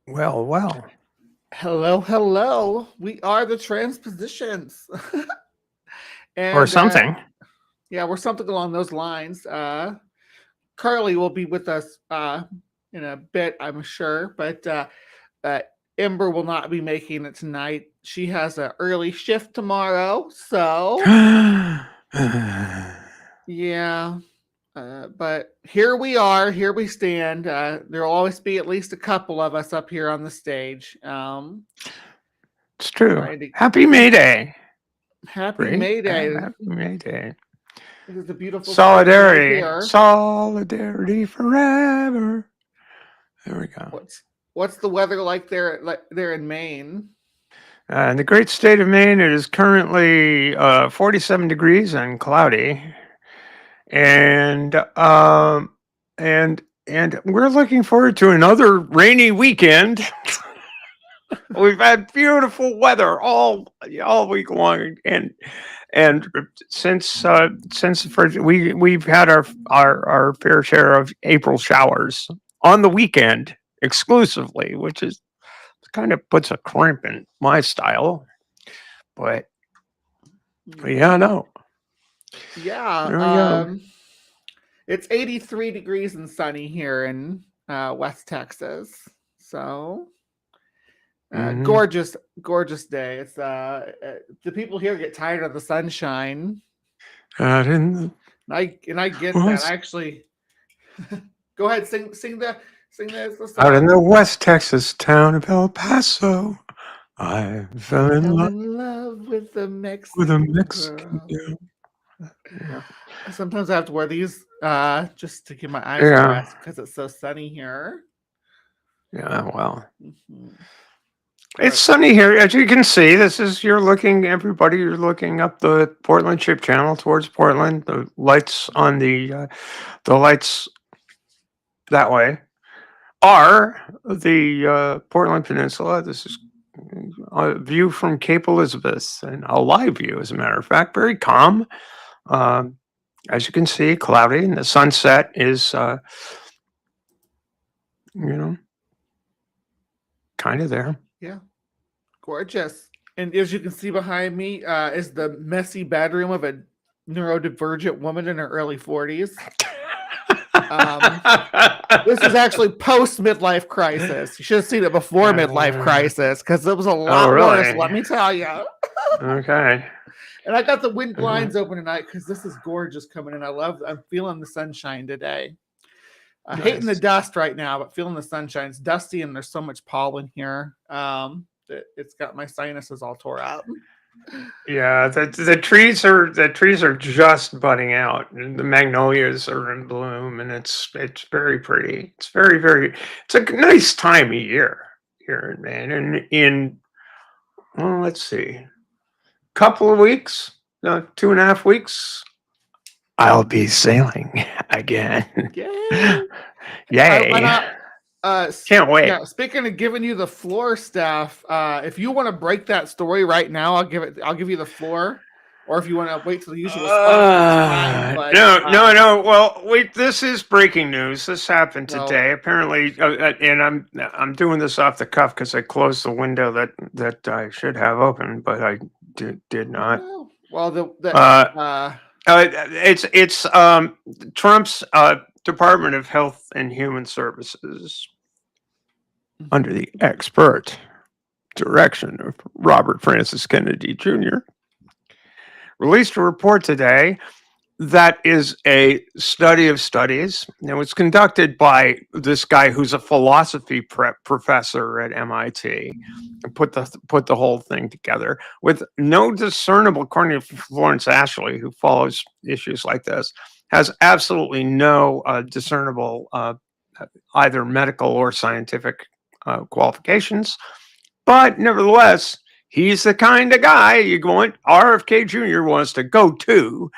Well, well. Hello, hello. We are the Transpositions. Or and something. yeah, we're something along those lines. Carly will be with us in a bit, I'm sure, but uh, Ember will not be making it tonight. She has an early shift tomorrow, so yeah. But here we are, here we stand. There will always be at least a couple of us up here on the stage. It's true. Trying to Happy May Day. Happy Right? May Day. Happy May Day. This is a beautiful spring day Solidarity. here. Solidarity forever. There we go. What's the weather like there in Maine? In the great state of Maine, it is currently 47 degrees and cloudy, and and we're looking forward to another rainy weekend. We've had beautiful weather all week long, and since the first, we've had our fair share of April showers on the weekend exclusively, which is kind of puts a crimp in my style. But yeah, no, Yeah, there we go. it's 83 degrees and sunny here in West Texas. So Mm-hmm. gorgeous, gorgeous day. It's the people here get tired of the sunshine. Out in the I get that. I west, actually go ahead sing the out in song. the West Texas town of El Paso, I I fell in fell love in love with a with a Mexican Mexican girl. girl. Yeah, Sometimes I have to wear these just to give my eyes a yeah, rest because it's so sunny here. yeah. Well, Mhm. it's But sunny here, as you can see. This is you're looking, everybody. You're looking up the Portland Ship Channel towards Portland. The lights on the lights that way are the Portland Peninsula. This is a view from Cape Elizabeth, and a live view, as a matter of fact, very calm. Um, as you can see, cloudy, and the sunset is, you know, kind of there. yeah, gorgeous. And as you can see behind me is the messy bedroom of a neurodivergent woman in her early 40s. Um, this is actually post midlife crisis. You should have seen it before midlife crisis because it was a Oh, lot worse, really? let me tell you. Okay. And I got the wind Uh, blinds open tonight because this is gorgeous coming in. I'm feeling the sunshine today. Hating the nice. dust right now, but feeling the sunshine. It's dusty and there's so much pollen here. It's got my sinuses all tore up. Yeah, the trees are just budding out, and the magnolias are in bloom, and it's very pretty. It's very it's a nice time of year here in Maine. And in well, let's see, couple of weeks, no, 2.5 weeks, I'll be sailing again. Yay! Why Yay! not? Can't wait. Yeah. Speaking of giving you the floor, Steph, if you want to break that story right now, I'll give you the floor. Or if you want to wait till the usual spot, that's fine. But No. Well, wait. This is breaking news. This happened well, today. Apparently, and I'm doing this off the cuff because I closed the window that I should have open, but I did not. oh, well, the Uh, it's Trump's Department of Health and Human Services under the expert direction of Robert Francis Kennedy Jr. released a report today that is a study of studies. Now, it's conducted by this guy who's a philosophy professor at MIT, and put the whole thing together with no discernible, according to Florence Ashley, who follows issues like this, has absolutely no discernible either medical or scientific qualifications. But nevertheless, he's the kind of guy you want RFK Jr. wants to go to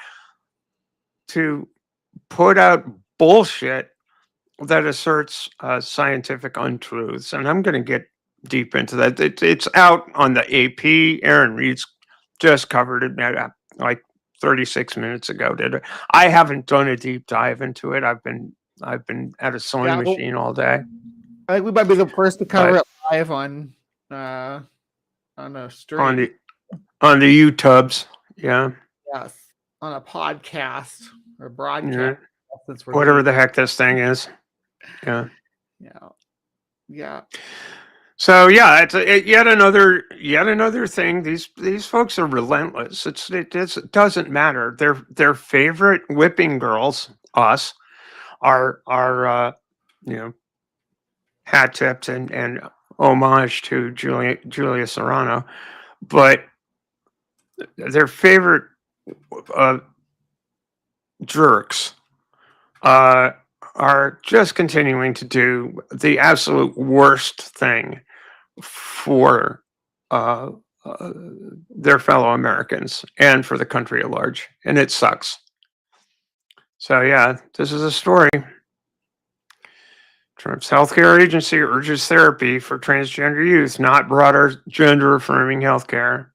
put out bullshit that asserts scientific untruths. And I'm going to get deep into that. It's out on the AP. Airyn Reed's just covered it like 36 minutes ago. Did it? I haven't done a deep dive into it. I've been at a sewing yeah, machine all day. I think we might be the first to cover But it live on a on stream. the YouTubes. Yeah. Yes, on a podcast or broadcast. Yeah. Since we're Whatever doing the heck this thing is. Yeah. yeah. So yeah, it's yet another thing. These folks are relentless. It doesn't matter. Their favorite whipping girls, us, are you know, hat tips and homage to Julia Serrano, but their favorite jerks are just continuing to do the absolute worst thing for uh, uh, their fellow Americans and for the country at large, and it sucks. So yeah, this is a story. Trump's healthcare agency urges therapy for transgender youth, not broader gender affirming healthcare.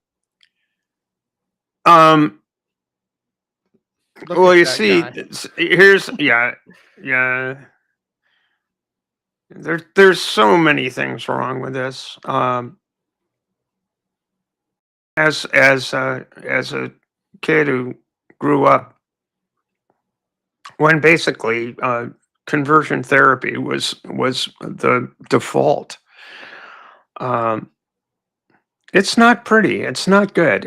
Look Well, at you that see, guy. here's yeah. There's so many things wrong with this. As a kid who grew up when basically conversion therapy was the default. It's not pretty. It's not good.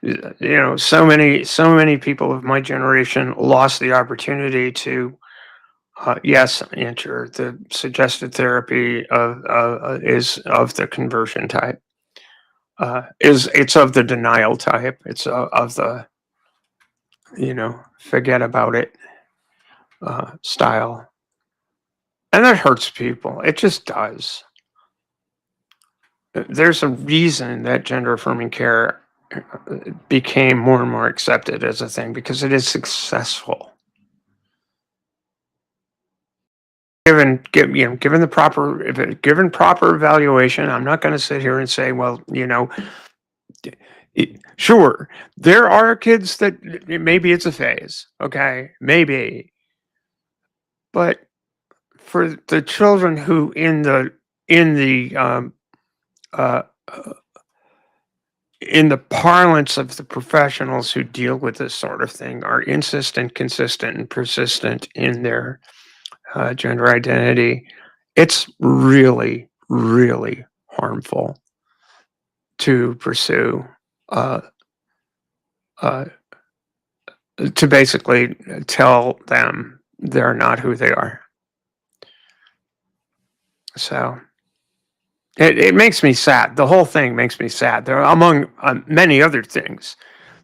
You know, so many people of my generation lost the opportunity to yes, enter the suggested therapy is of the conversion type. It's of the denial type. It's of the, you know, forget about it style, and that hurts people. It just does. There's a reason that gender affirming care became more and more accepted as a thing because it is successful. Given the proper evaluation, I'm not going to sit here and say, well, you know, sure, there are kids that maybe it's a phase, okay, maybe, but for the children who in the uh, in the parlance of the professionals who deal with this sort of thing are insistent, consistent, and persistent in their gender identity, it's really, really harmful to pursue, uh, uh, to basically tell them they're not who they are. So it makes me sad. The whole thing makes me sad. There are among many other things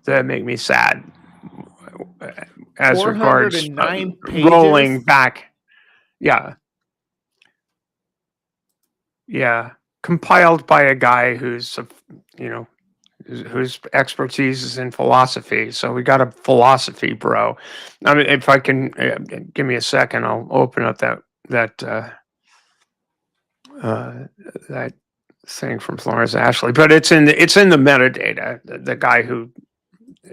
that make me sad as regards 409 rolling pages. back. Yeah, compiled by a guy who's you know, whose expertise is in philosophy. So we got a philosophy bro. I mean, if I can give me a second, I'll open up that that thing from Florence Ashley. But it's in the metadata. The guy who,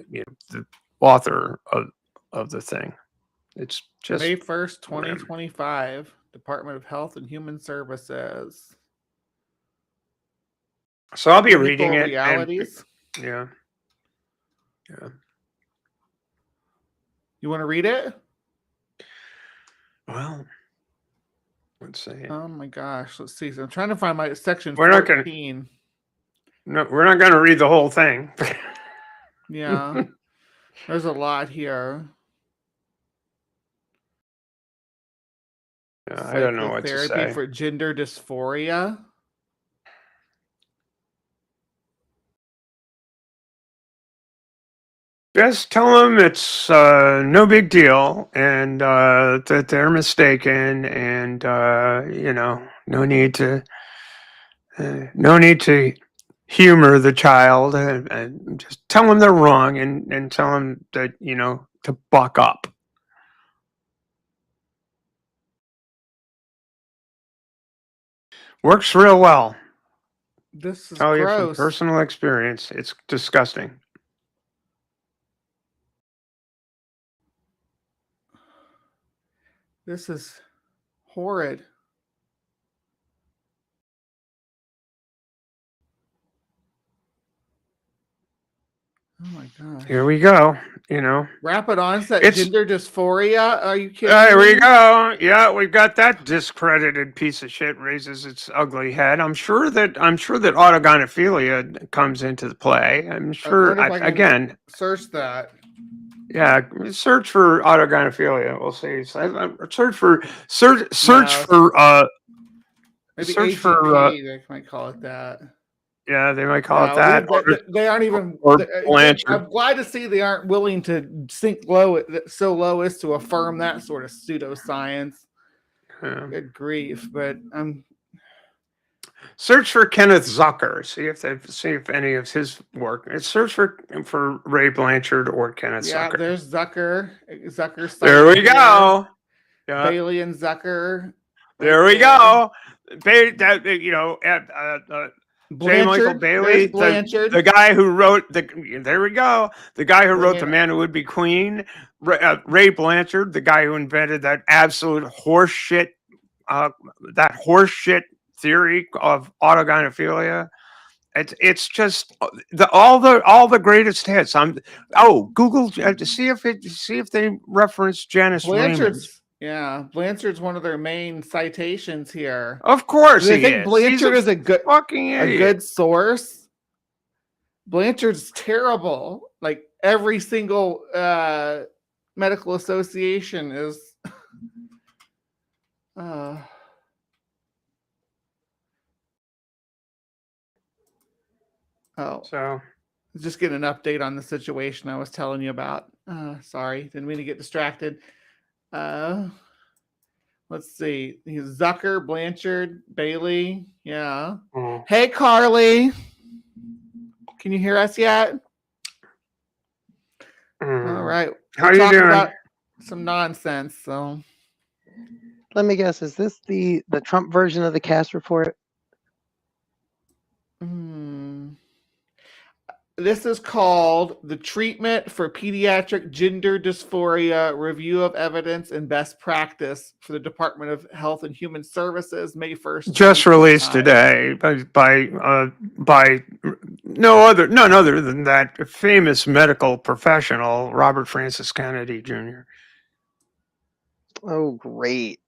you know, the author of the thing. It's just May 1st, grim. 2025, Department of Health and Human Services. So I'll be reading Clinical it, and realities. yeah. You want to read it? Well, let's see. Oh my gosh. Let's see. So I'm trying to find my section We're not 14. we're not going to read the whole thing. Yeah. There's a lot here. I don't know what to Psychotherapy say. for gender dysphoria. Just tell them it's no big deal, and that they're mistaken, and you know, no need to humor the child, and just tell them they're wrong, and tell them that, you know, to buck up. Works real well. This is Tell you from gross. personal experience, it's disgusting. This is horrid. Oh my gosh. Here we go. You know, Rapid onset it's gender dysphoria. Are you kidding there we me? go. Yeah, we've got that discredited piece of shit raises its ugly head. I'm sure that autogynephilia comes into the play. I'm I sure. wonder if I can Again, search that. yeah, search for autogynephilia. We'll see. Search for No, maybe search for AGP. They might call it that. yeah, they might call it No, that, they aren't even. or Blanchard. I'm glad to see they aren't willing to sink low so low as to affirm that sort of pseudoscience. Yeah. Good grief! But Search for Kenneth Zucker. See if any of his work. Search for Ray Blanchard or Kenneth yeah, Zucker. there's Zucker. Zucker. There we go. Yeah. Bailey and Zucker. There we go. J. Michael Bailey, the guy who wrote there we go. The guy who wrote The Man Who Would Be Queen. Ray Blanchard, the guy who invented that absolute horseshit, theory of autogynephilia. It's just all the greatest hits. Google to see if they reference Janice Raymond. Blanchard's one of their main citations here. Of course, I think Blanchard is a good source. Blanchard's terrible. Like every single medical association is. So just getting an update on the situation I was telling you about. Sorry, didn't mean to get distracted. Let's see. He's Zucker, Blanchard, Bailey. Yeah. Hey, Carly. Can you hear us yet? All right. How are you doing? About some nonsense. So let me guess. Is this the Trump version of the cast report? This is called The Treatment for Pediatric Gender Dysphoria Review of Evidence and Best Practice for the Department of Health and Human Services, May 1st. Just released today by none other than that famous medical professional, Robert Francis Kennedy Jr. Oh, great.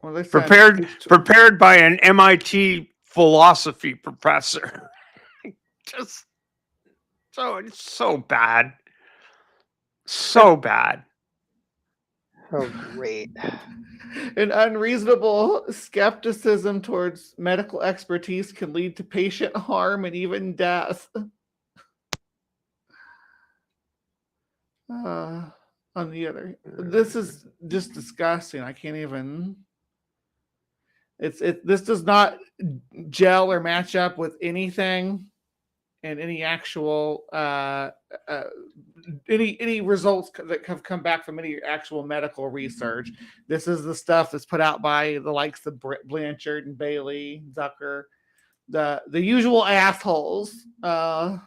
Well, prepared by an MIT philosophy professor. Just it's so bad. So bad. Oh, great. An unreasonable skepticism towards medical expertise can lead to patient harm and even death. On the other, this is just disgusting. I can't even. This does not gel or match up with anything. And any actual any results that have come back from any actual medical research. This is the stuff that's put out by the likes of Blanchard and Bailey, Zucker, the usual assholes. Zucker,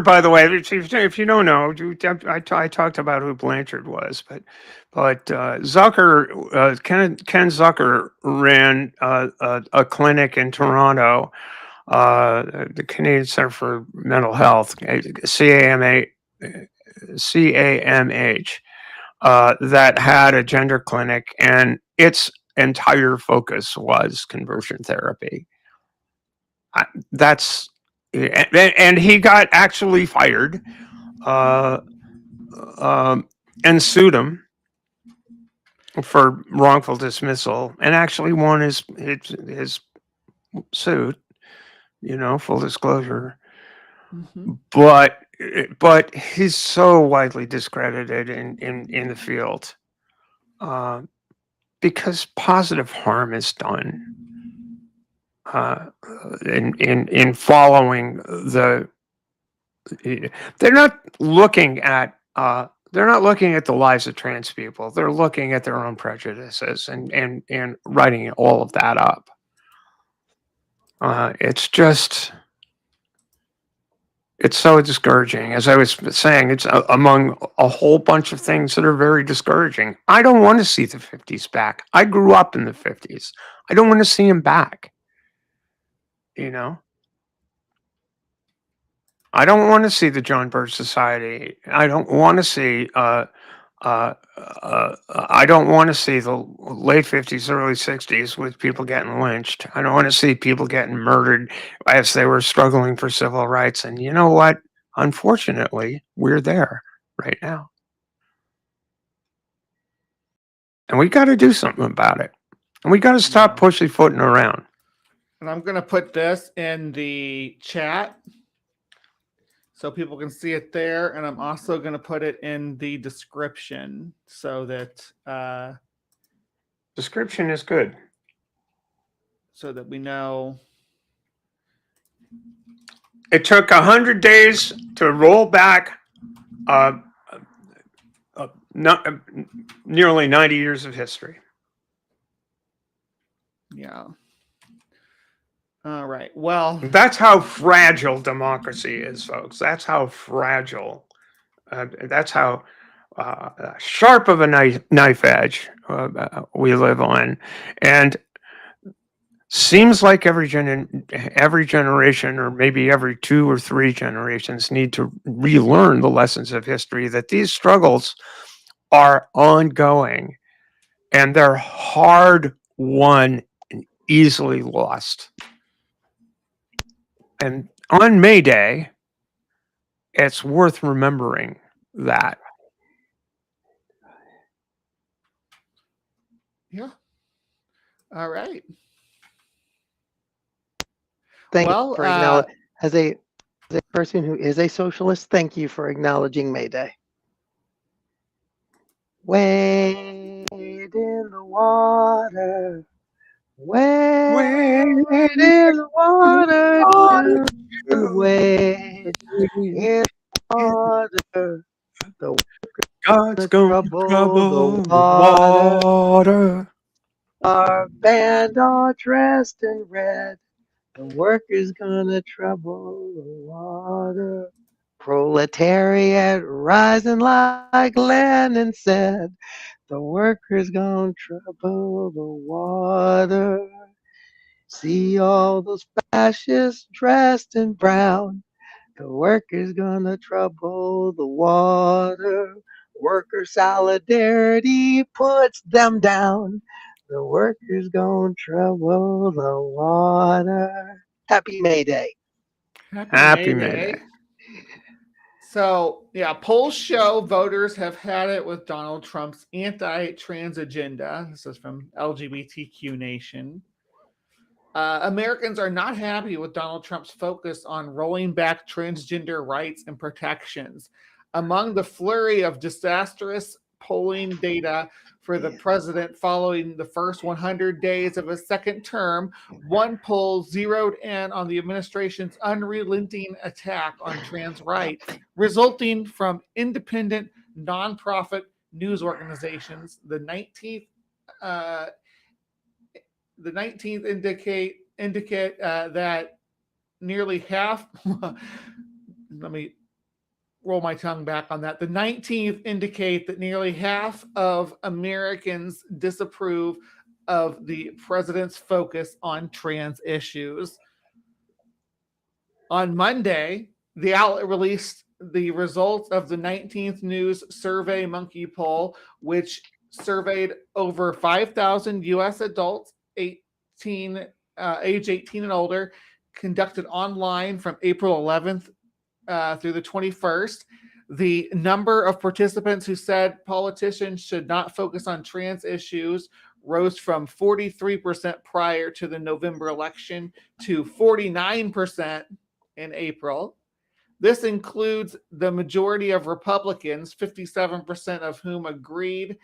by the way, if you don't know, I talked about who Blanchard was, but Zucker, Ken Zucker ran a clinic in Toronto. The Canadian Center for Mental Health, CAMH, that had a gender clinic, and its entire focus was conversion therapy. And he got actually fired, and sued him for wrongful dismissal, and actually won his suit. Full disclosure. Mm-hmm. But he's so widely discredited in the field because positive harm is done in following the. They're not looking at the lives of trans people. They're looking at their own prejudices and writing all of that up. It's so discouraging. As I was saying, it's among a whole bunch of things that are very discouraging. I don't want to see the 50s back. I grew up in the 50s. I don't want to see them back. I don't want to see the John Birch Society. I don't want to see. I don't want to see the late 50s, early 60s with people getting lynched. I don't want to see people getting murdered as they were struggling for civil rights. And you know what? Unfortunately, we're there right now. And we got to do something about it. And we got to stop pussyfooting around. And I'm going to put this in the chat so people can see it there. And I'm also going to put it in the description so that Description is good. So that we know. It took 100 days to roll back nearly 90 years of history. Yeah. All right. Well, that's how fragile democracy is, folks. That's how fragile. That's how sharp of a knife edge we live on, and seems like every generation, or maybe every 2 or 3 generations, need to relearn the lessons of history. That these struggles are ongoing, and they're hard won and easily lost. And on May Day, it's worth remembering that. Yeah. All right. Thank you for acknowledging, as a person who is a socialist, thank you for acknowledging May Day. Wade in the water. Wade in the water. Wade in the water. The God's gonna trouble the water. Our band all dressed in red. The workers gonna trouble the water. Proletariat rising like Lenin said. The workers gonna trouble the water. See all those fascists dressed in brown. The workers gonna trouble the water. Worker solidarity puts them down. The workers gonna trouble the water. Happy May Day. Happy May Day. So, yeah, polls show voters have had it with Donald Trump's anti-trans agenda. This is from LGBTQ Nation. Americans are not happy with Donald Trump's focus on rolling back transgender rights and protections. Among the flurry of disastrous polling data for the president following the first 100 days of his second term, one poll zeroed in on the administration's unrelenting attack on trans rights, resulting from independent nonprofit news organizations. The 19th indicate that nearly half. Let me roll my tongue back on that. The 19th indicate that nearly half of Americans disapprove of the president's focus on trans issues. On Monday, the outlet released the results of the 19th News Survey Monkey Poll, which surveyed over 5,000 U.S. adults age 18 and older, conducted online from April 11th through the 21st. The number of participants who said politicians should not focus on trans issues rose from 43% prior to the November election to 49% in April. This includes the majority of Republicans, 57% of whom agreed,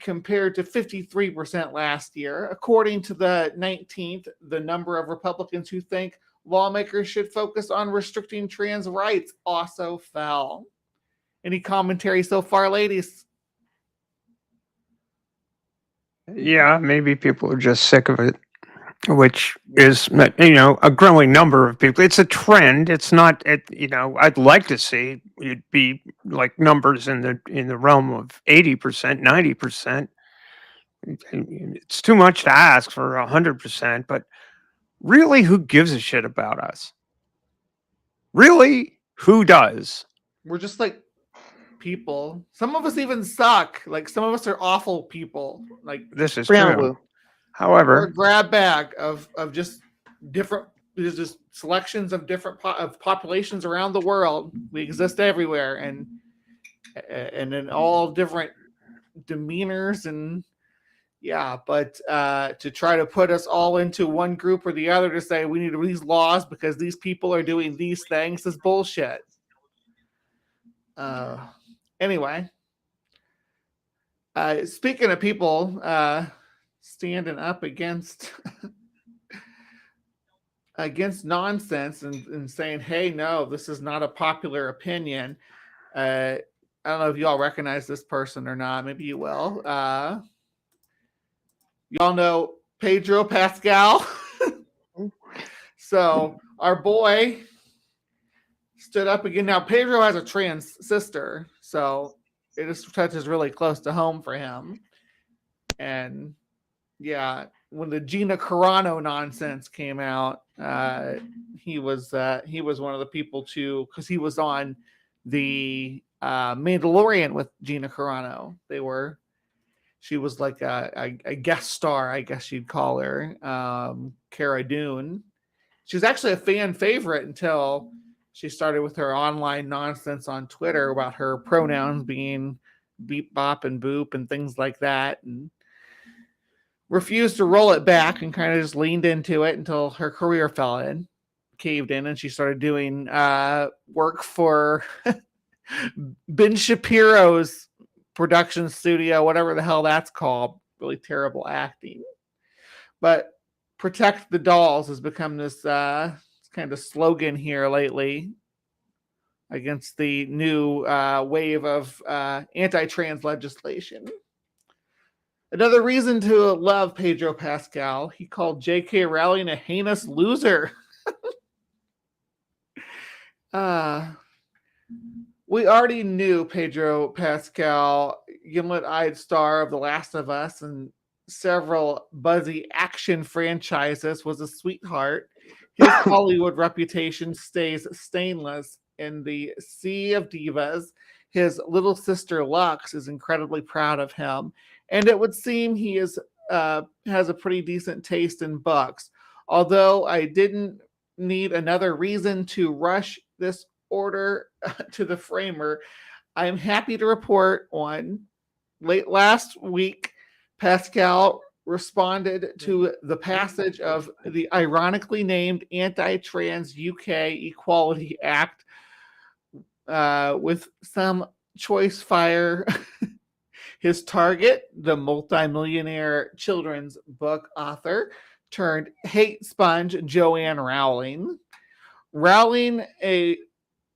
compared to 53% last year. According to the 19th, the number of Republicans who think lawmakers should focus on restricting trans rights also fell. Any commentary so far, ladies? Yeah, maybe people are just sick of it, which is, a growing number of people. It's a trend. It's not, I'd like to see it be like numbers in the realm of 80%, 90%. It's too much to ask for 100%, but really, who gives a shit about us? Really? Who does? We're just like people. Some of us even suck. Like some of us are awful people. Like This is Brown true. Woo. we're However, a grab bag of just different. There's just selections of different of populations around the world. We exist everywhere, and in all different demeanors and yeah. But to try to put us all into one group or the other to say we need these laws because these people are doing these things is bullshit. Anyway, speaking of people standing up against against nonsense and saying, "Hey, no, this is not a popular opinion." I don't know if y'all recognize this person or not. Maybe you will. Y'all know Pedro Pascal. So our boy stood up again. Now Pedro has a trans sister, so it just touches really close to home for him. And yeah, when the Gina Carano nonsense came out, he was one of the people too, because he was on the Mandalorian with Gina Carano. She was like a guest star, I guess you'd call her, Cara Dune. She was actually a fan favorite until she started with her online nonsense on Twitter about her pronouns being beep, bop, and boop and things like that, and refused to roll it back and kind of just leaned into it until her career caved in, and she started doing work for Ben Shapiro's production studio, whatever the hell that's called. Really terrible acting. But protect the dolls has become this kind of slogan here lately against the new wave of anti-trans legislation. Another reason to love Pedro Pascal, he called J.K. Rowling a heinous loser. We already knew Pedro Pascal, gimlet-eyed star of The Last of Us and several buzzy action franchises, was a sweetheart. His Hollywood reputation stays stainless in the sea of divas. His little sister Lux is incredibly proud of him, and it would seem he has a pretty decent taste in books. Although I didn't need another reason to rush this order to the framer, I'm happy to report on late last week, Pascal responded to the passage of the ironically named Anti-Trans UK Equality Act with some choice fire. His target, the multimillionaire children's book author turned hate sponge Joanne Rowling. Rowling, a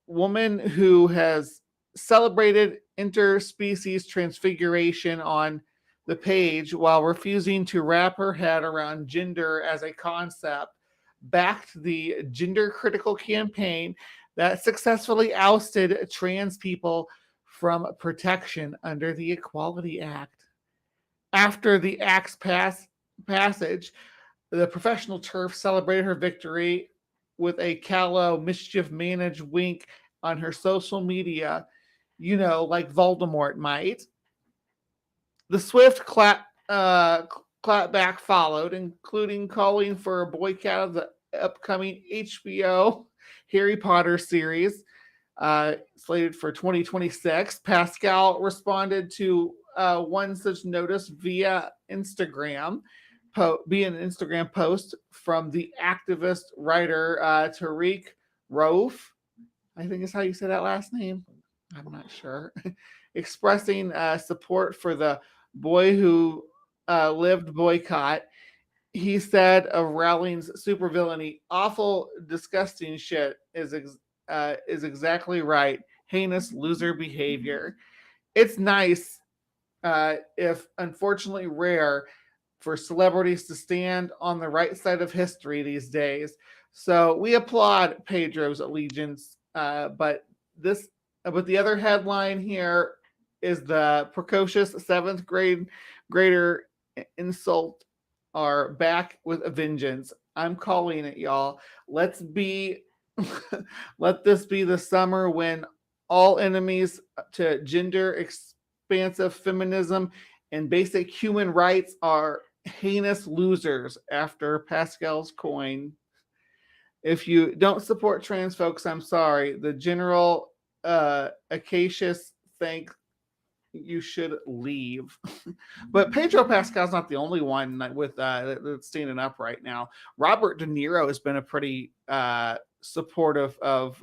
woman who has celebrated interspecies transfiguration on the page while refusing to wrap her head around gender as a concept, backed the gender critical campaign that successfully ousted trans people from protection under the Equality Act. After the Act's passage, the professional turf celebrated her victory with a callow, mischief-managed wink on her social media, like Voldemort might. The swift clapback followed, including calling for a boycott of the upcoming HBO Harry Potter series, slated for 2026. Pascal responded to one such notice via Instagram. Be an Instagram post from the activist writer Tariq Rauf, I think is how you say that last name. I'm not sure. Expressing support for the Boy Who Lived boycott. He said of Rowling's supervillainy, awful, disgusting shit is exactly right. Heinous loser behavior. It's nice, if unfortunately rare, for celebrities to stand on the right side of history these days. So we applaud Pedro's allegiance, but the other headline here is the precocious seventh grader insult are back with a vengeance. I'm calling it, y'all. Let's be Let this be the summer when all enemies to gender expansive feminism and basic human rights are heinous losers after Pascal's coin. If you don't support trans folks, I'm sorry. The general Acacius think you should leave. But Pedro Pascal's not the only one with that's standing up right now. Robert De Niro has been a pretty supportive of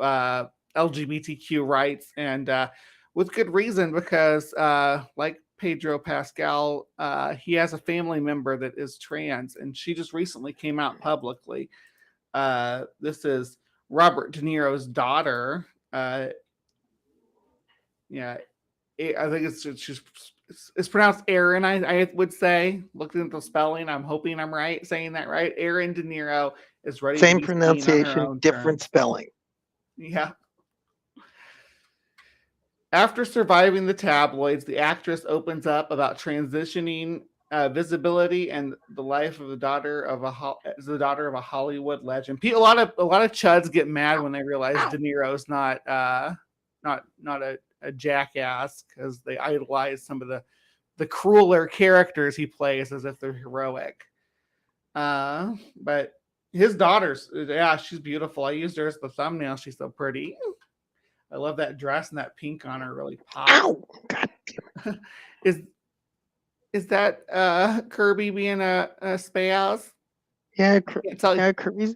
LGBTQ rights, and with good reason, because like Pedro Pascal, he has a family member that is trans, and she just recently came out publicly. This is Robert De Niro's daughter. Yeah, I think it's pronounced Airyn. I would say, looking at the spelling, I'm hoping I'm right saying that right. Airyn De Niro is ready Same to be seen on her pronunciation, own different terms. spelling. Yeah. After surviving the tabloids, the actress opens up about transitioning visibility and the life of the daughter of a Hollywood legend. A lot of chuds get mad when they realize De Niro's not a jackass, because they idolize some of the crueler characters he plays as if they're heroic. But his daughter's, yeah, she's beautiful. I used her as the thumbnail. She's so pretty. I love that dress, and that pink on her really pops. Ow! God. Is that Kirby being a spaz? Yeah, Yeah, Kirby's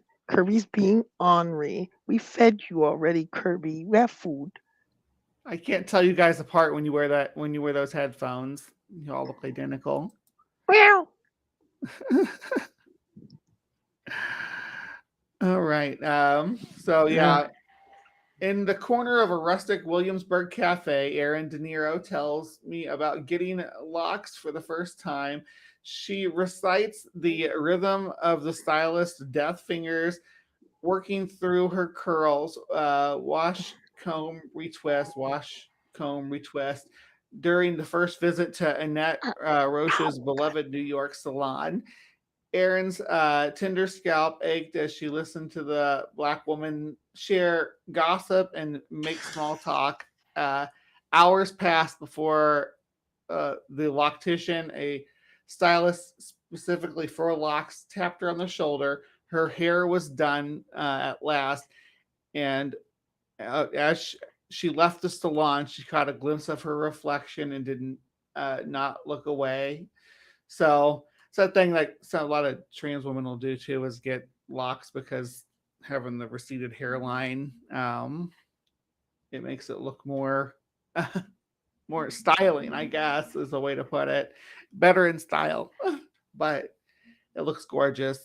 being ornery. We fed you already, Kirby. We have food. I can't tell you guys apart when you wear those headphones. You all look identical. Meow. All right. So yeah. In the corner of a rustic Williamsburg cafe, Airyn De Niro tells me about getting locks for the first time. She recites the rhythm of the stylist's deft fingers working through her curls. Wash, comb, retwist, wash, comb, retwist. During the first visit to Annette Roche's beloved New York salon, Airyn's tender scalp ached as she listened to the Black woman share gossip and make small talk. Hours passed before the loctician, a stylist specifically for locks, tapped her on the shoulder. Her hair was done at last, and as she left the salon, she caught a glimpse of her reflection and didn't not look away. So it's that thing like a lot of trans women will do too, is get locks, because having the receded hairline, it makes it look more more styling, I guess is the way to put it. Better in style, but it looks gorgeous,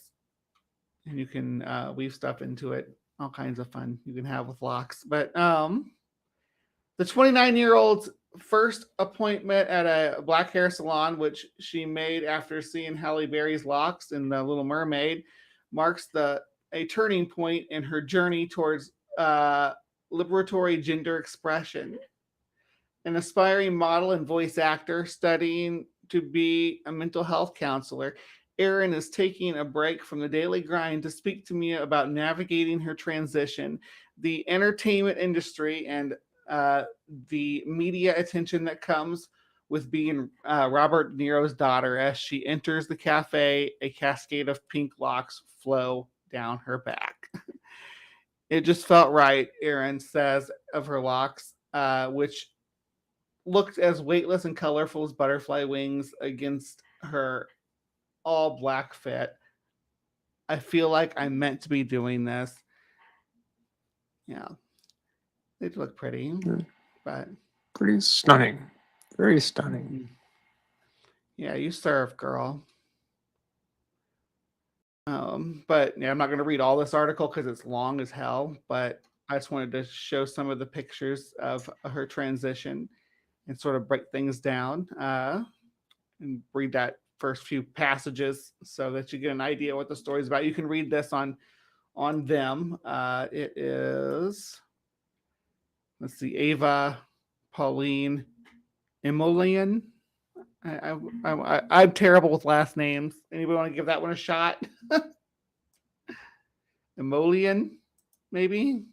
and you can weave stuff into it. All kinds of fun you can have with locks. But the 29-year-old's first appointment at a black hair salon, which she made after seeing Halle Berry's locks in The Little Mermaid, marks a turning point in her journey towards liberatory gender expression. An aspiring model and voice actor studying to be a mental health counselor, Airyn is taking a break from the daily grind to speak to me about navigating her transition, the entertainment industry, and the media attention that comes with being Robert De Niro's daughter. As she enters the cafe, a cascade of pink locks flow down her back. It just felt right, Airyn says of her locks, which looked as weightless and colorful as butterfly wings against her all black fit. I feel like I'm meant to be doing this. Yeah. They look pretty, but Pretty stunning. Very stunning. Yeah, you serve, girl. But yeah, I'm not going to read all this article because it's long as hell, but I just wanted to show some of the pictures of her transition and sort of break things down and read that first few passages so that you get an idea what the story's about. You can read this on them. It is, let's see, Ava Pauline Emolian. I'm terrible with last names. Anybody want to give that one a shot? Emolian. maybe.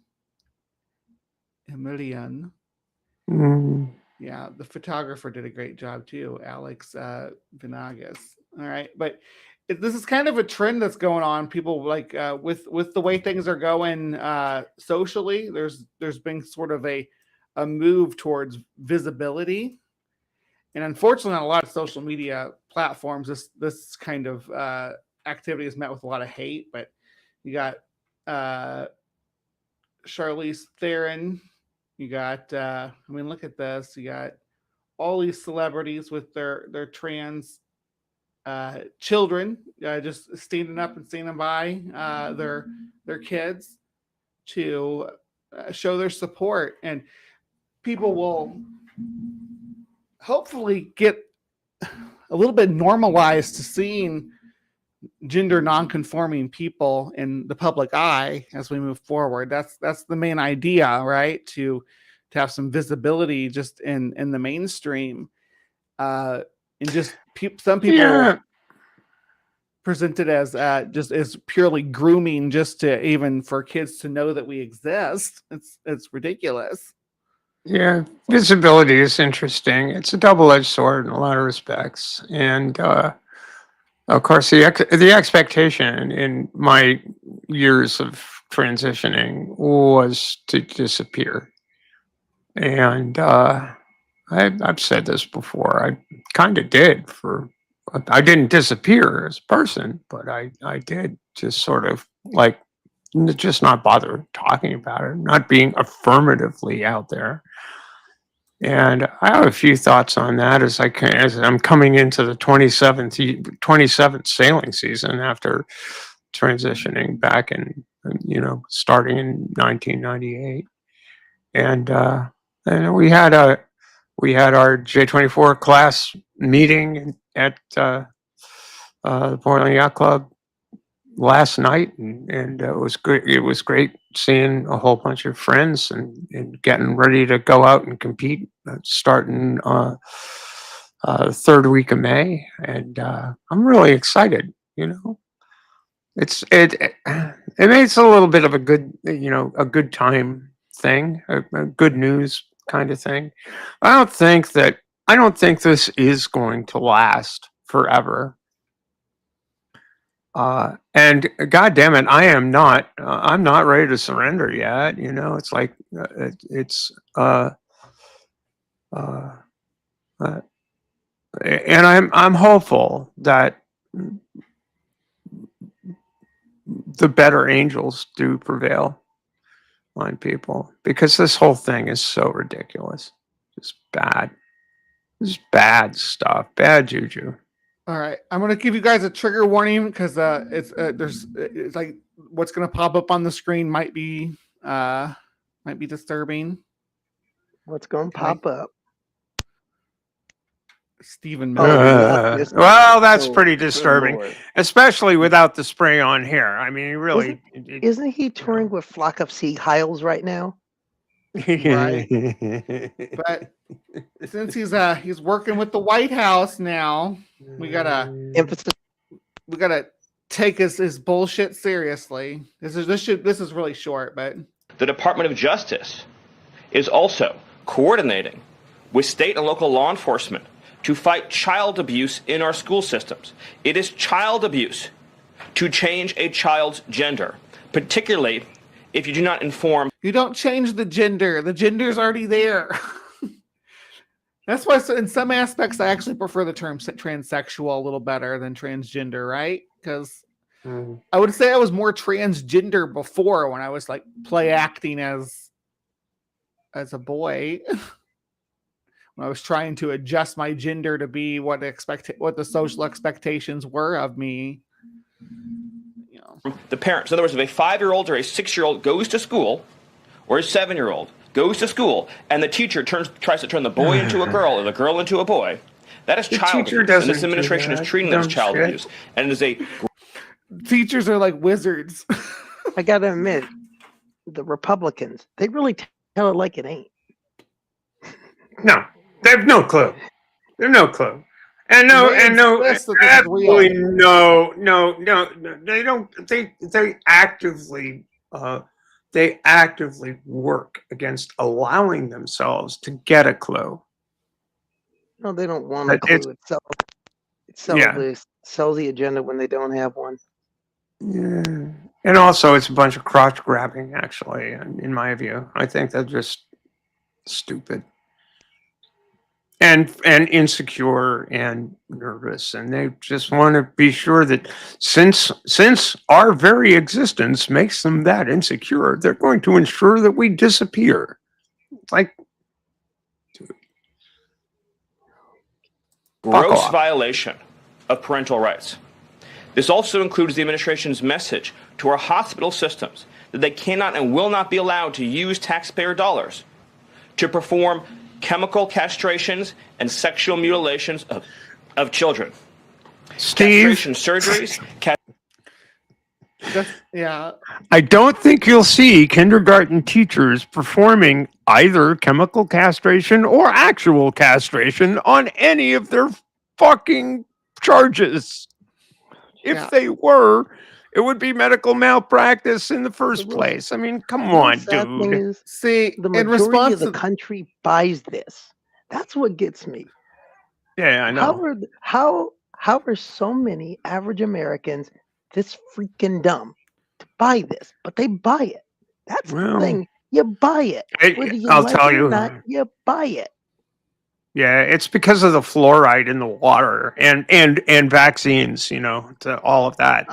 Emilian. Mm. Yeah, the photographer did a great job too, Alex Vinagas. All right, but this is kind of a trend that's going on. People like with the way things are going socially. There's been sort of a move towards visibility, and unfortunately, on a lot of social media platforms, this kind of activity is met with a lot of hate. But you got Charlize Theron. You got I mean, look at this. You got all these celebrities with their trans children just standing up and standing by their kids to show their support, and people will hopefully get a little bit normalized to seeing gender non-conforming people in the public eye as we move forward. That's the main idea, right? To have some visibility just in the mainstream. And just some people present it as just as purely grooming, just to even for kids to know that we exist. It's ridiculous. Yeah, visibility is interesting. It's a double-edged sword in a lot of respects, and of course, the expectation in my years of transitioning was to disappear, and I've said this before. I kind of did for. I didn't disappear as a person, but I did just sort of like just not bother talking about it, not being affirmatively out there. And I have a few thoughts on that as I'm coming into the 27th sailing season after transitioning back in, starting in 1998. And we had our J24 class meeting at the Portland Yacht Club last night, and it was great. It was great seeing a whole bunch of friends and getting ready to go out and compete, starting the third week of May, and I'm really excited. It makes a little bit of a good time thing, a good news kind of thing. I don't think this is going to last forever. And God damn it, I'm not ready to surrender yet. It's like, uh, uh, and I'm hopeful that the better angels do prevail on people, because this whole thing is so ridiculous. Just bad. Just bad stuff. Bad juju. All right, I'm gonna give you guys a trigger warning because it's like what's gonna pop up on the screen might be disturbing. What's going to pop up? Stephen Miller. Well, that's pretty Good disturbing, Lord. especially without the spray on hair. I mean, really. Isn't he touring with Flock of Seagulls right now? Right. But since he's working with the White House now, we gotta take his bullshit seriously. This is really short, but the Department of Justice is also coordinating with state and local law enforcement to fight child abuse in our school systems. It is child abuse to change a child's gender, particularly if you do not inform. You don't change the gender. The gender's already there. That's why in some aspects I actually prefer the term transsexual a little better than transgender, right? Because I would say I was more transgender before, when I was like play acting as a boy. When I was trying to adjust my gender to be what the social expectations were of me. The parents. In other words, if a 5-year-old or a 6-year-old goes to school, or a 7-year-old goes to school, and the teacher tries to turn the boy into a girl or the girl into a boy, that is child abuse. And this administration is treating that as child abuse. And it is a... Teachers are like wizards. I gotta admit, the Republicans, they really tell it like it ain't. No, they have no clue. They have no clue. And absolutely no. They don't. They actively they actively work against allowing themselves to get a clue. No, they don't want a But it's clue. It yeah, sells the agenda when they don't have one. yeah, and also it's a bunch of crotch grabbing. Actually, in my view, I think they're just stupid and insecure and nervous, and they just want to be sure that since our very existence makes them that insecure, they're going to ensure that we disappear. It's like, fuck Gross off. violation of parental rights. This also includes the administration's message to our hospital systems that they cannot and will not be allowed to use taxpayer dollars to perform chemical castrations and sexual mutilations of children. Steve, Castration surgeries. Yeah. I don't think you'll see kindergarten teachers performing either chemical castration or actual castration on any of their fucking charges. If Yeah. they were, it would be medical malpractice in the first place. I mean, come on, Sad thing dude. is, See, the in majority response of the to country buys this. That's what gets me. Yeah, I How know. are how are so many average Americans this freaking dumb to buy this? But they buy it. That's the Well, thing. You buy it. Whether you I'll like tell it or you. not, you buy it. Yeah, it's because of the fluoride in the water and vaccines. You know, to all of that.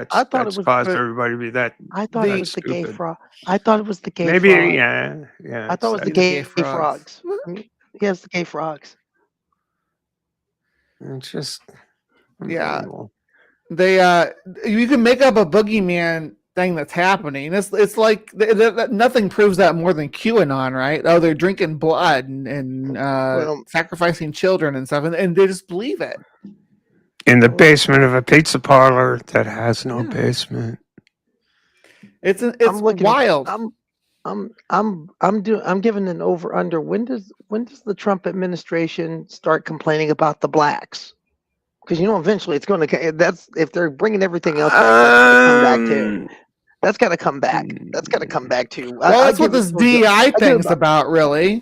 I thought it That's was caused but everybody to be that. I thought it the was the gay stupid. frog. I thought it was the gay Maybe, frog. yeah. I thought it was the These are gay, gay frogs. frogs. I mean, yes, the gay frogs. It's just Yeah. unbelievable. they you can make up a boogeyman thing that's happening. It's like nothing proves that more than QAnon, right? Oh, they're drinking blood and Well, sacrificing children and stuff, and they just believe it. In the Well, basement of a pizza parlor that has no Yeah. basement. It's I'm looking. wild. I'm giving an over under. When does the Trump administration start complaining about the blacks? Because eventually it's going to. That's if they're bringing everything else back. That's going to come back too. That's got to come back. That's got to come back too. Well, that's what this DEI thing's about, really.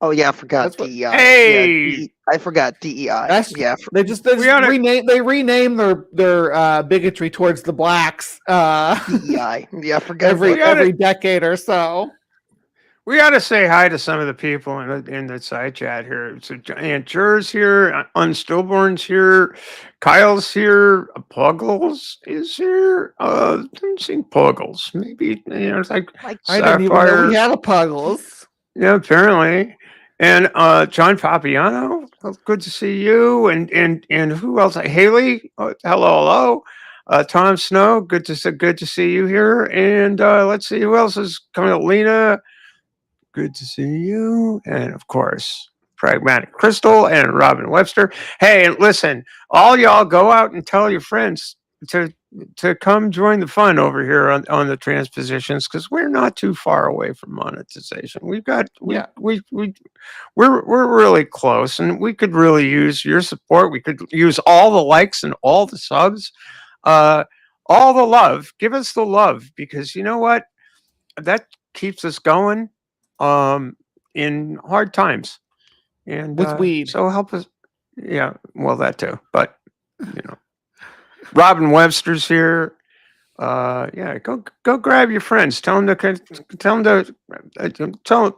Oh yeah, I forgot That's what- DEI. Hey! Yeah, I forgot DEI. That's- Yeah, They just oughta- rename their bigotry towards the blacks DEI. Yeah, I forgot. every decade or so. We got to say hi to some of the people in the side chat here. So Aunt Jer's here, Unstillborn's here, Kyle's here, Puggles is here. Haven't seen Puggles. Maybe it's like Like, I didn't even know we had a Puggles. Yeah, apparently. And John Papiano, good to see you. And who else? Haley, hello. Tom Snow, good to see you here. And let's see who else is coming. Lena, good to see you. And of course, Pragmatic Crystal and Robin Webster. Hey, and listen, all y'all go out and tell your friends to come join the fun over here on the transpositions, because we're not too far away from monetization. We're really close, and we could really use your support. We could use all the likes and all the subs, all the love. Give us the love, because you know what? That keeps us going in hard times. And With weed. So help us. Yeah, well, that too. But Robin Webster's here. Yeah, go grab your friends. Tell them don't tell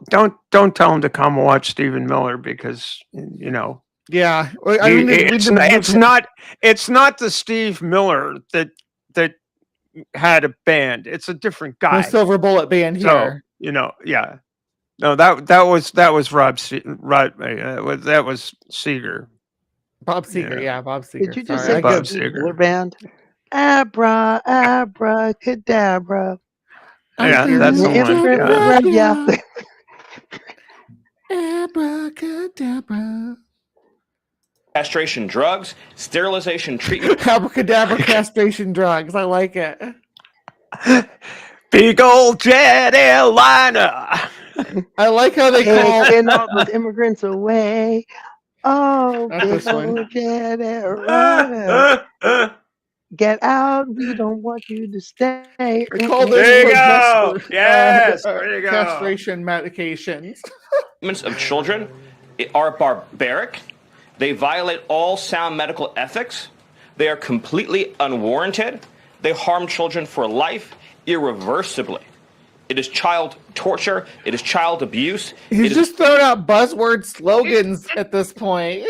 them to come watch Stephen Miller, because Yeah, it's not the Steve Miller that had a band. It's a different guy. the Silver Bullet Band here. So yeah. No, that was Rob. That was Seeger. Bob Seger, yeah, Bob Seger. did you just Sorry, say Bob Steve Seger. Miller Band? Abracadabra. Yeah, that's the one. Yeah. Abracadabra. Castration drugs, sterilization treatment. Abracadabra castration drugs. I like it. Big old jet airliner. I like how they call Taking all those immigrants away. Oh, Not big this one. old jet airliner. Get out. We don't want you to stay. They call this There you for go. Yes, there you go. castration medications. Of children are barbaric. They violate all sound medical ethics. They are completely unwarranted. They harm children for life, irreversibly. It is child torture. It is child abuse. He's just throwing out buzzword slogans at this point.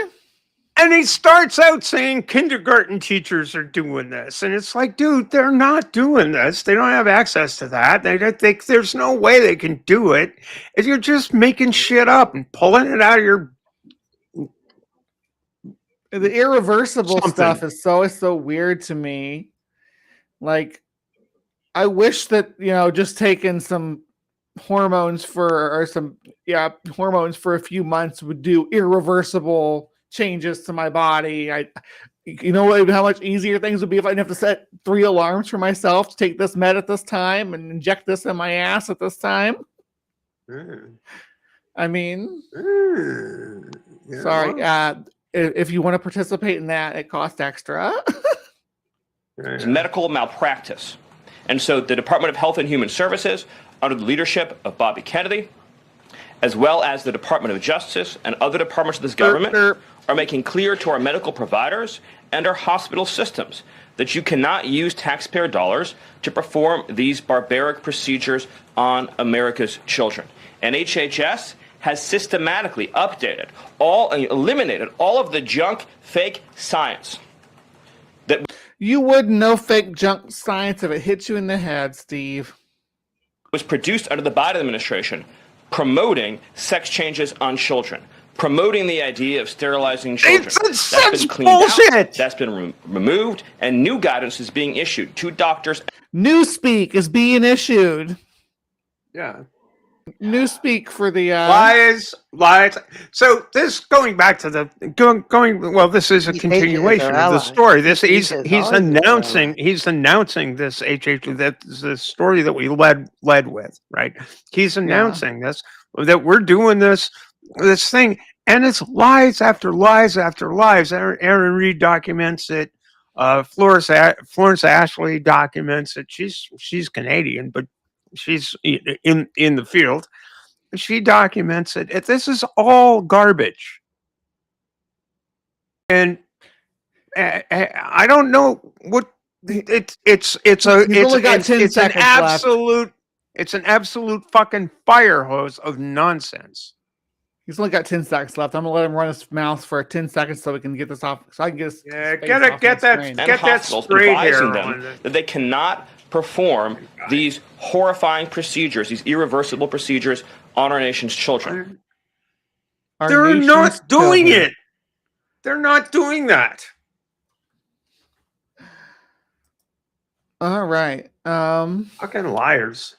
And he starts out saying kindergarten teachers are doing this. And it's like, dude, they're not doing this. They don't have access to that. They don't think there's no way they can do it. If you're just making shit up and pulling it out of your... The irreversible Something. stuff is so weird to me. Like, I wish that, just taking some hormones for a few months would do irreversible changes to my body. How much easier things would be if I didn't have to set 3 alarms for myself to take this med at this time and inject this in my ass at this time. I mean, sorry. If you want to participate in that, it costs extra. It's medical malpractice. And so the Department of Health and Human Services, under the leadership of Bobby Kennedy, as well as the Department of Justice and other departments of this government, are making clear to our medical providers and our hospital systems that you cannot use taxpayer dollars to perform these barbaric procedures on America's children. And HHS has systematically eliminated all of the junk, fake science. You wouldn't know fake junk science if it hit you in the head, Steve. Was produced under the Biden administration, promoting sex changes on children, promoting the idea of sterilizing children. It's such bullshit. That's been removed, and new guidance is being issued to doctors. Newspeak is being issued. Yeah. Newspeak for the lies. So this going back to the well, this is a continuation of the story. This he's announcing this the story that we led with, right? He's announcing this, that we're doing this thing, and it's lies after lies after lies. Airyn Reed documents it. Florence Ashley documents it. She's Canadian, but she's in the field. She documents it. This is all garbage, and I don't know what it's an absolute fucking fire hose of nonsense. He's only got 10 seconds left. I'm gonna let him run his mouth for 10 seconds so we can get this off. So I can get that spray hair on that they cannot perform these horrifying procedures, these irreversible procedures on our nation's children. They're not doing it. They're not doing that. All right. Fucking liars.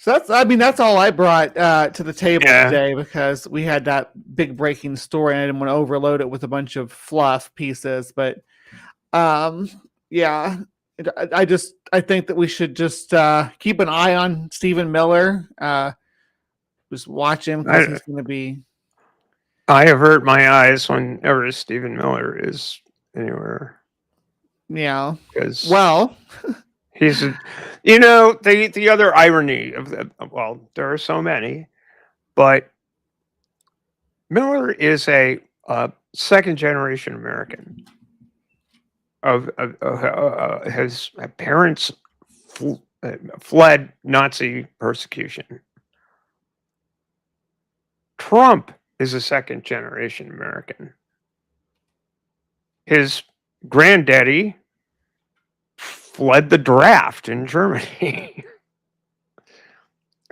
So that's all I brought to the table today, because we had that big breaking story and I didn't want to overload it with a bunch of fluff pieces. But I think that we should just keep an eye on Stephen Miller. Just watch him, because he's going to be. I avert my eyes whenever Stephen Miller is anywhere. Yeah. Because he's, the other irony of there are so many, but Miller is a second generation American. His parents fled Nazi persecution. Trump is a second generation American. His granddaddy fled the draft in Germany.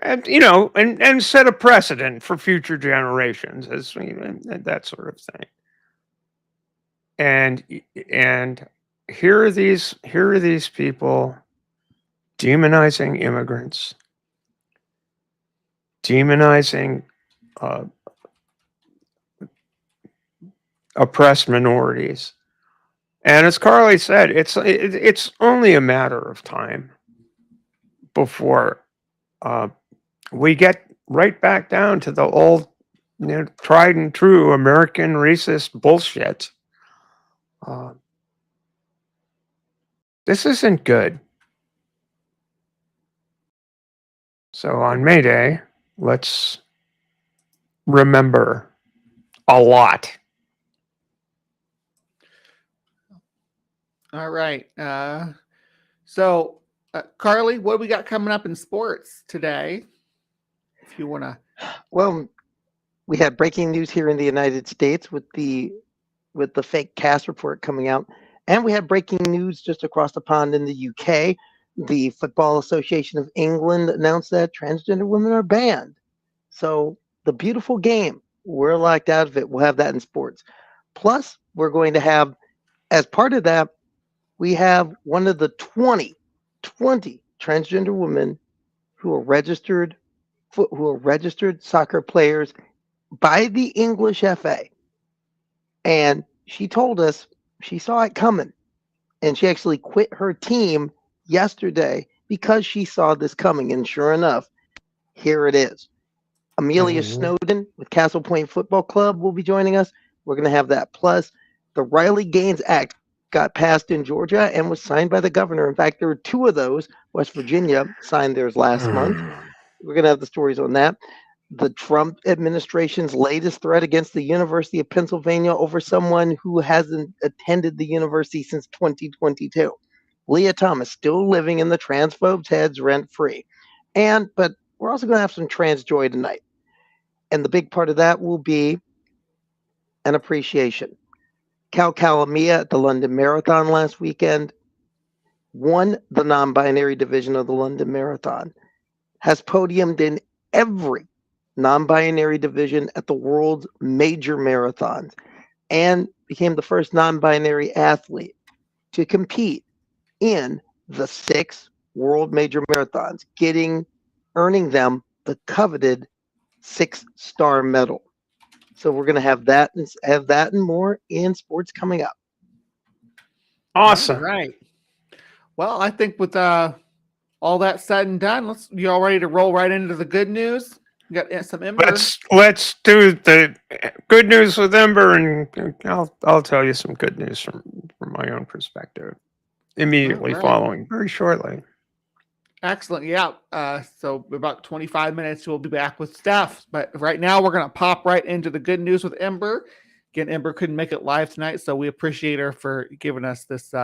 And and set a precedent for future generations, as that sort of thing. And here are these people demonizing immigrants, demonizing oppressed minorities. And as Carly said, it's only a matter of time before we get right back down to the old, tried and true American racist bullshit. This isn't good. So on May Day, let's remember a lot. All right. So, Carly, what do we got coming up in sports today? If you want to. Well, we had breaking news here in the United States with the fake cast report coming out, and we had breaking news just across the pond in the UK. The Football Association of England announced that transgender women are banned. So the beautiful game, we're locked out of it. We'll have that in sports. Plus, we're going to have, as part of that, we have one of the 20 transgender women who are registered soccer players by the English FA. And she told us she saw it coming. And she actually quit her team yesterday because she saw this coming. And sure enough, here it is. Amelia Snowden with Castle Point Football Club will be joining us. We're going to have that. Plus, the Riley Gaines Act got passed in Georgia and was signed by the governor. In fact, there were two of those. West Virginia signed theirs last month. We're going to have the stories on that. The Trump administration's latest threat against the University of Pennsylvania over someone who hasn't attended the university since 2022. Leah Thomas still living in the transphobes' heads rent-free. But we're also going to have some trans joy tonight. And the big part of that will be an appreciation. Cal Calamia at the London Marathon last weekend won the non-binary division of the London Marathon, has podiumed in every non-binary division at the world's major marathons, and became the first non-binary athlete to compete in the 6 world major marathons, earning them the coveted 6-star medal. So we're going to have that and more in sports coming up. Awesome. All right. Well, I think with all that said and done, you all ready to roll right into the good news? We got some Ember. Let's do the good news with Ember, and I'll tell you some good news from my own perspective immediately following, very shortly. Excellent. Yeah. So about 25 minutes, we'll be back with Steph. But right now, we're going to pop right into the good news with Ember. Again, Ember couldn't make it live tonight, so we appreciate her for giving us this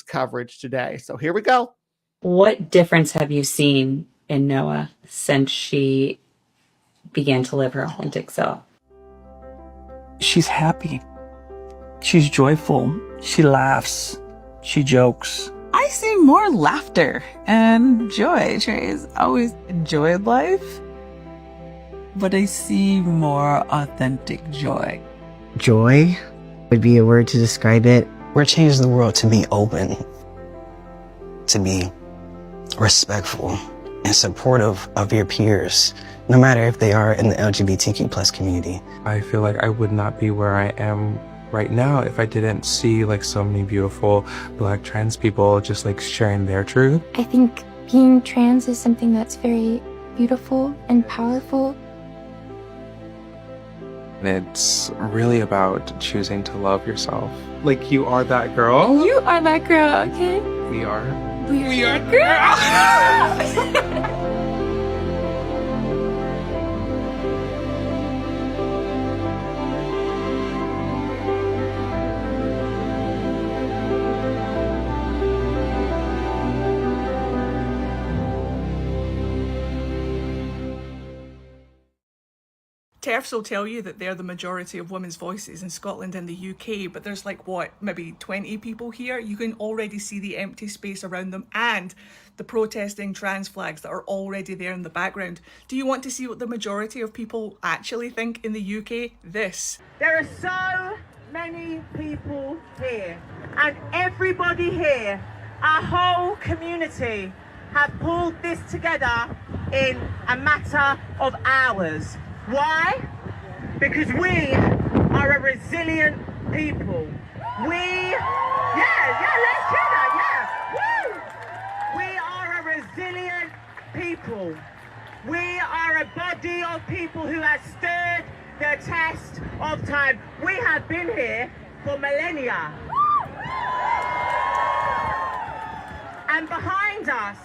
coverage today. So here we go. What difference have you seen in Noah since she began to live her authentic self? She's happy. She's joyful. She laughs. She jokes. I see more laughter and joy. Trey's always enjoyed life, but I see more authentic joy. Joy would be a word to describe it. We're changing the world to be open, to be respectful and supportive of your peers, no matter if they are in the LGBTQ plus community. I feel like I would not be where I am right now if I didn't see like so many beautiful Black trans people just like sharing their truth. I think being trans is something that's very beautiful and powerful. It's really about choosing to love yourself. Like, you are that girl. You are that girl, okay? We are. We are that girl. TERFs will tell you that they're the majority of women's voices in Scotland and the UK, but there's like, what, maybe 20 people here? You can already see the empty space around them and the protesting trans flags that are already there in the background. Do you want to see what the majority of people actually think in the UK? This. There are so many people here, and everybody here, our whole community, have pulled this together in a matter of hours. Why? Because we are a resilient people. Let's hear that, yeah. Woo! We are a resilient people. We are a body of people who have stood the test of time. We have been here for millennia. And behind us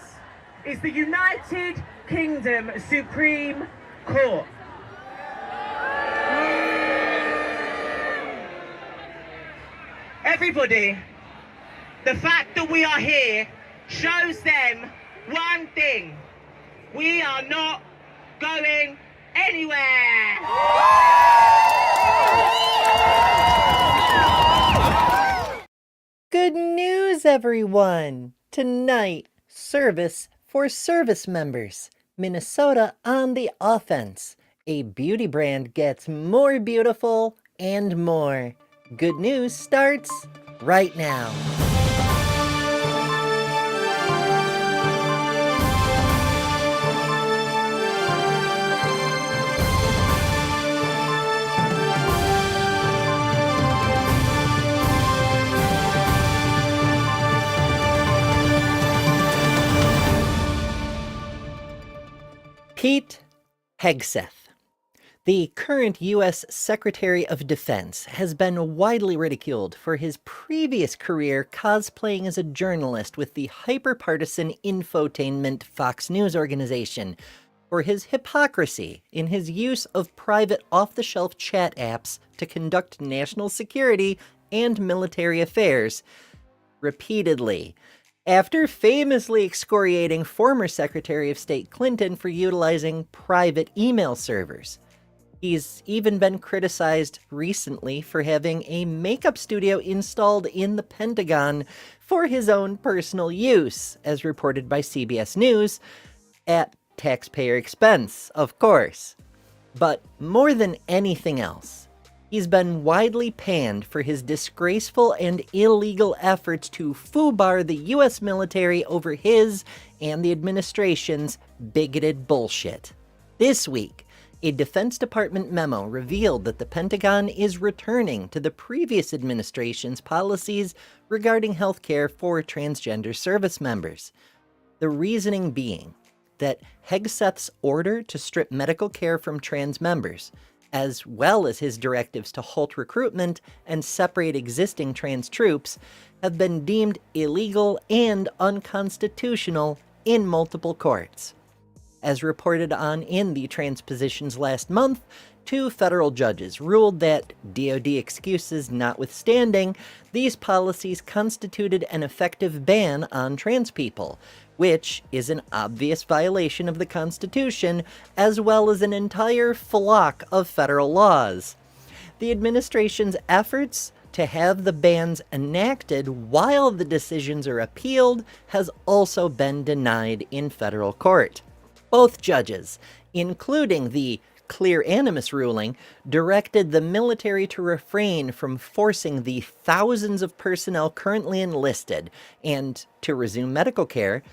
is the United Kingdom Supreme Court. Everybody, the fact that we are here shows them one thing. We are not going anywhere. Good news, everyone! Tonight, service for service members. Minnesota on the offense. A beauty brand gets more beautiful and more. Good news starts right now. Pete Hegseth, the current U.S. Secretary of Defense, has been widely ridiculed for his previous career cosplaying as a journalist with the hyper-partisan infotainment Fox News organization, for his hypocrisy in his use of private off-the-shelf chat apps to conduct national security and military affairs repeatedly, after famously excoriating former Secretary of State Clinton for utilizing private email servers. He's even been criticized recently for having a makeup studio installed in the Pentagon for his own personal use, as reported by CBS News, at taxpayer expense, of course. But more than anything else, he's been widely panned for his disgraceful and illegal efforts to foobar the U.S. military over his and the administration's bigoted bullshit. This week, a Defense Department memo revealed that the Pentagon is returning to the previous administration's policies regarding health care for transgender service members. The reasoning being that Hegseth's order to strip medical care from trans members, as well as his directives to halt recruitment and separate existing trans troops, have been deemed illegal and unconstitutional in multiple courts. As reported on in TheTransPositions last month, 2 federal judges ruled that, DoD excuses notwithstanding, these policies constituted an effective ban on trans people, which is an obvious violation of the Constitution, as well as an entire flock of federal laws. The administration's efforts to have the bans enacted while the decisions are appealed has also been denied in federal court. Both judges, including the clear animus ruling, directed the military to refrain from forcing the thousands of personnel currently enlisted and to resume medical care,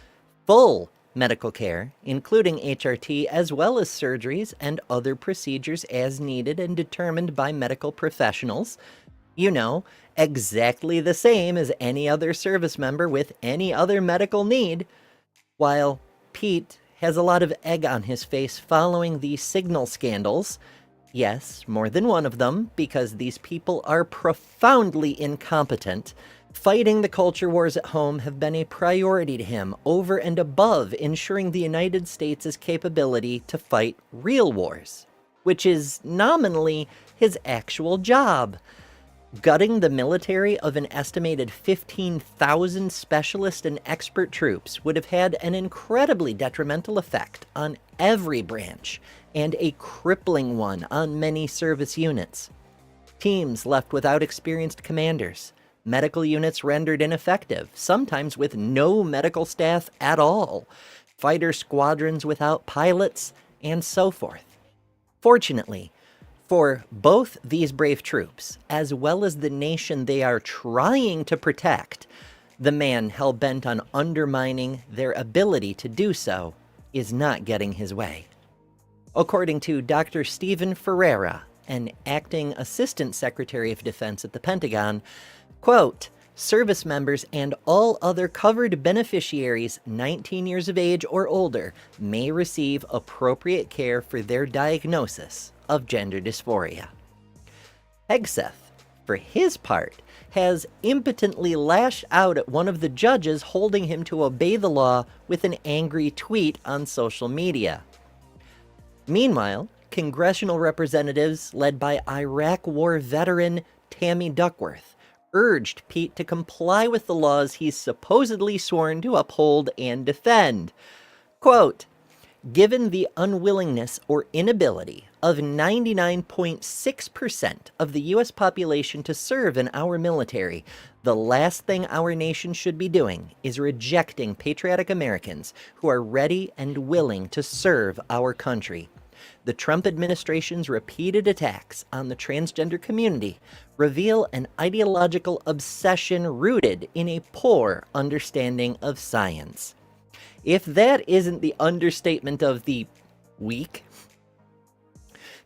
full medical care, including HRT, as well as surgeries and other procedures as needed and determined by medical professionals. You know, exactly the same as any other service member with any other medical need. While Pete has a lot of egg on his face following the Signal scandals. Yes, more than one of them, because these people are profoundly incompetent. Fighting the culture wars at home have been a priority to him over and above ensuring the United States' capability to fight real wars, which is nominally his actual job. Gutting the military of an estimated 15,000 specialist and expert troops would have had an incredibly detrimental effect on every branch, and a crippling one on many service units. Teams left without experienced commanders, medical units rendered ineffective, sometimes with no medical staff at all, fighter squadrons without pilots, and so forth. Fortunately, for both these brave troops, as well as the nation they are trying to protect, the man hell-bent on undermining their ability to do so is not getting his way. According to Dr. Stephen Ferreira, an acting Assistant Secretary of Defense at the Pentagon, quote, "Service members and all other covered beneficiaries 19 years of age or older may receive appropriate care for their diagnosis of gender dysphoria." Hegseth, for his part, has impotently lashed out at one of the judges holding him to obey the law with an angry tweet on social media. Meanwhile, congressional representatives led by Iraq War veteran Tammy Duckworth urged Pete to comply with the laws he's supposedly sworn to uphold and defend. Quote, "Given the unwillingness or inability of 99.6% of the U.S. population to serve in our military, the last thing our nation should be doing is rejecting patriotic Americans who are ready and willing to serve our country. The Trump administration's repeated attacks on the transgender community reveal an ideological obsession rooted in a poor understanding of science." If that isn't the understatement of the week.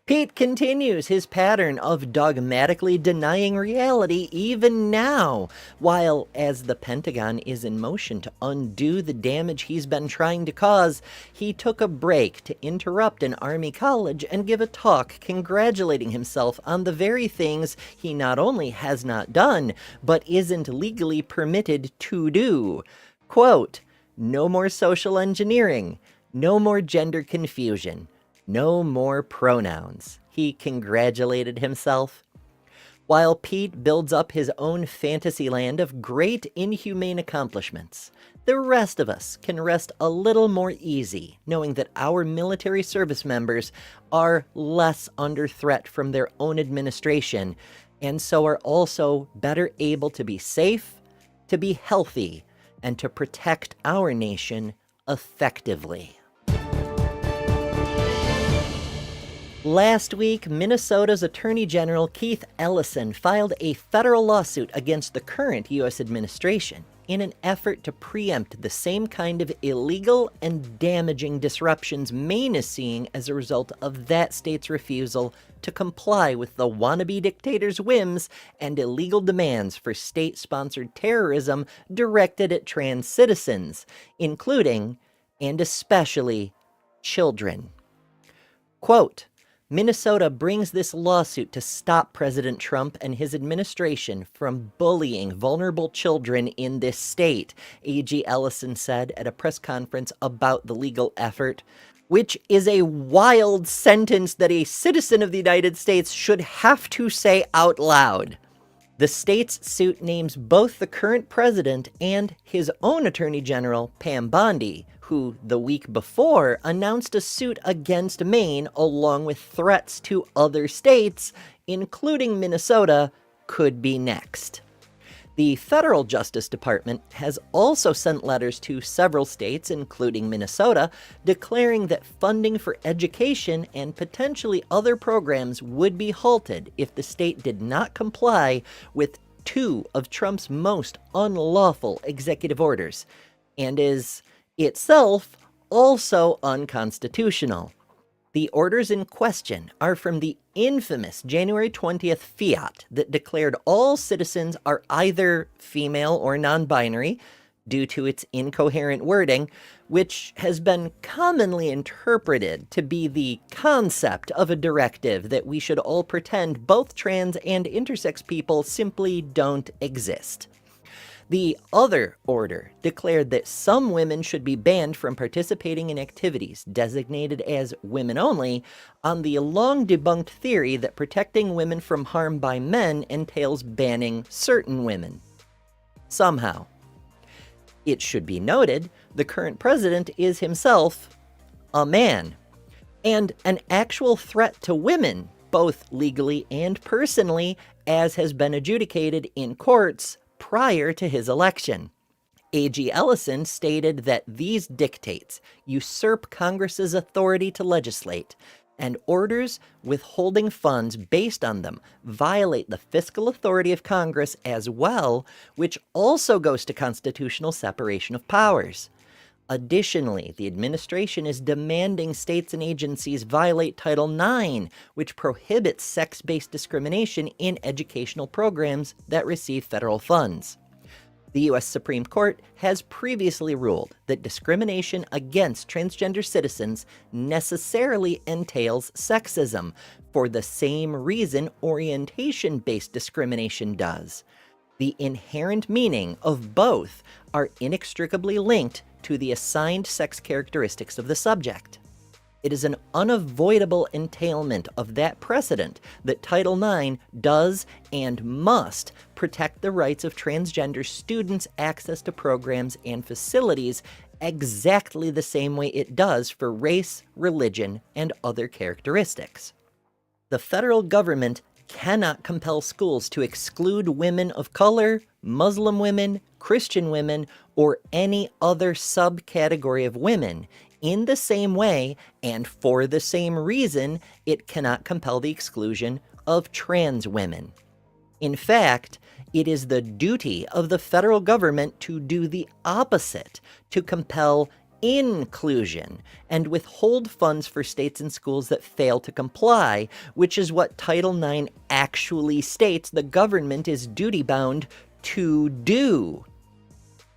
Pete continues his pattern of dogmatically denying reality even now, while as the Pentagon is in motion to undo the damage he's been trying to cause, he took a break to interrupt an Army college and give a talk congratulating himself on the very things he not only has not done, but isn't legally permitted to do. Quote, "No more social engineering, no more gender confusion, no more pronouns," he congratulated himself. While Pete builds up his own fantasy land of great inhumane accomplishments, the rest of us can rest a little more easy knowing that our military service members are less under threat from their own administration, and so are also better able to be safe, to be healthy, and to protect our nation effectively. Last week, Minnesota's Attorney General Keith Ellison filed a federal lawsuit against the current U.S. administration in an effort to preempt the same kind of illegal and damaging disruptions Maine is seeing as a result of that state's refusal to comply with the wannabe dictator's whims and illegal demands for state-sponsored terrorism directed at trans citizens, including, and especially, children. Quote, "Minnesota brings this lawsuit to stop President Trump and his administration from bullying vulnerable children in this state," AG Ellison said at a press conference about the legal effort, which is a wild sentence that a citizen of the United States should have to say out loud. The state's suit names both the current president and his own attorney general, Pam Bondi, who the week before announced a suit against Maine along with threats to other states, including Minnesota, could be next. The federal Justice Department has also sent letters to several states, including Minnesota, declaring that funding for education and potentially other programs would be halted if the state did not comply with two of Trump's most unlawful executive orders, and is itself also unconstitutional. The orders in question are from the infamous January 20th fiat that declared all citizens are either female or non-binary due to its incoherent wording, which has been commonly interpreted to be the concept of a directive that we should all pretend both trans and intersex people simply don't exist. The other order declared that some women should be banned from participating in activities designated as women only on the long-debunked theory that protecting women from harm by men entails banning certain women. Somehow. It should be noted, the current president is himself a man, and an actual threat to women, both legally and personally, as has been adjudicated in courts prior to his election. AG Ellison stated that these dictates usurp Congress's authority to legislate, and orders withholding funds based on them violate the fiscal authority of Congress as well, which also goes to constitutional separation of powers. Additionally, the administration is demanding states and agencies violate Title IX, which prohibits sex-based discrimination in educational programs that receive federal funds. The U.S. Supreme Court has previously ruled that discrimination against transgender citizens necessarily entails sexism, for the same reason orientation-based discrimination does. The inherent meaning of both are inextricably linked to the assigned sex characteristics of the subject. It is an unavoidable entailment of that precedent that Title IX does and must protect the rights of transgender students' access to programs and facilities exactly the same way it does for race, religion, and other characteristics. The federal government cannot compel schools to exclude women of color, Muslim women, Christian women, or any other subcategory of women in the same way and for the same reason it cannot compel the exclusion of trans women. In fact, it is the duty of the federal government to do the opposite, to compel inclusion and withhold funds for states and schools that fail to comply, which is what Title IX actually states the government is duty-bound to do.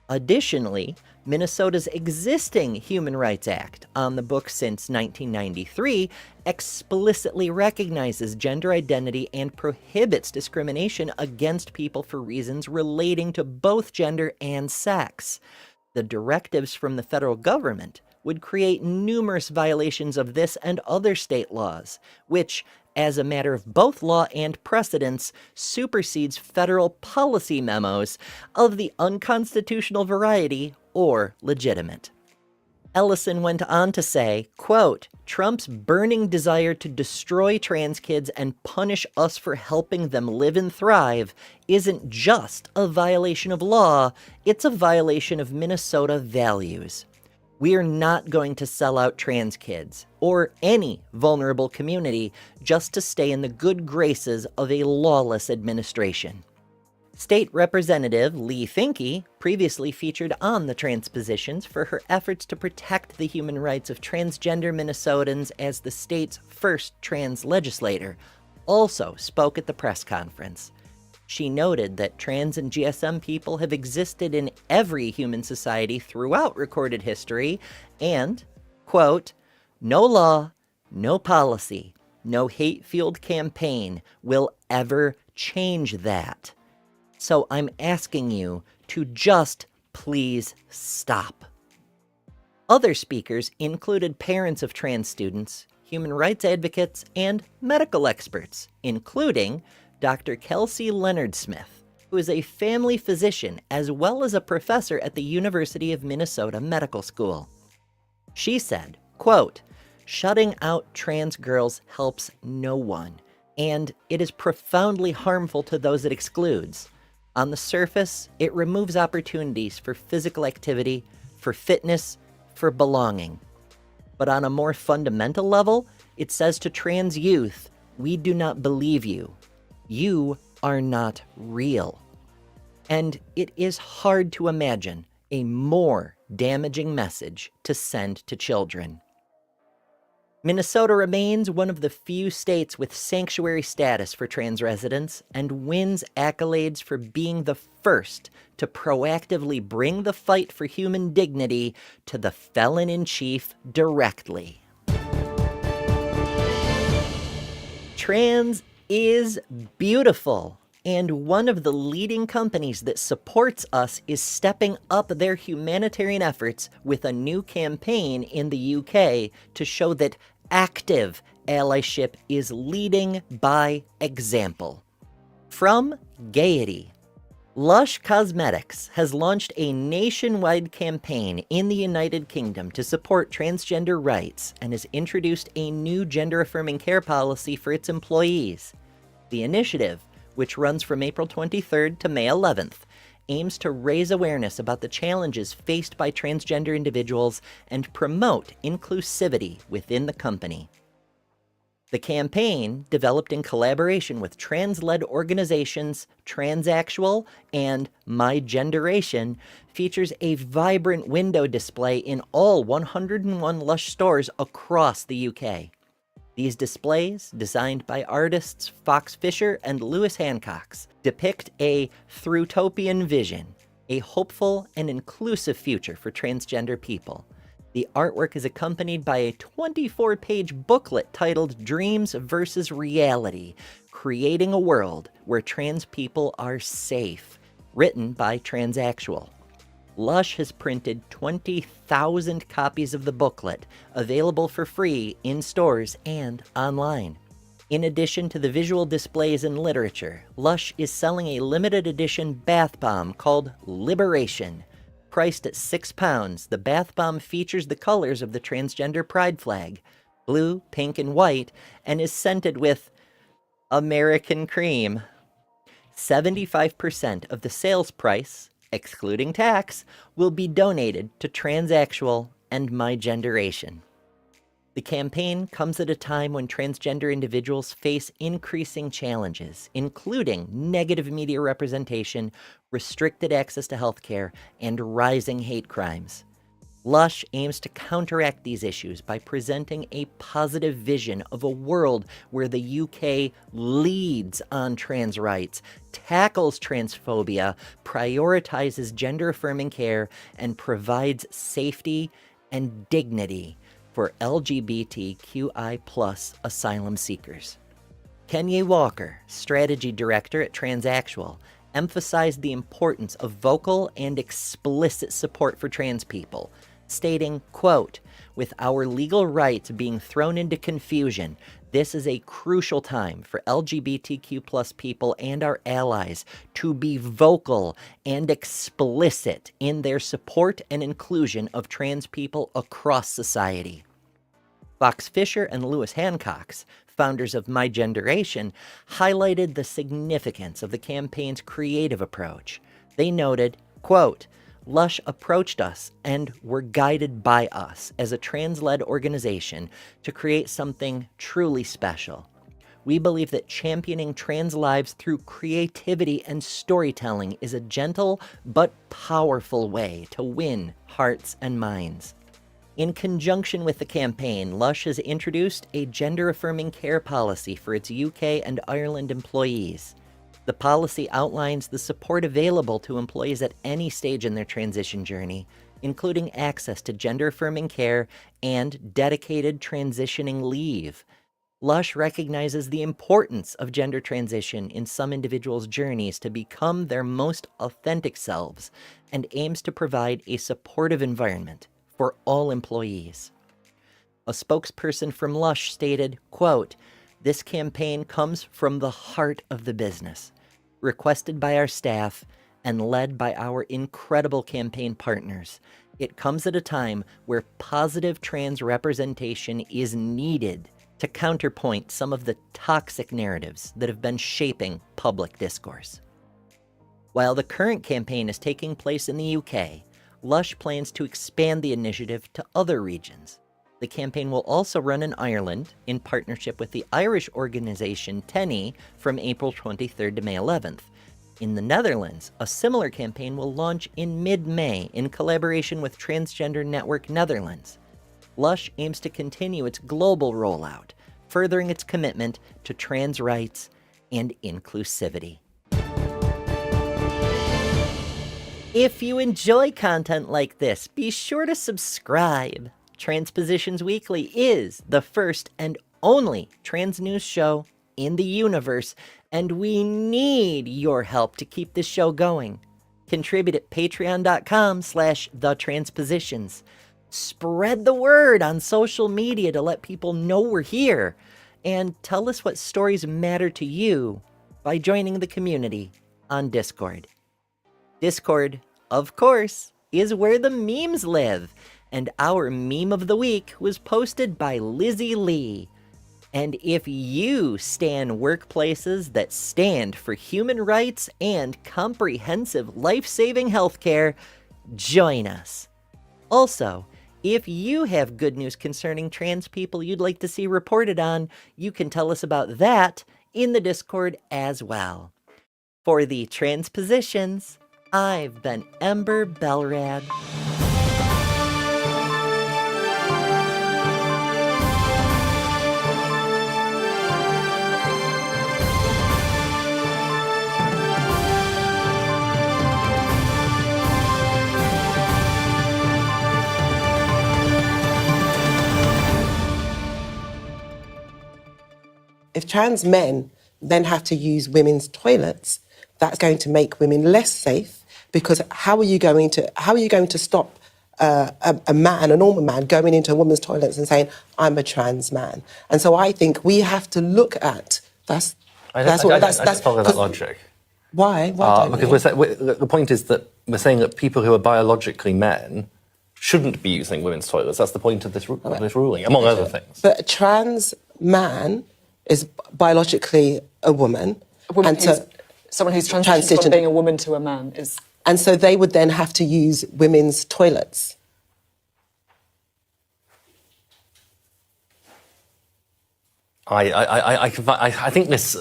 Additionally, Minnesota's existing Human Rights Act, on the books since 1993, explicitly recognizes gender identity and prohibits discrimination against people for reasons relating to both gender and sex. The directives from the federal government would create numerous violations of this and other state laws, which, as a matter of both law and precedence, supersedes federal policy memos of the unconstitutional variety or legitimate. Ellison went on to say, quote, Trump's burning desire to destroy trans kids and punish us for helping them live and thrive isn't just a violation of law, it's a violation of Minnesota values. We are not going to sell out trans kids or any vulnerable community just to stay in the good graces of a lawless administration. State Representative Lee Finke previously featured on TheTransPositions for her efforts to protect the human rights of transgender Minnesotans as the state's first trans legislator, also spoke at the press conference. She noted that trans and GSM people have existed in every human society throughout recorded history and, quote, no law, no policy, no hate-fueled campaign will ever change that. So I'm asking you to just please stop. Other speakers included parents of trans students, human rights advocates, and medical experts, including Dr. Kelsey Leonard-Smith, who is a family physician as well as a professor at the University of Minnesota Medical School. She said, quote, shutting out trans girls helps no one, and it is profoundly harmful to those it excludes. On the surface, it removes opportunities for physical activity, for fitness, for belonging. But on a more fundamental level, it says to trans youth, we do not believe you. You are not real. And it is hard to imagine a more damaging message to send to children. Minnesota remains one of the few states with sanctuary status for trans residents and wins accolades for being the first to proactively bring the fight for human dignity to the felon-in-chief directly. Trans is beautiful, and one of the leading companies that supports us is stepping up their humanitarian efforts with a new campaign in the UK to show that active allyship is leading by example. From Gaiety, Lush Cosmetics has launched a nationwide campaign in the United Kingdom to support transgender rights and has introduced a new gender-affirming care policy for its employees. The initiative, which runs from April 23rd to May 11th, aims to raise awareness about the challenges faced by transgender individuals and promote inclusivity within the company. The campaign, developed in collaboration with trans-led organizations Transactual and My Genderation, features a vibrant window display in all 101 Lush stores across the UK. These displays, designed by artists Fox Fisher and Lewis Hancox, depict a throughtopian vision, a hopeful and inclusive future for transgender people. The artwork is accompanied by a 24-page booklet titled Dreams versus Reality, creating a world where trans people are safe, written by Transaxual. Lush has printed 20,000 copies of the booklet, available for free in stores and online. In addition to the visual displays and literature, Lush is selling a limited edition bath bomb called Liberation. Priced at £6, the bath bomb features the colors of the transgender pride flag, blue, pink, and white, and is scented with American cream. 75% of the sales price, excluding tax, will be donated to Transaxual and My Generation. The campaign comes at a time when transgender individuals face increasing challenges, including negative media representation, restricted access to healthcare, and rising hate crimes. Lush aims to counteract these issues by presenting a positive vision of a world where the UK leads on trans rights, tackles transphobia, prioritizes gender-affirming care, and provides safety and dignity for LGBTQI+ asylum seekers. Kenya Walker, strategy director at Transaxual, emphasized the importance of vocal and explicit support for trans people, stating, quote, "With our legal rights being thrown into confusion, this is a crucial time for LGBTQ+ people and our allies to be vocal and explicit in their support and inclusion of trans people across society." Fox Fisher and Lewis Hancox, founders of My Generation, highlighted the significance of the campaign's creative approach. They noted, quote, "Lush approached us and were guided by us as a trans-led organization to create something truly special. We believe that championing trans lives through creativity and storytelling is a gentle but powerful way to win hearts and minds." In conjunction with the campaign, Lush has introduced a gender-affirming care policy for its UK and Ireland employees. The policy outlines the support available to employees at any stage in their transition journey, including access to gender-affirming care and dedicated transitioning leave. Lush recognizes the importance of gender transition in some individuals' journeys to become their most authentic selves and aims to provide a supportive environment for all employees. A spokesperson from Lush stated, quote, "This campaign comes from the heart of the business, requested by our staff and led by our incredible campaign partners. It comes at a time where positive trans representation is needed to counterpoint some of the toxic narratives that have been shaping public discourse." While the current campaign is taking place in the UK, Lush plans to expand the initiative to other regions. The campaign will also run in Ireland in partnership with the Irish organization TENI from April 23rd to May 11th. In the Netherlands, a similar campaign will launch in mid-May in collaboration with Transgender Network Netherlands. Lush aims to continue its global rollout, furthering its commitment to trans rights and inclusivity. If you enjoy content like this, be sure to subscribe. Transpositions Weekly is the first and only trans news show in the universe, and we need your help to keep this show going. Contribute at patreon.com/TheTransPositions. Spread the word on social media to let people know we're here, and tell us what stories matter to you by joining the community on Discord. Discord, of course, is where the memes live, and our meme of the week was posted by Lizzie Lee. And if you stan workplaces that stand for human rights and comprehensive life-saving healthcare, join us. Also, if you have good news concerning trans people you'd like to see reported on, you can tell us about that in the Discord as well. For the Transpositions, I've been Ember Belrad. If trans men then have to use women's toilets, that's going to make women less safe, because how are you going to stop a man, a normal man, going into a woman's toilets and saying, I'm a trans man? And so I think we have to look at I don't follow that logic. Why? Because the point is that we're saying that people who are biologically men shouldn't be using women's toilets. That's the point of this ruling, among other things. But a trans man is biologically a woman. Someone who's transitioned from being a woman to a man is... And so they would then have to use women's toilets. I think this...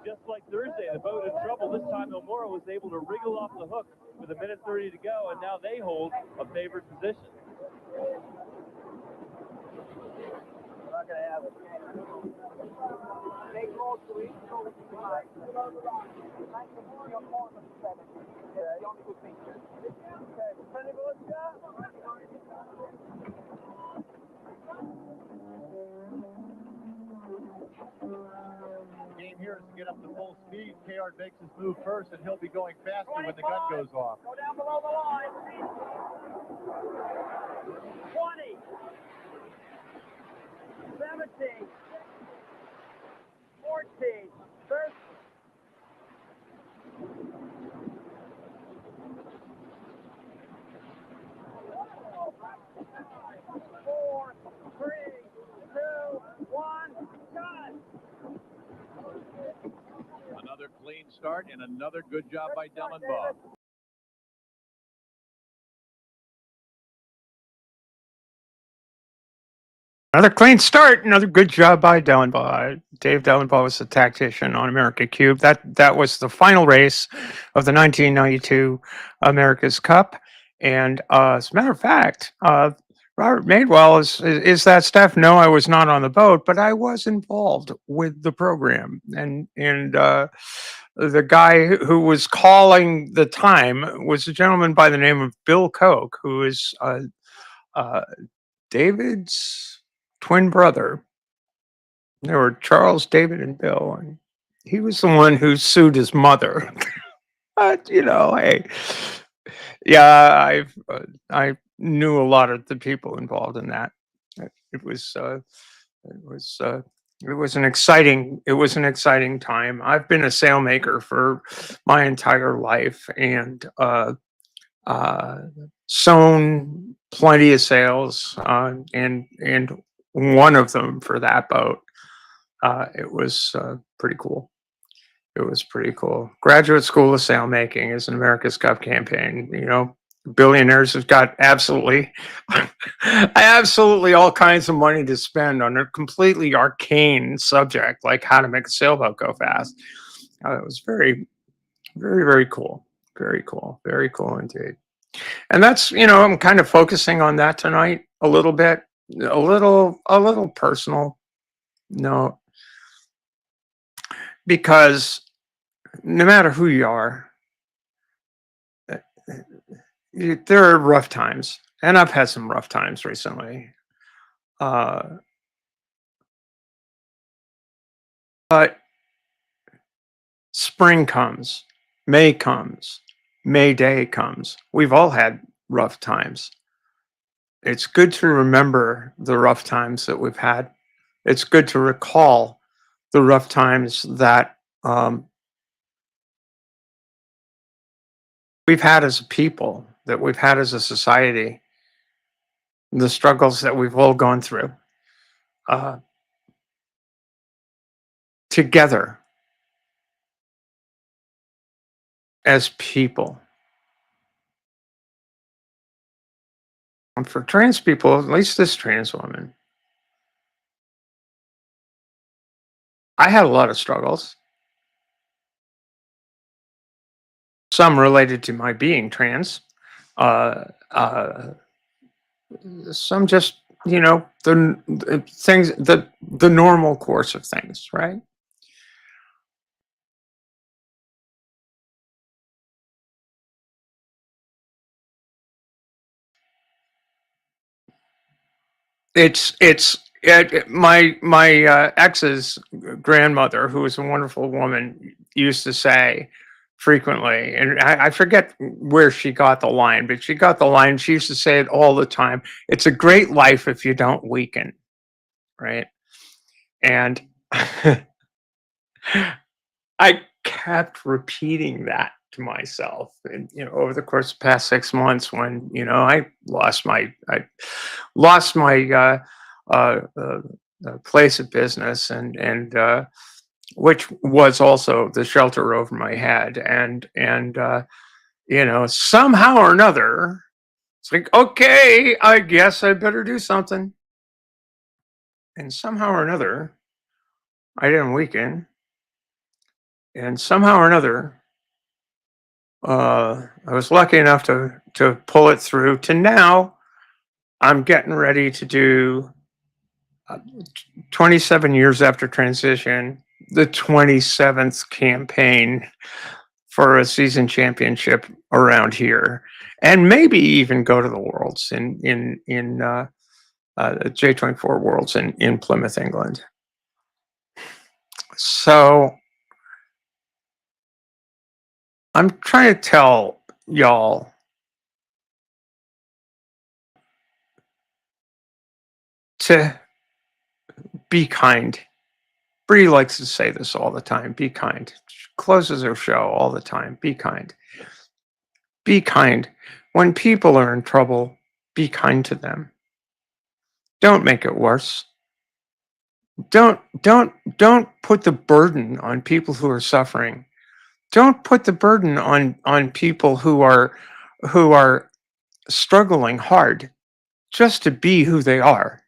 Just like Thursday, the boat in trouble. This time, Nomura was able to wriggle off the hook with 1:30 to go, and now they hold a favored position. Not gonna have it. Game here is to get up to full speed. KR makes his move first, and he'll be going faster when the gun goes off. Go down below the line. 20. 17. 14. 13. 4, 3, 2, 1, gun. Another clean start and another good job by Dellenbaugh. Another clean start, another good job by Dellenbaugh. Dave Dellenbaugh was the tactician on America Cube. That was the final race of the 1992 America's Cup. And as a matter of fact, Robert Madewell is that staff. No, I was not on the boat, but I was involved with the program. And the guy who was calling the time was a gentleman by the name of Bill Koch, who is David's twin brother. They were Charles, David, and Bill, and he was the one who sued his mother. But hey, yeah, I knew a lot of the people involved in that. It was an exciting time. I've been a sailmaker for my entire life, and sewn plenty of sails, and one of them for that boat. It was pretty cool. It was pretty cool. Graduate School of Sailmaking is an America's Cup campaign. Billionaires have got absolutely all kinds of money to spend on a completely arcane subject like how to make a sailboat go fast. It was very, very, very cool. Very cool. Very cool indeed. And that's, I'm kind of focusing on that tonight a little bit, a little personal note, because no matter who you are, there are rough times, and I've had some rough times recently. But spring comes, May comes, May Day comes. We've all had rough times. It's good to remember the rough times that we've had. It's good to recall the rough times that we've had as a people, that we've had as a society, the struggles that we've all gone through together as people. And for trans people, at least this trans woman, I had a lot of struggles. Some related to my being trans. Some just you know, the things, the normal course of things, right? My ex's grandmother, who was a wonderful woman, used to say frequently, and I forget where she got the line, but she got the line. She used to say it all the time. It's a great life if you don't weaken, right? And I kept repeating that to myself, and over the course of the past 6 months, when I lost my place of business, and which was also the shelter over my head, and somehow or another, it's like, okay, I guess I better do something, and somehow or another, I didn't weaken, and somehow or another, I was lucky enough to pull it through to now. I'm getting ready to do 27 years after transition, the 27th campaign for a season championship around here, and maybe even go to the Worlds in J24 Worlds in Plymouth, England. So I'm trying to tell y'all to be kind. Bree likes to say this all the time. Be kind. She closes her show all the time. Be kind. Be kind. When people are in trouble, be kind to them. Don't make it worse. Don't put the burden on people who are suffering. Don't put the burden on people who are struggling hard just to be who they are.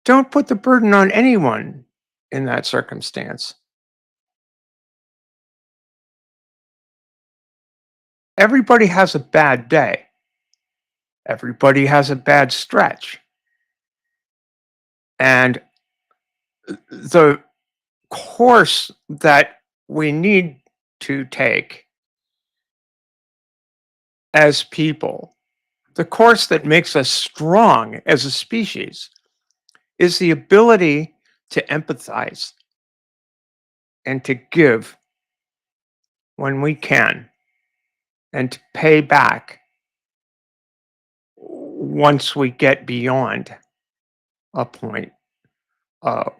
Don't put the burden on anyone in that circumstance. Everybody has a bad day. Everybody has a bad stretch. And the course that we need to take as people, the course that makes us strong as a species, is the ability to empathize and to give when we can, and to pay back once we get beyond a point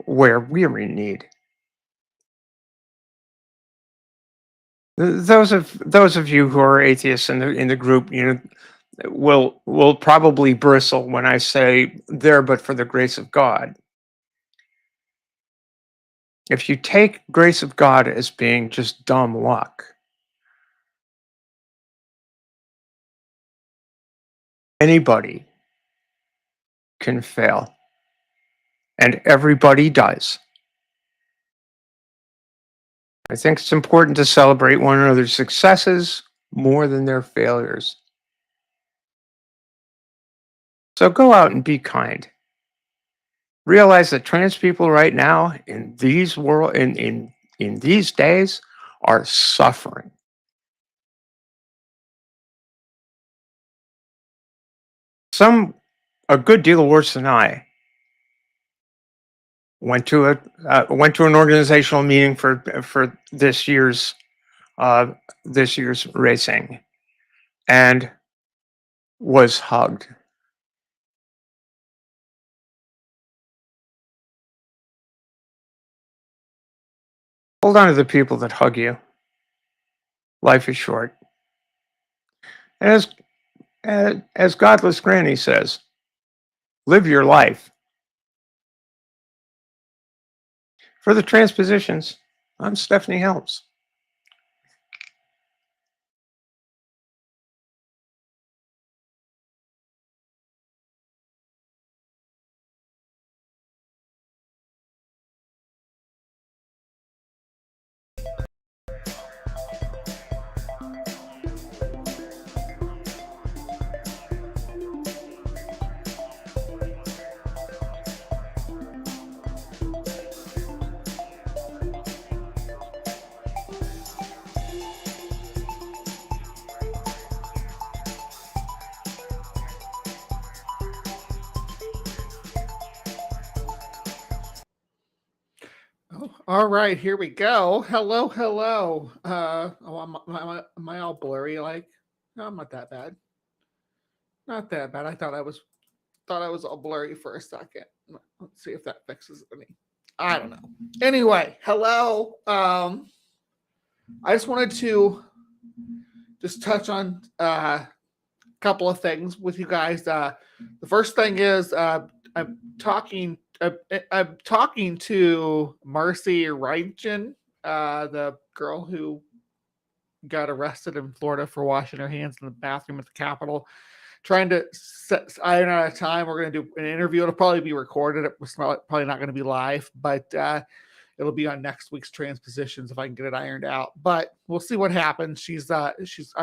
where we're in need. Those of you who are atheists in the group, will probably bristle when I say there, but for the grace of God. If you take grace of God as being just dumb luck, anybody can fail, and everybody does. I think it's important to celebrate one another's successes more than their failures. So go out and be kind. Realize that trans people right now in these days are suffering. Some a good deal worse than I. Went to an organizational meeting for this year's racing, and was hugged. Hold on to the people that hug you. Life is short. As Godless Granny says, live your life. For the Transpositions, I'm Stephanie Helms. All right, here we go. Hello, hello. Am I all blurry? Like, no, I'm not that bad. Not that bad. I thought I was all blurry for a second. Let's see if that fixes any. I don't know. Anyway, hello. I just wanted to just touch on a couple of things with you guys. The first thing is I'm talking to Marcy Reichen, the girl who got arrested in Florida for washing her hands in the bathroom at the Capitol. Trying to iron out a time. We're going to do an interview. It'll probably be recorded. It's probably not going to be live, but it'll be on next week's Transpositions if I can get it ironed out. But we'll see what happens. She's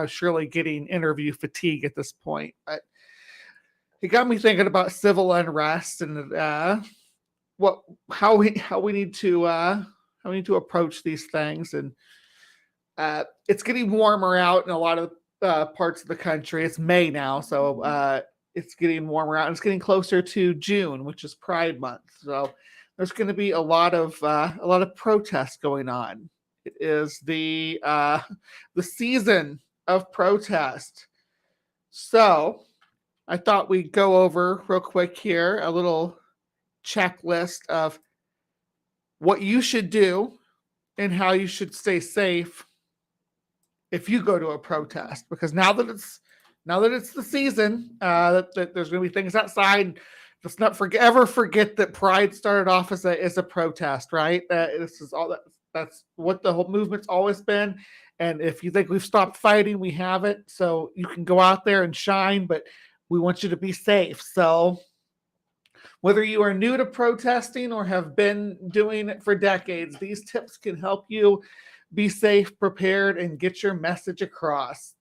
surely getting interview fatigue at this point. But it got me thinking about civil unrest and how we need to approach these things. And it's getting warmer out in a lot of parts of the country. It's May now, so it's getting warmer out. And it's getting closer to June, which is Pride Month. So there's going to be a lot of protests going on. It is the season of protest. So I thought we'd go over real quick here a little checklist of what you should do and how you should stay safe if you go to a protest, because now that it's the season, that there's going to be things outside. Let's not ever forget that Pride started off as a protest, right? This is all that's what the whole movement's always been. And if you think we've stopped fighting, we haven't. So you can go out there and shine, but we want you to be safe. So whether you are new to protesting or have been doing it for decades, these tips can help you be safe, prepared, and get your message across.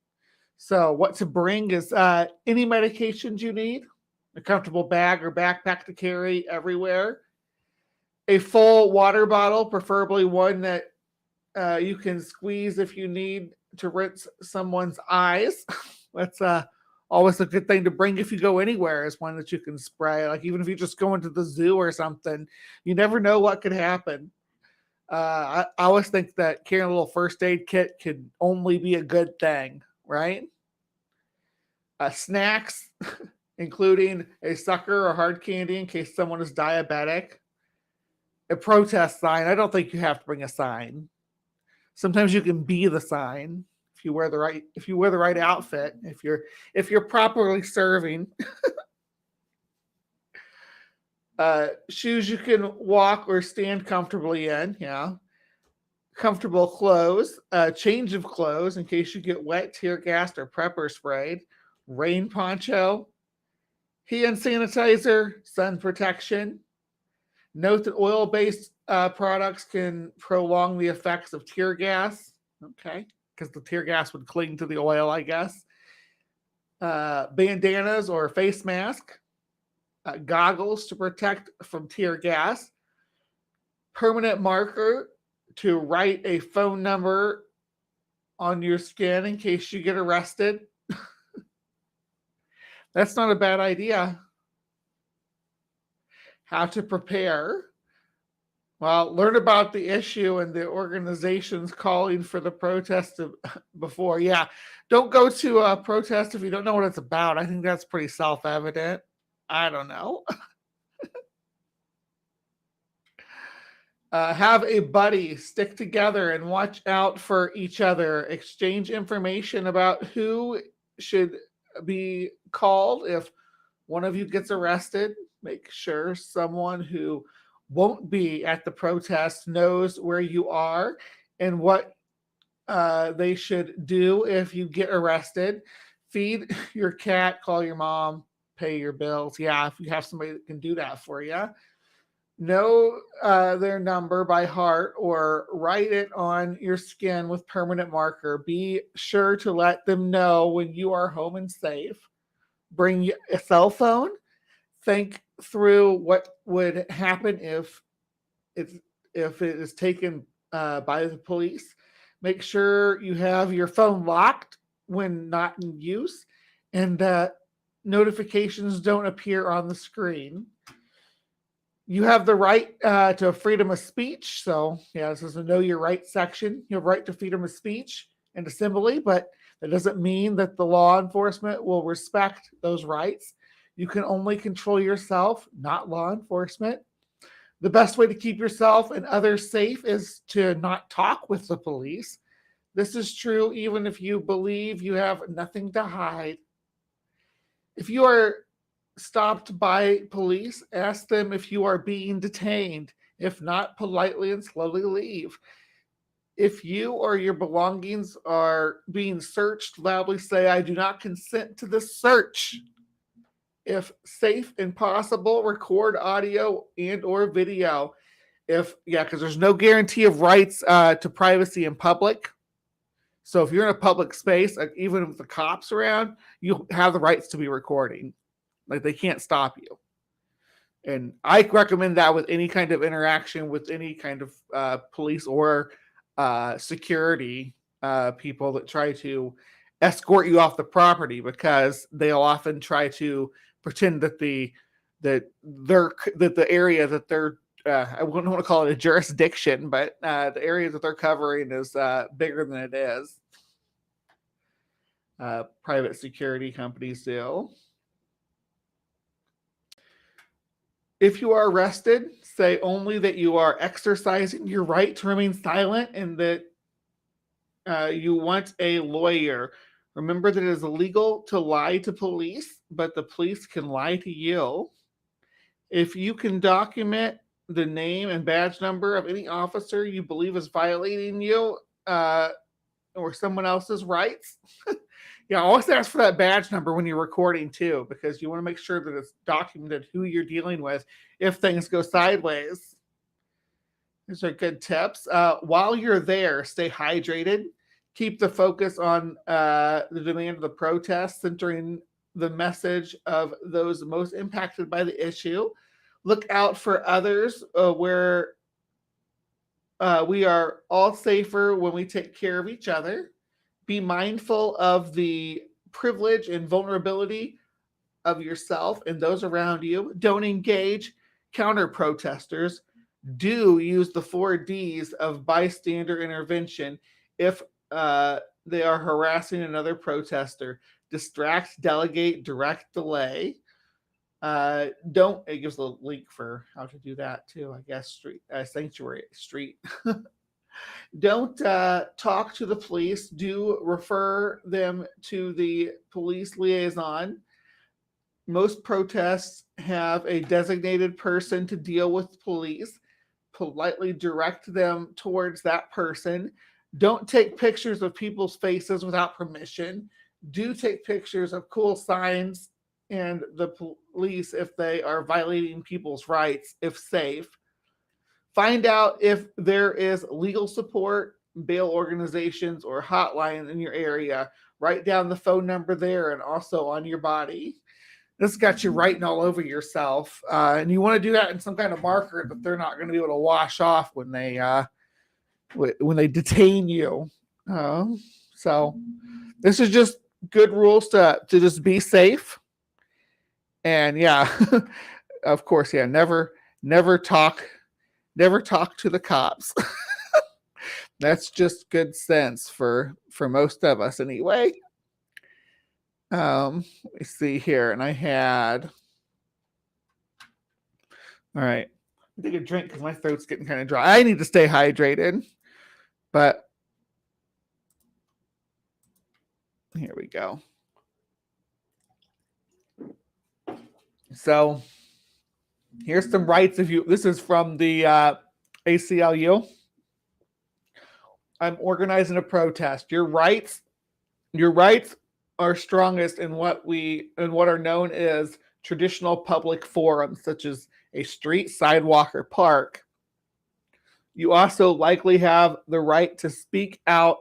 So what to bring is any medications you need, a comfortable bag or backpack to carry everywhere, a full water bottle, preferably one that you can squeeze if you need to rinse someone's eyes. That's always a good thing to bring if you go anywhere, is one that you can spray. Like even if you just go into the zoo or something, you never know what could happen. I always think that carrying a little first aid kit could only be a good thing, right? Snacks, including a sucker or hard candy in case someone is diabetic. A protest sign. I don't think you have to bring a sign. Sometimes you can be the sign if you wear the right outfit. If you're properly serving. Shoes you can walk or stand comfortably in. Yeah. Comfortable clothes, change of clothes in case you get wet, tear gassed, or pepper sprayed. Rain poncho, hand sanitizer, sun protection. Note that oil-based products can prolong the effects of tear gas. Okay, because the tear gas would cling to the oil, I guess. Bandanas or face mask. Goggles to protect from tear gas, permanent marker to write a phone number on your skin in case you get arrested. That's not a bad idea. How to prepare. Well, learn about the issue and the organizations calling for the protest before. Yeah, don't go to a protest if you don't know what it's about. I think that's pretty self-evident. I don't know. Have a buddy, stick together and watch out for each other. Exchange information about who should be called if one of you gets arrested. Make sure someone who won't be at the protest knows where you are and what they should do if you get arrested. Feed your cat, call your mom, pay your bills. Yeah, if you have somebody that can do that for you. Know their number by heart or write it on your skin with permanent marker. Be sure to let them know when you are home and safe. Bring a cell phone. Think through what would happen if it is taken by the police. Make sure you have your phone locked when not in use, and notifications don't appear on the screen. You have the right to freedom of speech. So, yeah, this is a know your rights section. You have right to freedom of speech and assembly, but that doesn't mean that the law enforcement will respect those rights. You can only control yourself, not law enforcement. The best way to keep yourself and others safe is to not talk with the police. This is true even if you believe you have nothing to hide. If you are stopped by police, ask them if you are being detained. If not, politely and slowly leave. If you or your belongings are being searched, loudly say, I do not consent to this search. If safe and possible, record audio and or video. Because there's no guarantee of rights to privacy in public. So if you're in a public space, like even with the cops around, you have the rights to be recording. Like they can't stop you. And I recommend that with any kind of interaction with any kind of police or security people that try to escort you off the property, because they'll often try to pretend that the area that they're I wouldn't want to call it a jurisdiction, but the area that they're covering is bigger than it is. Private security companies do. If you are arrested, say only that you are exercising your right to remain silent and that you want a lawyer. Remember that it is illegal to lie to police, but the police can lie to you. If you can document the name and badge number of any officer you believe is violating you or someone else's rights, always ask for that badge number when you're recording too, because you want to make sure that it's documented who you're dealing with if things go sideways. These are good tips. While you're there, stay hydrated. Keep the focus on the demand of the protest, centering the message of those most impacted by the issue. Look out for others where we are all safer when we take care of each other. Be mindful of the privilege and vulnerability of yourself and those around you. Don't engage counter protesters. Do use the 4 Ds of bystander intervention if they are harassing another protester. Distract, delegate, direct, delay. It gives a link for how to do that too, I guess. Sanctuary street. Don't talk to the police. Do refer them to the police liaison. Most protests have a designated person to deal with police. Politely direct them towards that person. Don't take pictures of people's faces without permission. Do take pictures of cool signs and the police if they are violating people's rights, if safe. Find out if there is legal support, bail organizations, or hotlines in your area. Write down the phone number there and also on your body. This got you writing all over yourself. And you want to do that in some kind of marker that they're not going to be able to wash off when they detain you. So this is just good rules to just be safe. And of course, never talk to the cops. That's just good sense for most of us anyway. Let me see here. And I had, all right, I take a drink because my throat's getting kind of dry. I need to stay hydrated, but here we go. So here's some rights if you, this is from the ACLU. I'm organizing a protest. Your rights are strongest in what are known as traditional public forums, such as a street, sidewalk, or park. You also likely have the right to speak out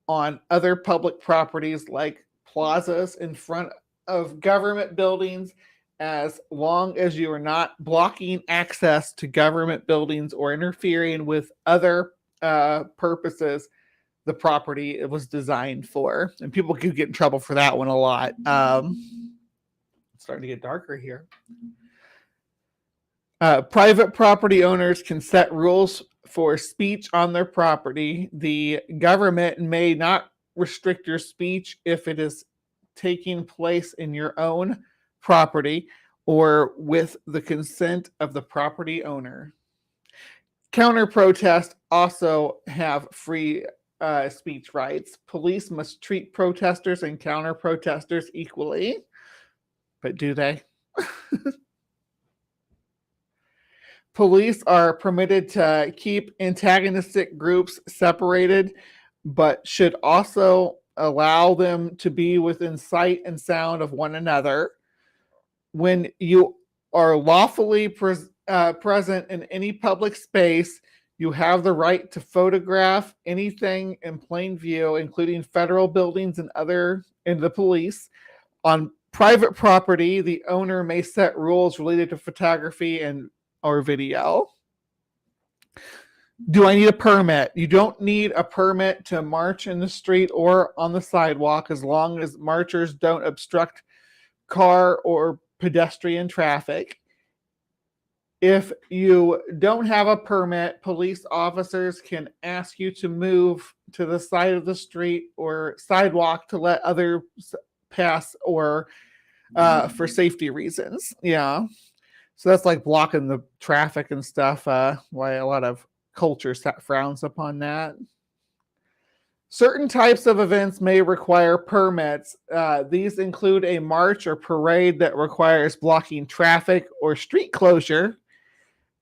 on other public properties like plazas in front of government buildings, as long as you are not blocking access to government buildings or interfering with other purposes the property it was designed for. And people could get in trouble for that one a lot. It's starting to get darker here. Private property owners can set rules for speech on their property. The government may not restrict your speech if it is taking place in your own property or with the consent of the property owner. Counter protests also have free speech rights. Police must treat protesters and counter protesters equally. But do they? Police are permitted to keep antagonistic groups separated, but should also allow them to be within sight and sound of one another. When you are lawfully present in any public space, you have the right to photograph anything in plain view, including federal buildings and the police. On private property, the owner may set rules related to photography or video. Do I need a permit? You don't need a permit to march in the street or on the sidewalk as long as marchers don't obstruct car or pedestrian traffic. If you don't have a permit, police officers can ask you to move to the side of the street or sidewalk to let others pass or for safety reasons. Yeah. So that's like blocking the traffic and stuff. Why a lot of culture frowns upon that. Certain types of events may require permits. These include a march or parade that requires blocking traffic or street closure,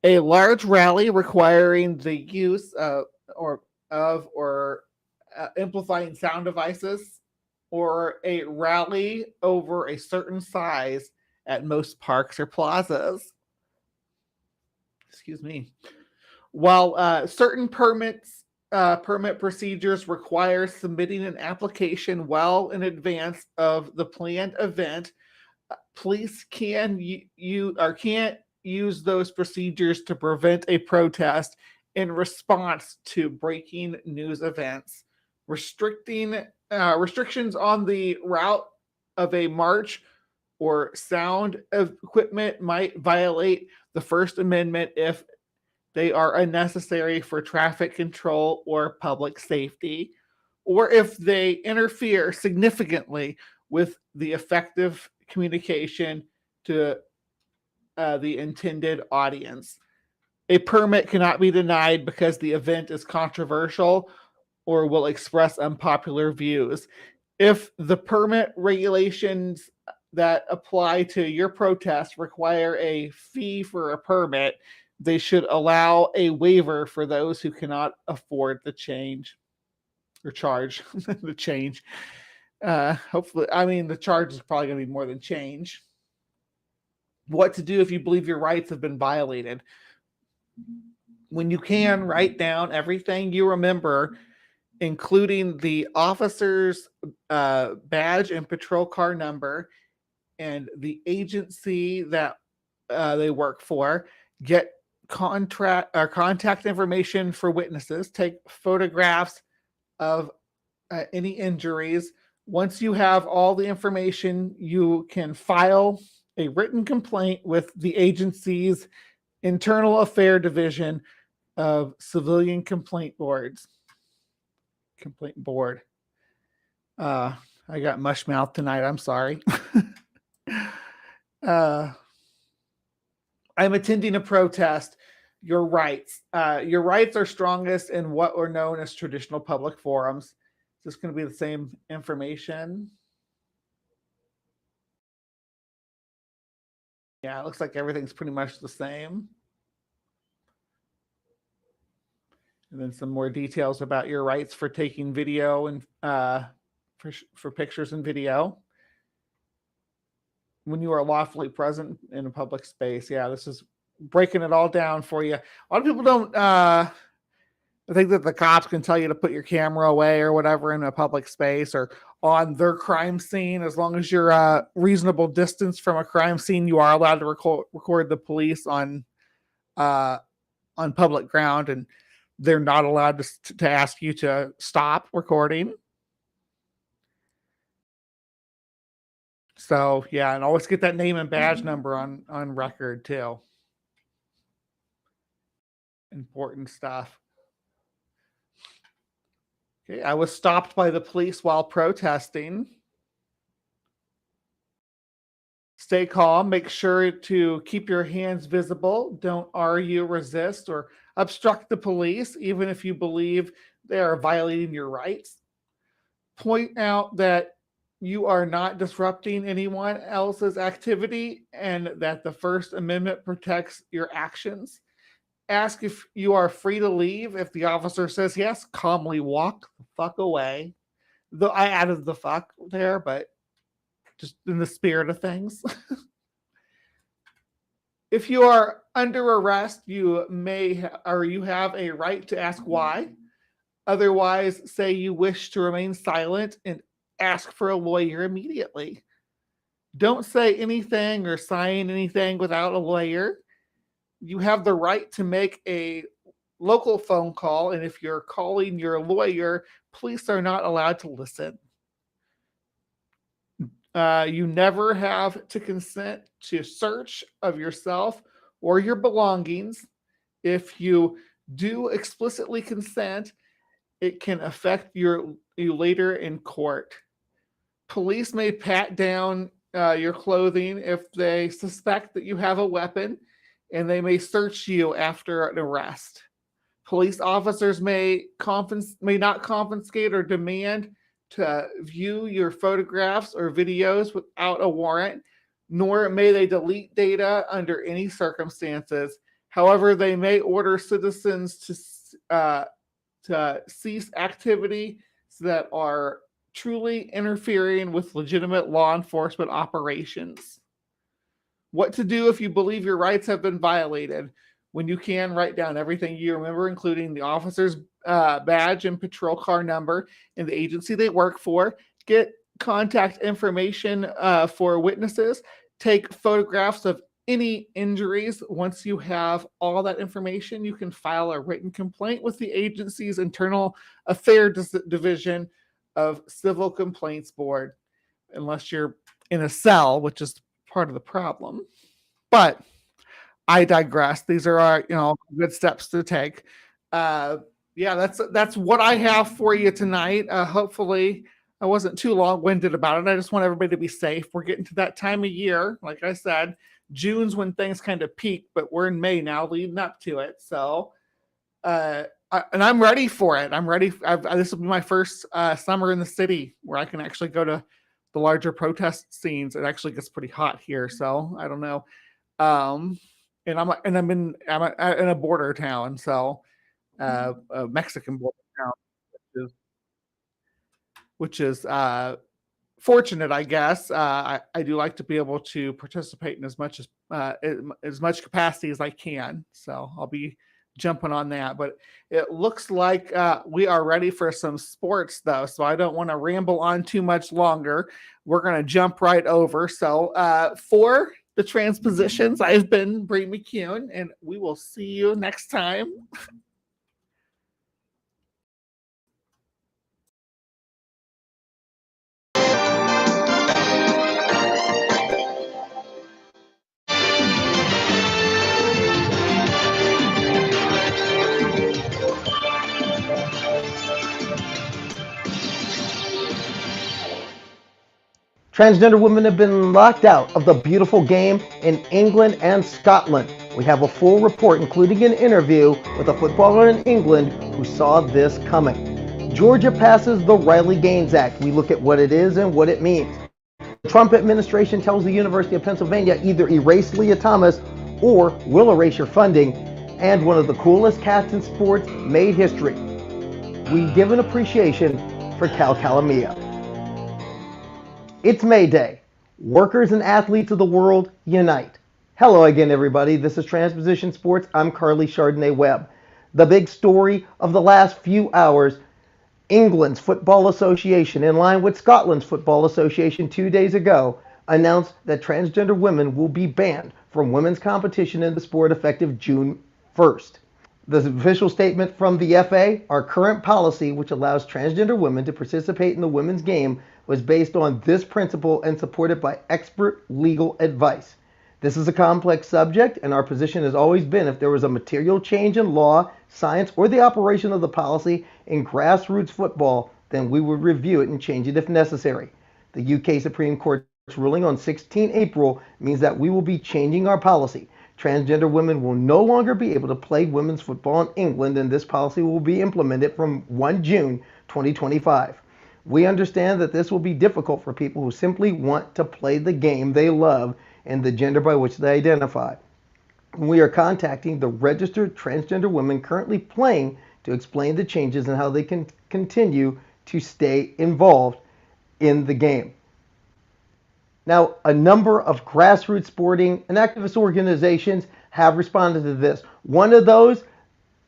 a large rally requiring the use of amplifying sound devices, or a rally over a certain size at most parks or plazas. Excuse me. While certain permit procedures require submitting an application well in advance of the planned event, police can't use those procedures to prevent a protest in response to breaking news events. Restrictions on the route of a march or sound equipment might violate the First Amendment if they are unnecessary for traffic control or public safety, or if they interfere significantly with the effective communication to the intended audience. A permit cannot be denied because the event is controversial or will express unpopular views. If the permit regulations that apply to your protest require a fee for a permit, they should allow a waiver for those who cannot afford the change or charge the change. Hopefully, I mean, the charge is probably going to be more than change. What to do if you believe your rights have been violated. When you can, write down everything you remember, including the officer's badge and patrol car number and the agency that they work for. Get contact information for witnesses. Take photographs of any injuries. Once you have all the information, you can file a written complaint with the agency's Internal Affair Division of Civilian Complaint Boards. Complaint Board. I got mush mouth tonight. I'm sorry. I'm attending a protest. Your rights. Your rights are strongest in what are known as traditional public forums. Is this going to be the same information? Yeah, it looks like everything's pretty much the same. And then some more details about your rights for taking video and for pictures and video. When you are lawfully present in a public space. Yeah, this is breaking it all down for you. A lot of people don't think that the cops can tell you to put your camera away or whatever in a public space or on their crime scene. As long as you're a reasonable distance from a crime scene, you are allowed to record the police on public ground, and they're not allowed to ask you to stop recording. So yeah, and always get that name and badge number on record too. important stuff. Okay, I was stopped by the police while protesting. Stay calm. Make sure to keep your hands visible. Don't argue, resist, or obstruct the police, even if you believe they are violating your rights. Point out that you are not disrupting anyone else's activity and that the First Amendment protects your actions. Ask if you are free to leave. If the officer says yes, calmly walk the fuck away. Though I added the fuck there, but just in the spirit of things. If you are under arrest, you you have a right to ask why. Otherwise, say you wish to remain silent and ask for a lawyer immediately. Don't say anything or sign anything without a lawyer. You have the right to make a local phone call, and if you're calling your lawyer, police are not allowed to listen. You never have to consent to search of yourself or your belongings. If you do explicitly consent, it can affect you later in court. Police may pat down your clothing if they suspect that you have a weapon, and they may search you after an arrest. Police officers may not confiscate or demand to view your photographs or videos without a warrant, nor may they delete data under any circumstances. However, they may order citizens to cease activity that are truly interfering with legitimate law enforcement operations. What to do if you believe your rights have been violated. When you can, write down everything you remember, including the officer's badge and patrol car number and the agency they work for. Get contact information for witnesses. Take photographs of any injuries. Once you have all that information, you can file a written complaint with the agency's Internal Affairs Division of Civil Complaints Board, unless you're in a cell, which is part of the problem. But I digress. These are our, good steps to take. That's what I have for you tonight. Hopefully, I wasn't too long-winded about it. I just want everybody to be safe. We're getting to that time of year. Like I said, June's when things kind of peak, but we're in May now, leading up to it. So, and I'm ready for it. I'm ready. This will be my first summer in the city where I can actually go to the larger protest scenes. It actually gets pretty hot here, so I don't know. And I'm in a border town, so a Mexican border town, which is fortunate, I guess. I do like to be able to participate in as much capacity as I can, so I'll be jumping on that. But it looks like we are ready for some sports, though, so I don't want to ramble on too much longer. We're going to jump right over. So for the Transpositions, I've been Bree McCune, and we will see you next time. Transgender women have been locked out of the beautiful game in England and Scotland. We have a full report, including an interview with a footballer in England who saw this coming. Georgia passes the Riley Gaines Act. We look at what it is and what it means. The Trump administration tells the University of Pennsylvania either erase Leah Thomas or we'll erase your funding. And one of the coolest cats in sports made history. We give an appreciation for Cal Calamia. It's May Day. Workers and athletes of the world unite. Hello again, everybody. This is Transposition Sports. I'm Carly Chardonnay Webb. The big story of the last few hours, England's Football Association, in line with Scotland's Football Association 2 days ago, announced that transgender women will be banned from women's competition in the sport effective June 1st. The official statement from the FA, our current policy, which allows transgender women to participate in the women's game, was based on this principle and supported by expert legal advice. This is a complex subject, and our position has always been if there was a material change in law, science, or the operation of the policy in grassroots football, then we would review it and change it if necessary. The UK Supreme Court's ruling on 16 April means that we will be changing our policy. Transgender women will no longer be able to play women's football in England, and this policy will be implemented from 1 June 2025. We understand that this will be difficult for people who simply want to play the game they love and the gender by which they identify. We are contacting the registered transgender women currently playing to explain the changes and how they can continue to stay involved in the game. Now, a number of grassroots sporting and activist organizations have responded to this. One of those,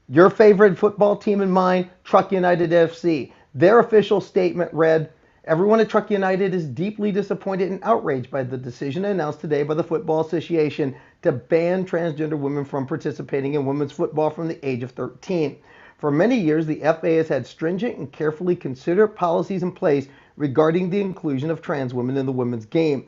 your favorite football team and mine, Truck United FC. Their official statement read, "Everyone at Truck United is deeply disappointed and outraged by the decision announced today by the Football Association to ban transgender women from participating in women's football from the age of 13. For many years, the FA has had stringent and carefully considered policies in place regarding the inclusion of trans women in the women's game.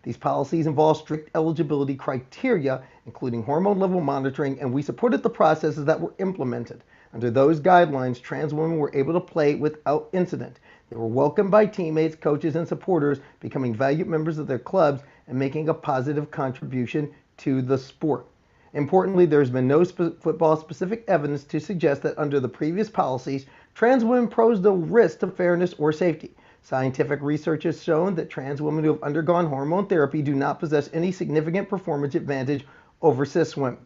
These policies involve strict eligibility criteria, including hormone level monitoring, and we supported the processes that were implemented. Under those guidelines, trans women were able to play without incident. They were welcomed by teammates, coaches, and supporters, becoming valued members of their clubs and making a positive contribution to the sport. Importantly, there has been no football-specific evidence to suggest that under the previous policies, trans women pose a risk to fairness or safety. Scientific research has shown that trans women who have undergone hormone therapy do not possess any significant performance advantage over cis women.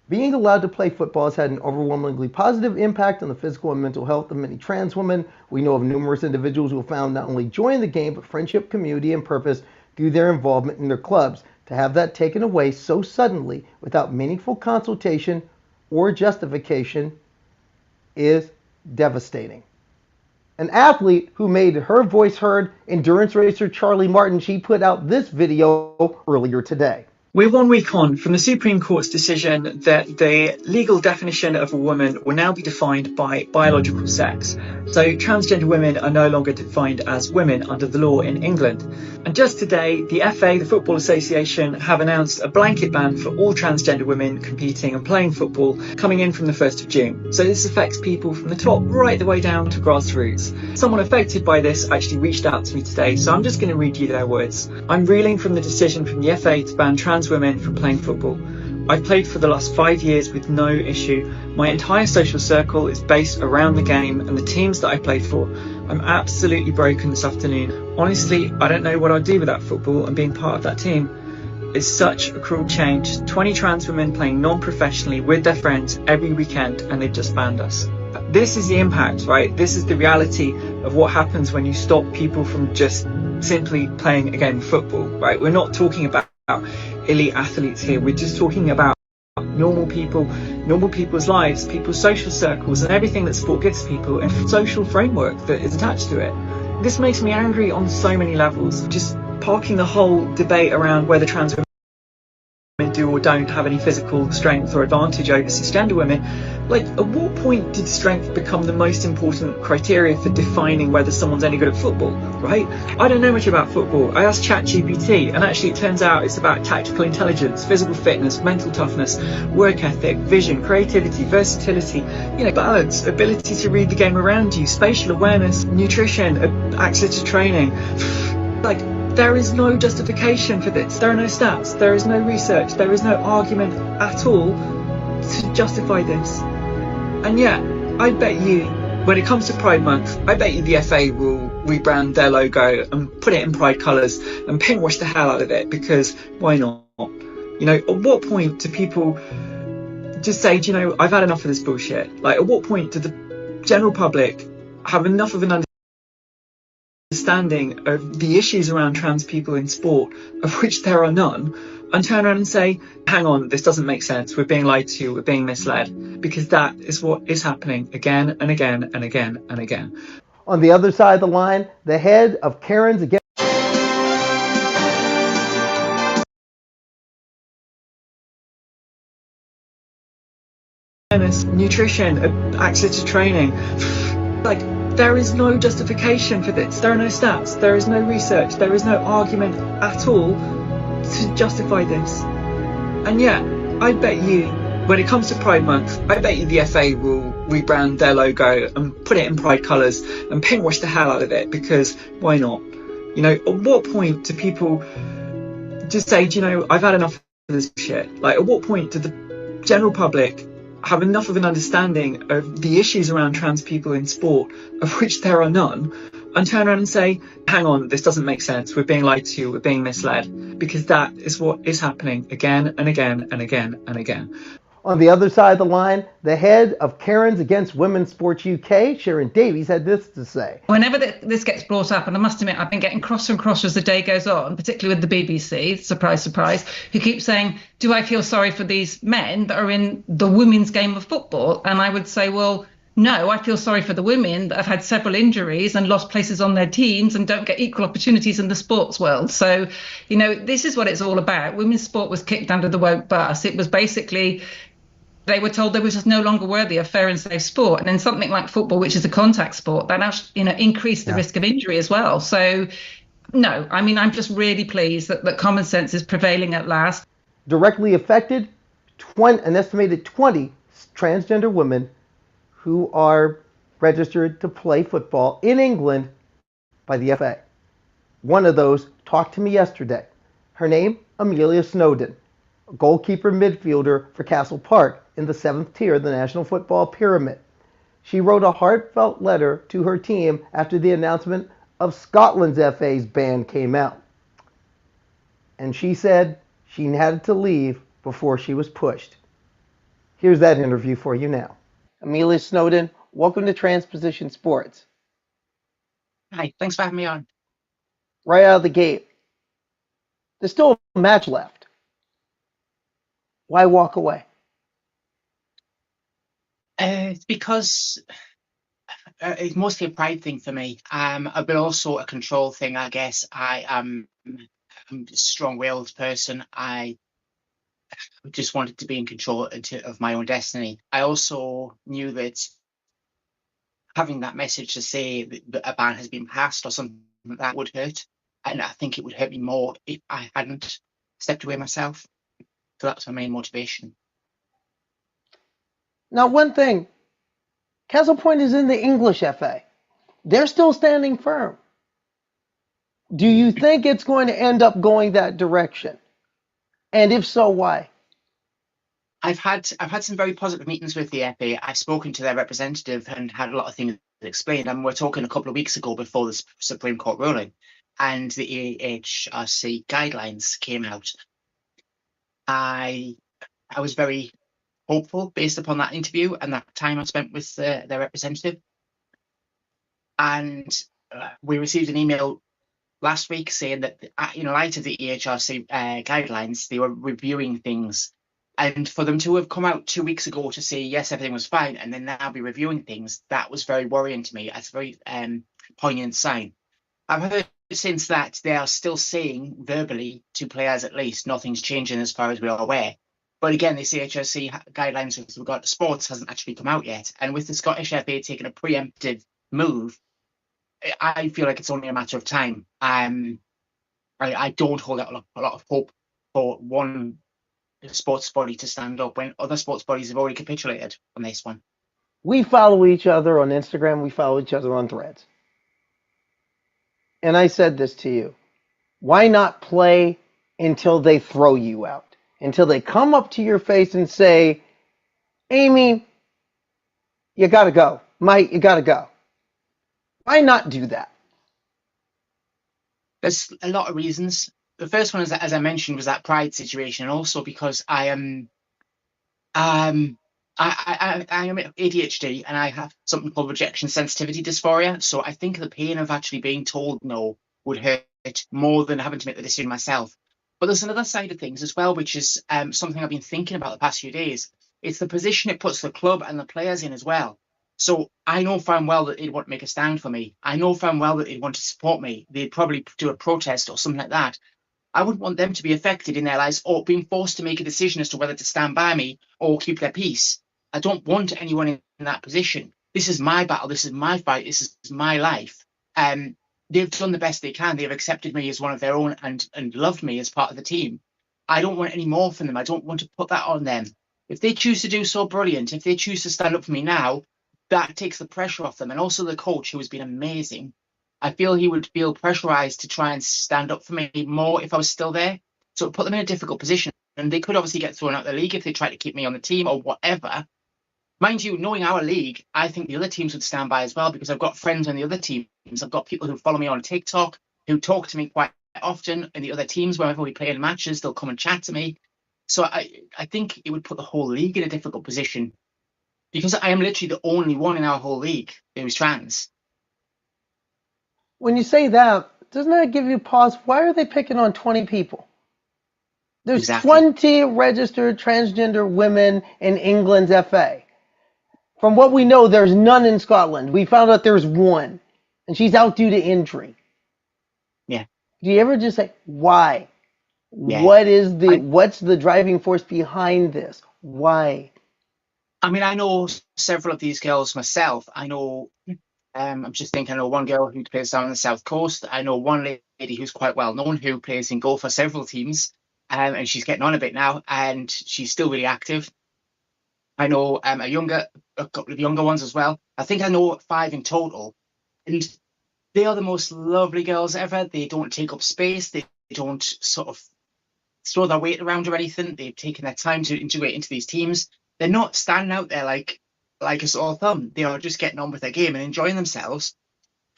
Being allowed to play football has had an overwhelmingly positive impact on the physical and mental health of many trans women. We know of numerous individuals who have found not only joy in the game, but friendship, community, and purpose through their involvement in their clubs. To have that taken away so suddenly without meaningful consultation or justification is devastating." An athlete who made her voice heard, endurance racer Charlie Martin, she put out this video earlier today. We're 1 week on from the Supreme Court's decision that the legal definition of a woman will now be defined by biological sex. So transgender women are no longer defined as women under the law in England. And just today, the FA, the Football Association, have announced a blanket ban for all transgender women competing and playing football coming in from the 1st of June. So this affects people from the top right the way down to grassroots. Someone affected by this actually reached out to me today, so I'm just going to read you their words. "I'm reeling from the decision from the FA to ban trans women from playing football. I've played for the last 5 years with no issue. My entire social circle is based around the game and the teams that I play for. I'm absolutely broken this afternoon. Honestly, I don't know what I'd do without football and being part of that team. It's such a cruel change. 20 trans women playing non-professionally with their friends every weekend, and they've just banned us." This is the impact, right? This is the reality of what happens when you stop people from just simply playing, again, football, right? We're not talking about elite athletes here. We're just talking about normal people, normal people's lives, people's social circles, and everything that sport gives people, and social framework that is attached to it. This makes me angry on so many levels. Just parking the whole debate around whether trans women do or don't have any physical strength or advantage over cisgender women. Like, at what point did strength become the most important criteria for defining whether someone's any good at football, right? I don't know much about football. I asked ChatGPT, and actually it turns out it's about tactical intelligence, physical fitness, mental toughness, work ethic, vision, creativity, versatility, balance, ability to read the game around you, spatial awareness, nutrition, access to training. Like, there is no justification for this. There are no stats. There is no research. There is no argument at all to justify this. And yet, I bet you, when it comes to Pride Month, I bet you the FA will rebrand their logo and put it in Pride colours and pink wash the hell out of it, because why not? At what point do people just say, I've had enough of this bullshit? Like, at what point do the general public have enough of an understanding of the issues around trans people in sport, of which there are none, and turn around and say, hang on, this doesn't make sense, we're being lied to, we're being misled? Because that is what is happening again and again and again and again. On the other side of the line, the head of Karen's Against nutrition, access to training. Like, there is no justification for this. There are no stats. There is no research. There is no argument at all to justify this. And yeah, I bet you, when it comes to Pride Month, I bet you the FA will rebrand their logo and put it in Pride colours and paintwash the hell out of it, because why not? You know, at what point do people just say, do you know, I've had enough of this shit? Like, at what point do the general public have enough of an understanding of the issues around trans people in sport, of which there are none, and turn around and say, hang on, this doesn't make sense, we're being lied to, we're being misled? Because that is what is happening again and again and again and again. On the other side of the line, the head of Karens Against Women's Sports UK, Sharon Davies, had this to say. Whenever this gets brought up, and I must admit I've been getting crosser and crosser as the day goes on, particularly with the BBC, surprise, surprise, who keep saying, do I feel sorry for these men that are in the women's game of football? And I would say, well, no, I feel sorry for the women that have had several injuries and lost places on their teams and don't get equal opportunities in the sports world. So, you know, this is what it's all about. Women's sport was kicked under the woke bus. It was basically, they were told they were just no longer worthy of fair and safe sport. And then something like football, which is a contact sport, that actually, you know, increased the risk of injury as well. So, no, I mean, I'm just really pleased that common sense is prevailing at last. Directly affected, an estimated 20 transgender women who are registered to play football in England by the FA. One of those talked to me yesterday. Her name, Amelia Snowden, a goalkeeper midfielder for Castle Park in the 7th tier of the National Football Pyramid. She wrote a heartfelt letter to her team after the announcement of Scotland's FA's ban came out. And she said she had to leave before she was pushed. Here's that interview for you now. Amelia Snowden, welcome to Transposition Sports. Hi, thanks for having me on. Right out of the gate, there's still a match left. Why walk away? It's because it's mostly a pride thing for me, but also a control thing, I guess. I'm a strong-willed person. I just wanted to be in control of my own destiny. I also knew that having that message to say that a ban has been passed or something like that would hurt. And I think it would hurt me more if I hadn't stepped away myself. So that's my main motivation. Now, one thing, Castle Point is in the English FA. They're still standing firm. Do you think it's going to end up going that direction? And if so, why? I've had some very positive meetings with the FA. I've spoken to their representative and had a lot of things explained. And we're talking a couple of weeks ago before the Supreme Court ruling, and the AHRC guidelines came out. I was very hopeful based upon that interview and that time I spent with their representative. And we received an email last week saying that, in light of the EHRC guidelines, they were reviewing things. And for them to have come out 2 weeks ago to say, yes, everything was fine, and then now be reviewing things, that was very worrying to me. That's a very poignant sign. I've heard since that they are still saying verbally to players, at least, nothing's changing as far as we are aware. But again, this EHRC guidelines with regard to sports hasn't actually come out yet. And with the Scottish FA taking a preemptive move, I feel like it's only a matter of time. I don't hold out a lot of hope for one sports body to stand up when other sports bodies have already capitulated on this one. We follow each other on Instagram. We follow each other on Threads. And I said this to you. Why not play until they throw you out? Until they come up to your face and say, Amy, you got to go. Mike, you got to go. Why not do that? There's a lot of reasons. The first one, is that, as I mentioned, was that pride situation, and also because I am ADHD and I have something called rejection sensitivity dysphoria. So I think the pain of actually being told no would hurt more than having to make the decision myself. But there's another side of things as well, which is something I've been thinking about the past few days. It's the position it puts the club and the players in as well. So I know damn well that they'd want to make a stand for me. I know damn well that they'd want to support me. They'd probably do a protest or something like that. I wouldn't want them to be affected in their lives or being forced to make a decision as to whether to stand by me or keep their peace. I don't want anyone in that position. This is my battle. This is my fight. This is my life. They've done the best they can. They've accepted me as one of their own and loved me as part of the team. I don't want any more from them. I don't want to put that on them. If they choose to do so, brilliant. If they choose to stand up for me now, that takes the pressure off them. And also the coach, who has been amazing. I feel he would feel pressurized to try and stand up for me more if I was still there. So it put them in a difficult position. And they could obviously get thrown out of the league if they tried to keep me on the team or whatever. Mind you, knowing our league, I think the other teams would stand by as well, because I've got friends on the other teams. I've got people who follow me on TikTok, who talk to me quite often in the other teams. Whenever we play in matches, they'll come and chat to me. So I think it would put the whole league in a difficult position, because I am literally the only one in our whole league who's trans. When you say that, doesn't that give you pause? Why are they picking on 20 people? There's Exactly. 20 registered transgender women in England's FA. From what we know, there's none in Scotland. We found out there's one, and she's out due to injury. Yeah. Do you ever just say, why? Yeah. What's the driving force behind this? Why? I mean, I know several of these girls myself. I know, I'm just thinking, I know one girl who plays down on the South Coast. I know one lady who's quite well known who plays in goal for several teams, and she's getting on a bit now, and she's still really active. I know a couple of younger ones as well. I think I know 5 in total, and they are the most lovely girls ever. They don't take up space. They don't sort of throw their weight around or anything. They've taken their time to integrate into these teams. They're not standing out there like a sore thumb. They are just getting on with their game and enjoying themselves.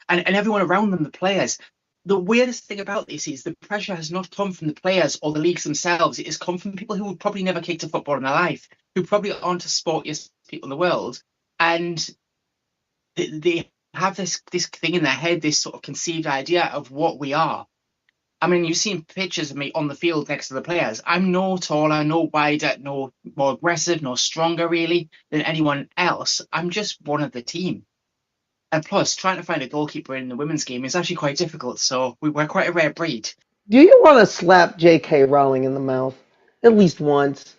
And everyone around them, the players. The weirdest thing about this is the pressure has not come from the players or the leagues themselves. It has come from people who would probably never kicked a football in their life, who probably aren't the sportiest people in the world. And they have this thing in their head, this sort of conceived idea of what we are. I mean, you've seen pictures of me on the field next to the players. I'm no taller, no wider, no more aggressive, no stronger really than anyone else. I'm just one of the team. And plus, trying to find a goalkeeper in the women's game is actually quite difficult. So we're quite a rare breed. Do you want to slap J.K. Rowling in the mouth at least once?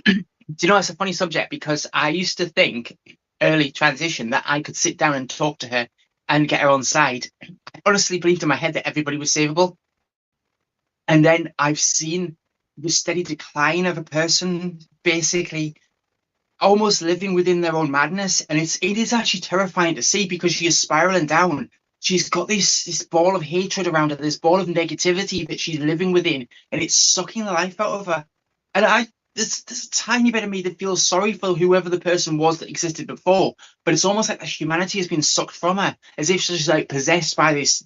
Do you know, it's a funny subject, because I used to think early transition that I could sit down and talk to her and get her on side. I honestly believed in my head that everybody was savable. And then I've seen the steady decline of a person basically almost living within their own madness. And it is actually terrifying to see, because she is spiraling down. She's got this ball of hatred around her, this ball of negativity that she's living within, and it's sucking the life out of her. And there's a tiny bit of me that feels sorry for whoever the person was that existed before, but it's almost like the humanity has been sucked from her, as if she's like possessed by this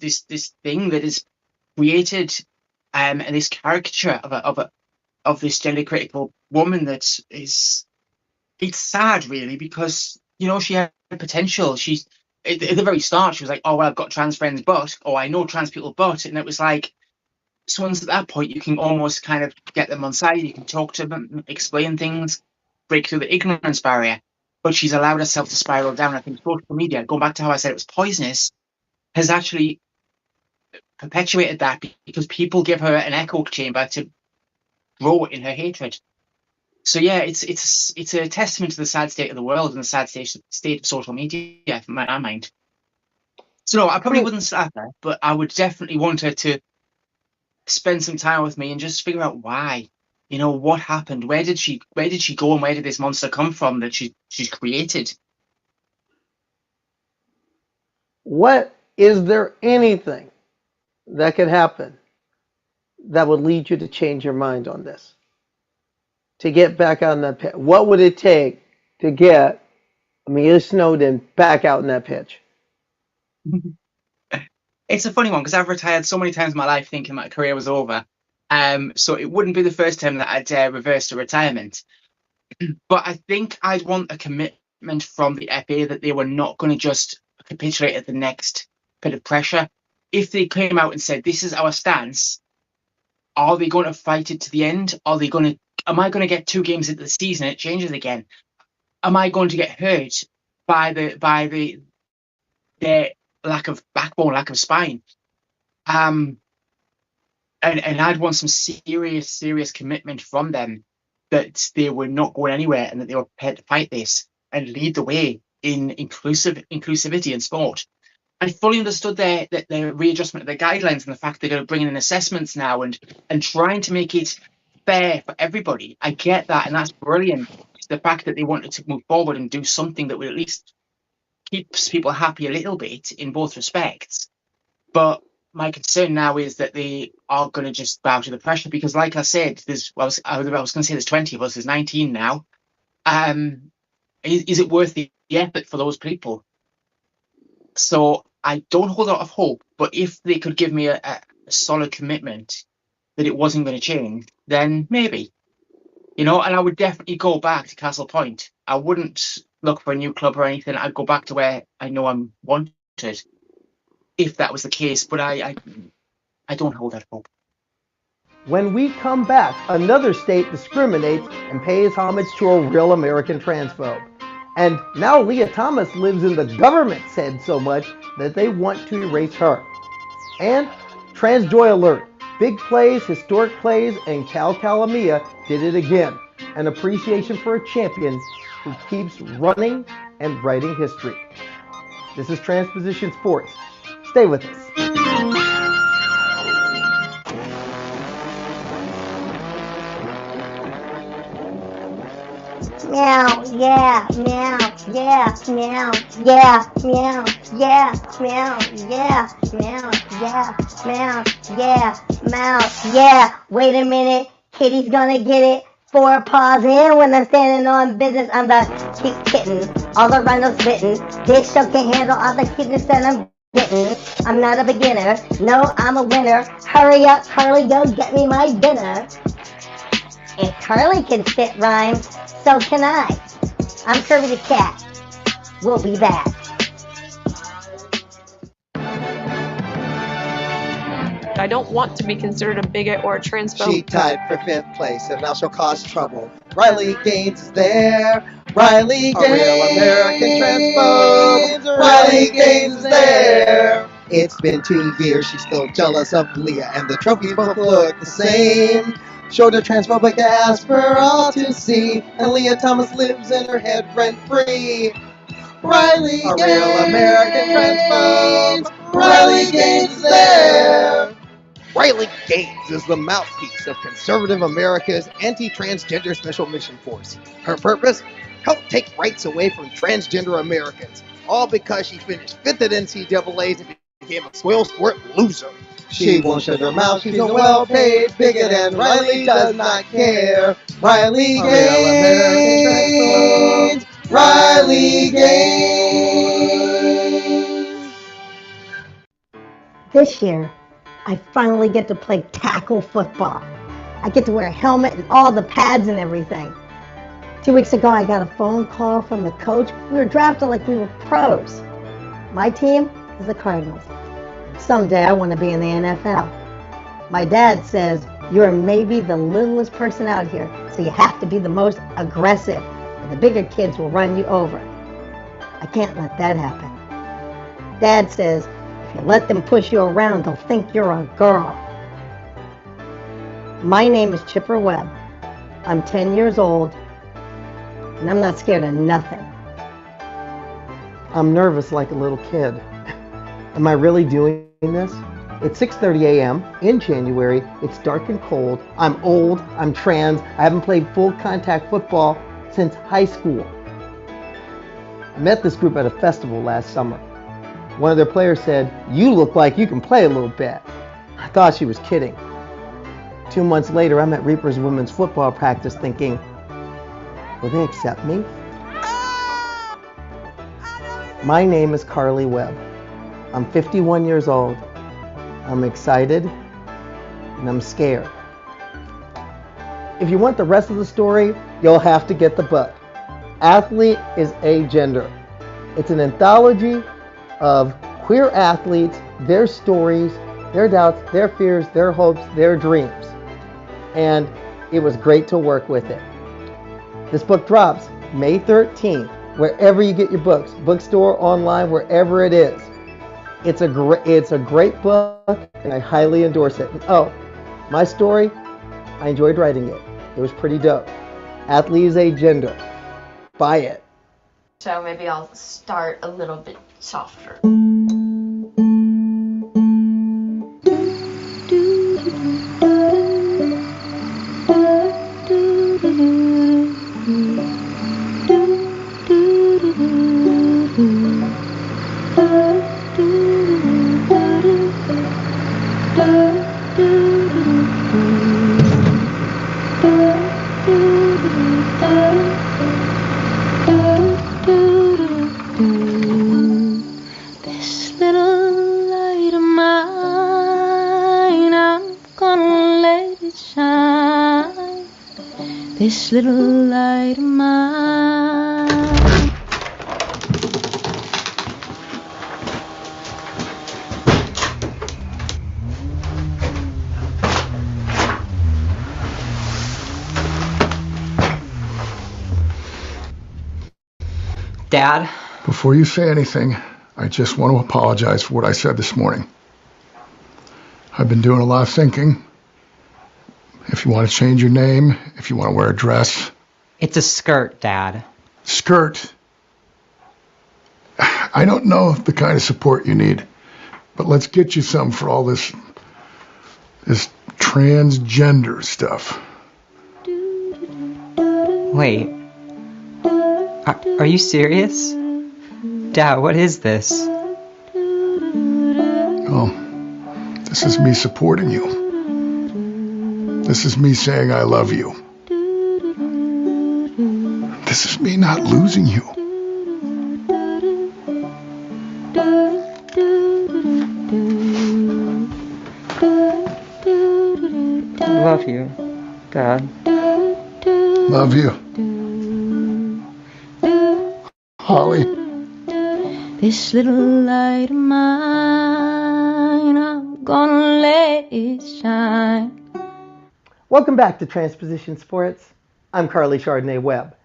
thing that is created, and this caricature of this gender critical woman that is. It's sad, really, because she had potential. She's at the very start, she was like, "Oh well, I've got trans friends, but I know trans people, but," and it was like. So once at that point, you can almost kind of get them on side. You can talk to them, explain things, break through the ignorance barrier. But she's allowed herself to spiral down. I think social media, going back to how I said it was poisonous, has actually perpetuated that, because people give her an echo chamber to grow in her hatred. So yeah, it's a testament to the sad state of the world and the sad state of social media, from my mind. So no, I probably wouldn't slap her, but I would definitely want her to spend some time with me and just figure out why. What happened? Where did she go, and where did this monster come from that she's created? What is there anything that could happen that would lead you to change your mind on this? To get back on that pitch? What would it take to get Amelia Snowden back out in that pitch? It's a funny one, because I've retired so many times in my life thinking my career was over. So it wouldn't be the first time that I'd reversed a retirement. But I think I'd want a commitment from the FA that they were not going to just capitulate at the next bit of pressure. If they came out and said, "This is our stance," are they going to fight it to the end? Am I going to get 2 games into the season and it changes again? Am I going to get hurt by their lack of backbone, lack of spine? And I'd want some serious commitment from them that they were not going anywhere, and that they were prepared to fight this and lead the way in inclusivity in sport. I fully understood their readjustment of their guidelines and the fact they're going to bring in assessments now and trying to make it fair for everybody. I get that, and that's brilliant. It's the fact that they wanted to move forward and do something that would at least keeps people happy a little bit in both respects. But my concern now is that they are going to just bow to the pressure because, like I said, I was going to say there's 20 of us, there's 19 now. Is it worth the effort for those people? So I don't hold out of hope, but if they could give me a solid commitment that it wasn't going to change, then maybe, and I would definitely go back to Castle Point. I wouldn't look for a new club or anything. I'd go back to where I know I'm wanted, if that was the case. But I don't hold that hope. When we come back, another state discriminates and pays homage to a real American transphobe. And now Leah Thomas lives in the government's head so much that they want to erase her. And Trans Joy Alert. Big plays, historic plays, and Cal Calamia did it again. An appreciation for a champion who keeps running and writing history. This is Transposition Sports. Stay with us. Meow, yeah, meow, yeah, meow, yeah, meow, yeah, meow, yeah, meow, yeah, meow, yeah, meow, yeah. Wait a minute, Kitty's gonna get it. 4 paws in when I'm standing on business. I'm the cute kitten, all the rhinos bitten. This show can handle all the cuteness that I'm getting. I'm not a beginner, no, I'm a winner. Hurry up, Carly, go get me my dinner. If Carly can spit rhymes, so can I. I'm Kirby the Cat. We'll be back. I don't want to be considered a bigot or a transphobe. She tied for 5th place and now she'll cause trouble. Riley Gaines is there. Riley Gaines, a real American transphobe. Riley Gaines is there. It's been 2 years, she's still jealous of Leah, and the trophies both look the same. Showed her transphobic ass for all to see, and Leah Thomas lives in her head rent-free. Riley Gaines, a real American transphobe. Riley Gaines is there. Riley Gaines is the mouthpiece of conservative America's anti-transgender special mission force. Her purpose? Help take rights away from transgender Americans. All because she finished 5th at NCAA's and became a spoil sport loser. She won't shut her mouth, she's a well-paid bigot, and Riley does not care. Riley Gaines, Riley Gaines. This year, I finally get to play tackle football. I get to wear a helmet and all the pads and everything. 2 weeks ago, I got a phone call from the coach. We were drafted like we were pros. My team is the Cardinals. Someday I want to be in the NFL. My dad says, you're maybe the littlest person out here, so you have to be the most aggressive, or the bigger kids will run you over. I can't let that happen. Dad says, if you let them push you around, they'll think you're a girl. My name is Chipper Webb. I'm 10 years old, and I'm not scared of nothing. I'm nervous like a little kid. Am I really doing this? It's 6:30 a.m. in January. It's dark and cold. I'm old. I'm trans. I haven't played full contact football since high school. I met this group at a festival last summer. One of their players said, "You look like you can play a little bit." I thought she was kidding. 2 months later, I'm at Reaper's women's football practice thinking, will they accept me? My name is Carly Webb. I'm 51 years old. I'm excited and I'm scared. If you want the rest of the story, you'll have to get the book. Athlete is Agender. It's an anthology of queer athletes, their stories, their doubts, their fears, their hopes, their dreams. And it was great to work with it. This book drops May 13th, wherever you get your books, bookstore, online, wherever it is. It's a great book, and I highly endorse it. And oh, my story, I enjoyed writing it. It was pretty dope. Athlete is Agender. Buy it. So maybe I'll start a little bit softer. This little light of mine. Dad? Before you say anything, I just want to apologize for what I said this morning. I've been doing a lot of thinking. If you want to change your name, if you want to wear a dress. It's a skirt, Dad. Skirt? I don't know the kind of support you need, but let's get you some for all this transgender stuff. Wait. Are you serious? Dad, what is this? Oh, this is me supporting you. This is me saying I love you. This is me not losing you. Love you, Dad. Love you. Holly. This little light of mine, I'm gonna let it shine. Welcome back to Transposition Sports. I'm Carly Chardonnay Webb.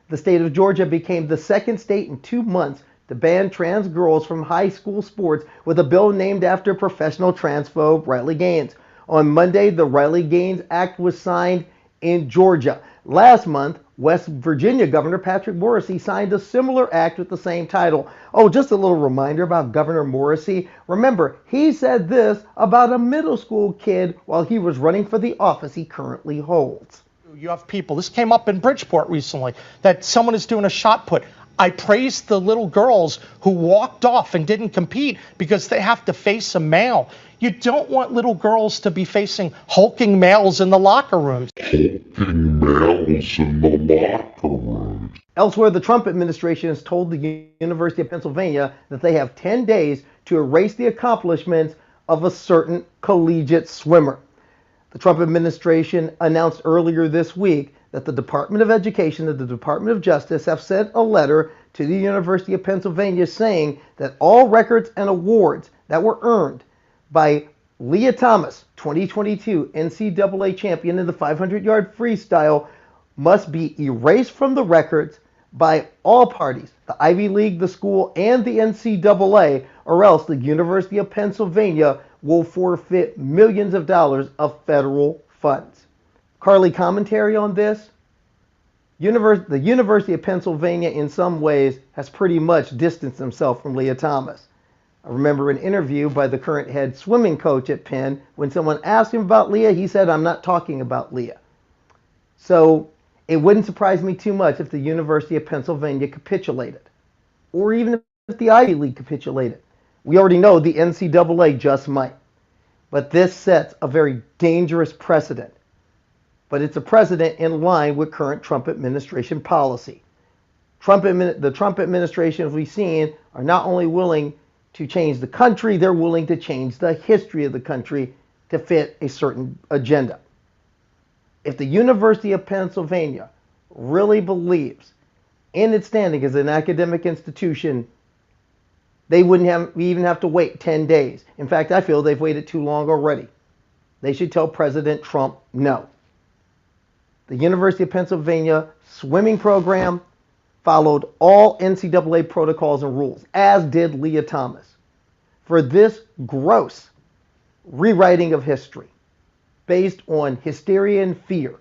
The state of Georgia became the second state in 2 months to ban trans girls from high school sports with a bill named after professional transphobe Riley Gaines. On Monday, the Riley Gaines Act was signed in Georgia. Last month, West Virginia Governor Patrick Morrisey signed a similar act with the same title. Oh, just a little reminder about Governor Morrisey. Remember, he said this about a middle school kid while he was running for the office he currently holds. You have people, this came up in Bridgeport recently, that someone is doing a shot put. I praised the little girls who walked off and didn't compete because they have to face a male. You don't want little girls to be facing hulking males in the locker rooms. Hulking males in the locker rooms. Elsewhere, the Trump administration has told the University of Pennsylvania that they have 10 days to erase the accomplishments of a certain collegiate swimmer. The Trump administration announced earlier this week that the Department of Education and the Department of Justice have sent a letter to the University of Pennsylvania saying that all records and awards that were earned by Leah Thomas, 2022 NCAA champion in the 500-yard freestyle, must be erased from the records by all parties, the Ivy League, the school, and the NCAA, or else the University of Pennsylvania will forfeit millions of dollars of federal funds. Carly, commentary on this? The University of Pennsylvania, in some ways, has pretty much distanced himself from Leah Thomas. I remember an interview by the current head swimming coach at Penn. When someone asked him about Leah, he said, "I'm not talking about Leah." So it wouldn't surprise me too much if the University of Pennsylvania capitulated, or even if the Ivy League capitulated. We already know the NCAA just might. But this sets a very dangerous precedent. But it's a precedent in line with current Trump administration policy. The Trump administration, as we've seen, are not only willing to change the country, they're willing to change the history of the country to fit a certain agenda. If the University of Pennsylvania really believes in its standing as an academic institution, they wouldn't even have to wait 10 days. In fact, I feel they've waited too long already. They should tell President Trump no. The University of Pennsylvania swimming program followed all NCAA protocols and rules, as did Leah Thomas. For this gross rewriting of history based on hysteria and fear,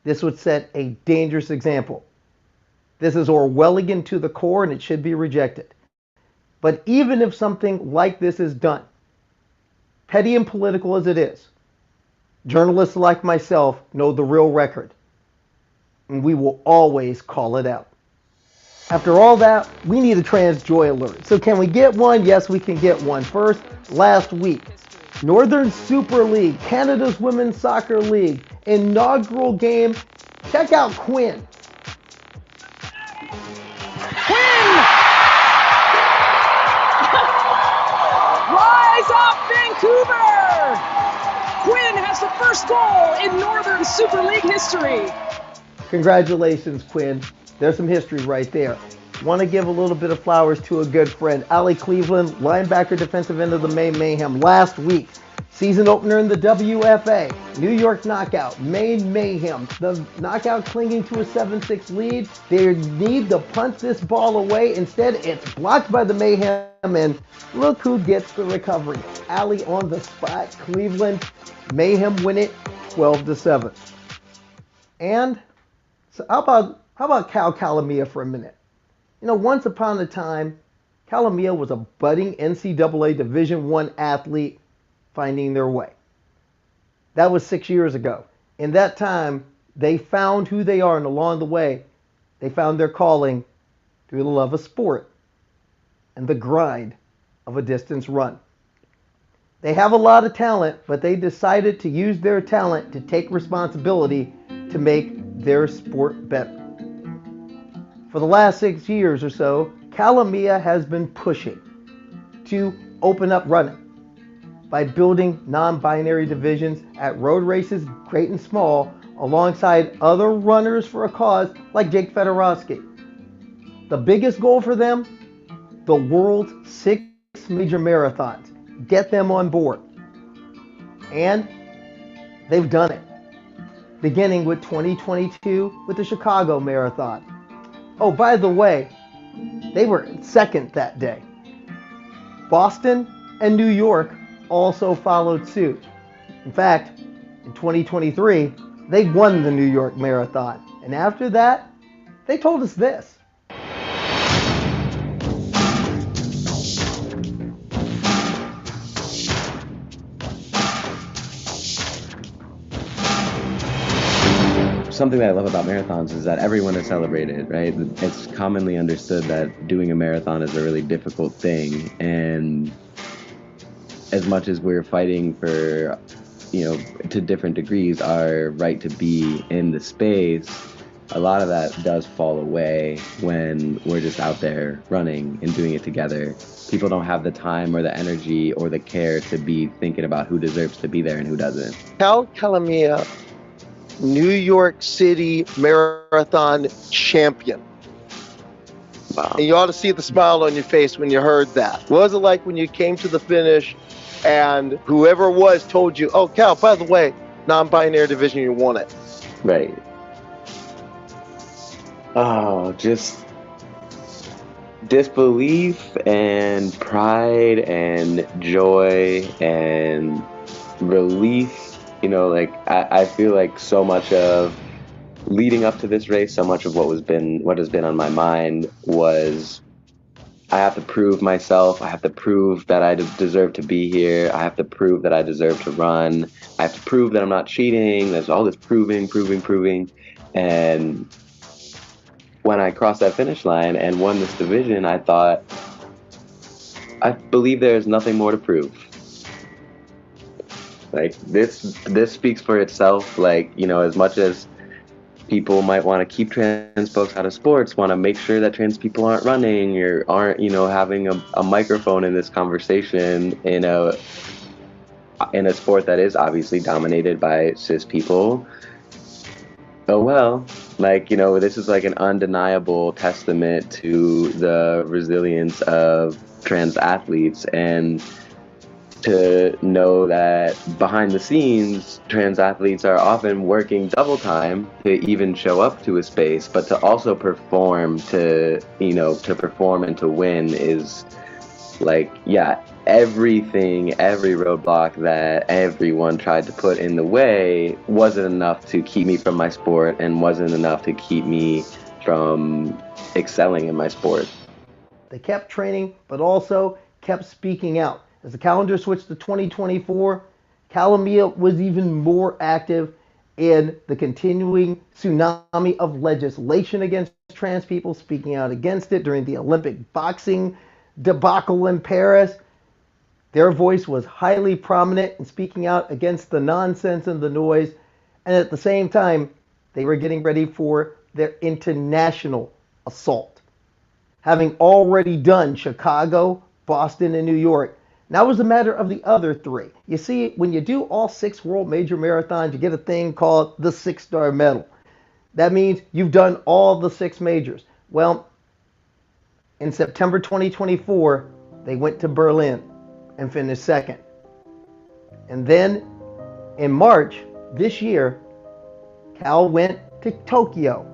this would set a dangerous example. This is Orwellian to the core, and it should be rejected. But even if something like this is done, petty and political as it is, journalists like myself know the real record, and we will always call it out. After all that, we need a trans joy alert. So can we get one? Yes, we can get one. First, last week, Northern Super League, Canada's Women's Soccer League, inaugural game. Check out Quinn. Rise up, Vancouver! Quinn has the first goal in Northern Super League history. Congratulations, Quinn. There's some history right there. Want to give a little bit of flowers to a good friend, Allie Cleveland, linebacker, defensive end of the Maine Mayhem. Last week, season opener in the WFA, New York Knockout, Maine Mayhem. The Knockout clinging to a 7-6 lead. They need to punch this ball away. Instead, it's blocked by the Mayhem, and look who gets the recovery. Allie on the spot. Cleveland, Mayhem win it 12-7. And so how about Cal Calamia for a minute? You know, once upon a time, Calamia was a budding NCAA Division I athlete finding their way. That was 6 years ago. In that time, they found who they are, and along the way, they found their calling through the love of sport and the grind of a distance run. They have a lot of talent, but they decided to use their talent to take responsibility to make their sport better. For the last 6 years or so, Calamia has been pushing to open up running by building non-binary divisions at road races, great and small, alongside other runners for a cause like Jake Fedorowski. The biggest goal for them, the world's 6 major marathons. Get them on board. And they've done it. Beginning with 2022 with the Chicago Marathon. Oh, by the way, they were second that day. Boston and New York also followed suit. In fact, in 2023, they won the New York Marathon. And after that, they told us this. Something that I love about marathons is that everyone is celebrated, right? It's commonly understood that doing a marathon is a really difficult thing, and as much as we're fighting for, to different degrees, our right to be in the space, a lot of that does fall away when we're just out there running and doing it together. People don't have the time or the energy or the care to be thinking about who deserves to be there and who doesn't. Cal Calamia, New York City Marathon champion. Wow. And you ought to see the smile on your face when you heard that. What was it like when you came to the finish and whoever it was told you, oh, Cal, by the way, non-binary division, you won it? Right. Oh, just disbelief and pride and joy and relief. I feel like so much of leading up to this race, so much of what has been on my mind was I have to prove myself. I have to prove that I deserve to be here. I have to prove that I deserve to run. I have to prove that I'm not cheating. There's all this proving. And when I crossed that finish line and won this division, I thought, I believe there's nothing more to prove. Like, this speaks for itself. As much as people might want to keep trans folks out of sports, want to make sure that trans people aren't running or aren't, having a microphone in this conversation in a sport that is obviously dominated by cis people. Oh well, this is like an undeniable testament to the resilience of trans athletes, and to know that behind the scenes, trans athletes are often working double time to even show up to a space, but to also perform, to perform and to win is everything, every roadblock that everyone tried to put in the way wasn't enough to keep me from my sport and wasn't enough to keep me from excelling in my sport. They kept training, but also kept speaking out. As the calendar switched to 2024, Calamia was even more active in the continuing tsunami of legislation against trans people, speaking out against it during the Olympic boxing debacle in Paris. Their voice was highly prominent in speaking out against the nonsense and the noise. And at the same time, they were getting ready for their international assault. Having already done Chicago, Boston, and New York, now it was a matter of the other 3. You see, when you do all 6 world major marathons, you get a thing called the 6-star medal. That means you've done all the 6 majors. Well, in September 2024, they went to Berlin and finished second. And then in March this year, Cal went to Tokyo.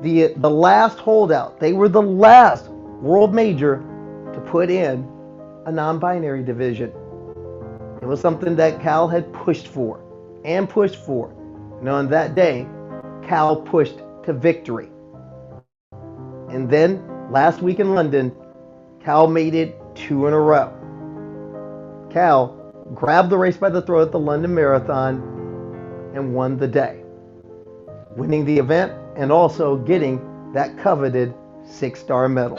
The last holdout. They were the last world major to put in a non-binary division. It was something that Cal had pushed for. And on that day, Cal pushed to victory. And then last week in London, Cal made it 2 in a row. Cal grabbed the race by the throat at the London Marathon and won the day, winning the event and also getting that coveted 6-star medal.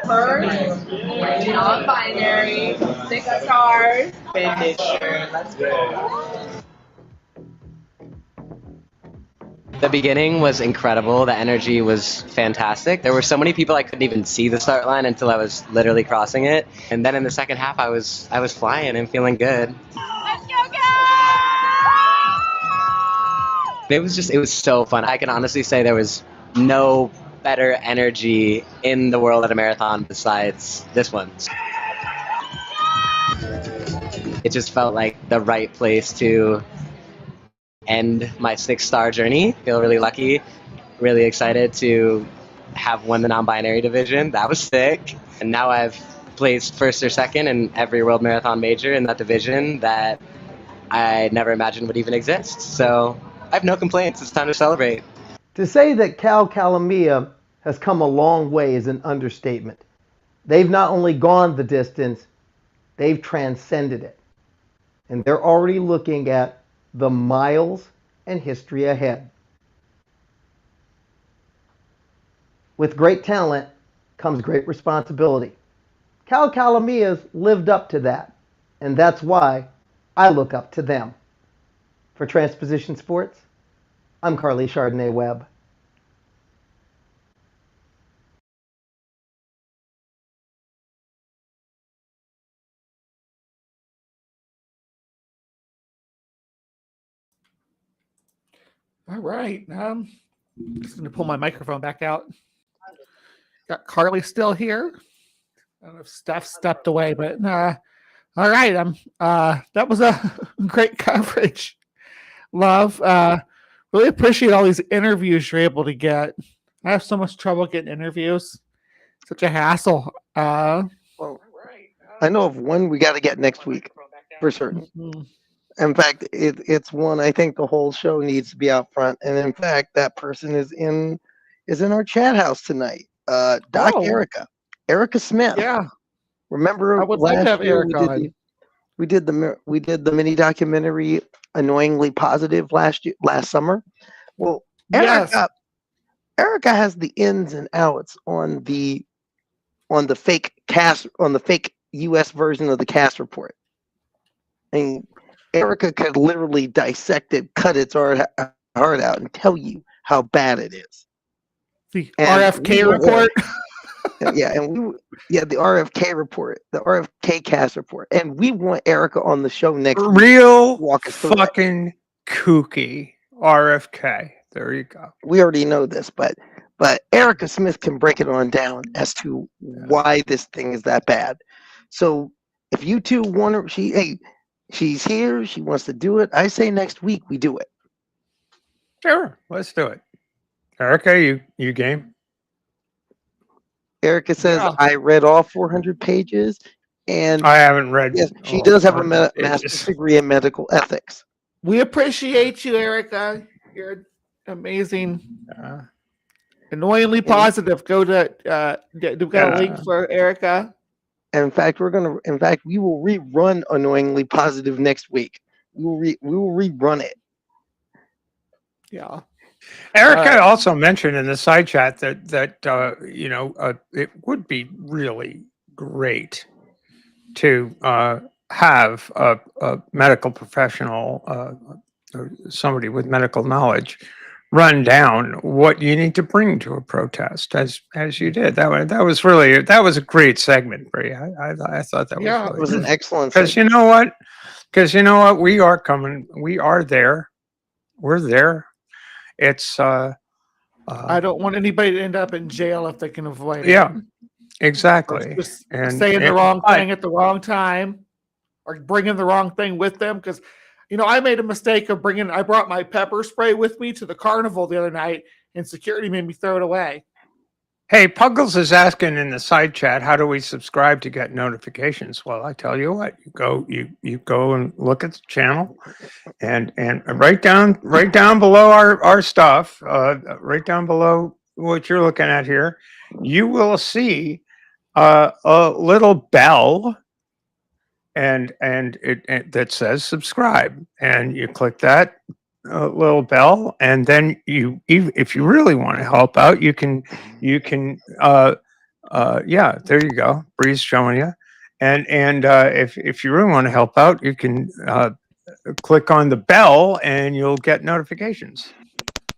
First, non-binary, 6 stars, finisher. Let's go. The beginning was incredible. The energy was fantastic. There were so many people I couldn't even see the start line until I was literally crossing it. And then in the second half, I was flying and feeling good. Let's go, It was so fun. I can honestly say there was no better energy in the world at a marathon besides this one. It just felt like the right place to end my 6-star journey. Feel really lucky, really excited to have won the non-binary division. That was sick. And now I've placed first or second in every world marathon major in that division that I never imagined would even exist. So I have no complaints. It's time to celebrate. To say that Cal Calamia has come a long way is an understatement. They've not only gone the distance, they've transcended it. And they're already looking at the miles and history ahead. With great talent comes great responsibility. Cal Calamia's lived up to that, and that's why I look up to them. For Transposition Sports, I'm Carly Chardonnay Webb. All right. Just going to pull my microphone back out. Got Carly still here. I don't know if Steph stepped away, but all right. That was a great coverage. Love. Really appreciate all these interviews you're able to get. I have so much trouble getting interviews. Such a hassle. Well, I know of one we got to get next week for certain. In fact, it's one I think the whole show needs to be out front. And in fact, that person is in our chat house tonight. Doc Erica Smith. Yeah. Remember I would like to have year Erica on. we did the mini documentary Annoyingly Positive last summer. Well, Erica has the ins and outs on the fake US version of the cast report. I mean, Erica could literally dissect it, cut its heart out, and tell you how bad it is. The RFK report. The RFK report, the RFK cast report, and we want Erica on the show next week. Real fucking kooky RFK. There you go. We already know this, but Erica Smith can break it on down as to why this thing is that bad. So if you two want her, she's here. She wants to do it. I say next week we do it. Sure, let's do it. Erica, you game? Erica says, I read all 400 pages, and I haven't read. Yes, she does have a master's degree in medical ethics. We appreciate you, Erica. You're amazing. Annoyingly positive. Go to. We've got a link for Erica. In fact, we will rerun Annoyingly Positive next week. We will rerun it. Yeah. Erica also mentioned in the side chat that it would be really great to have a medical professional, or somebody with medical knowledge, run down what you need to bring to a protest, as you did. That was a great segment, Bree. I thought that was it was an excellent. Because you know what, Because you know what? We are coming. We are there. We're there. It's I don't want anybody to end up in jail if they can avoid it. yeah, Or exactly. just And saying the and- wrong but- thing at the wrong time, or bringing the wrong thing with them. Because, I made a mistake of I brought my pepper spray with me to the carnival the other night, and security made me throw it away. Hey, Puggles is asking in the side chat, how do we subscribe to get notifications? Well, I tell you what, you go and look at the channel, and right down below our stuff, right down below what you're looking at here, you will see a little bell, and it that says subscribe, and you click that little bell, and then if you really want to help out, you can yeah, there you go, Bree's showing you, and if you really want to help out, you can click on the bell and you'll get notifications.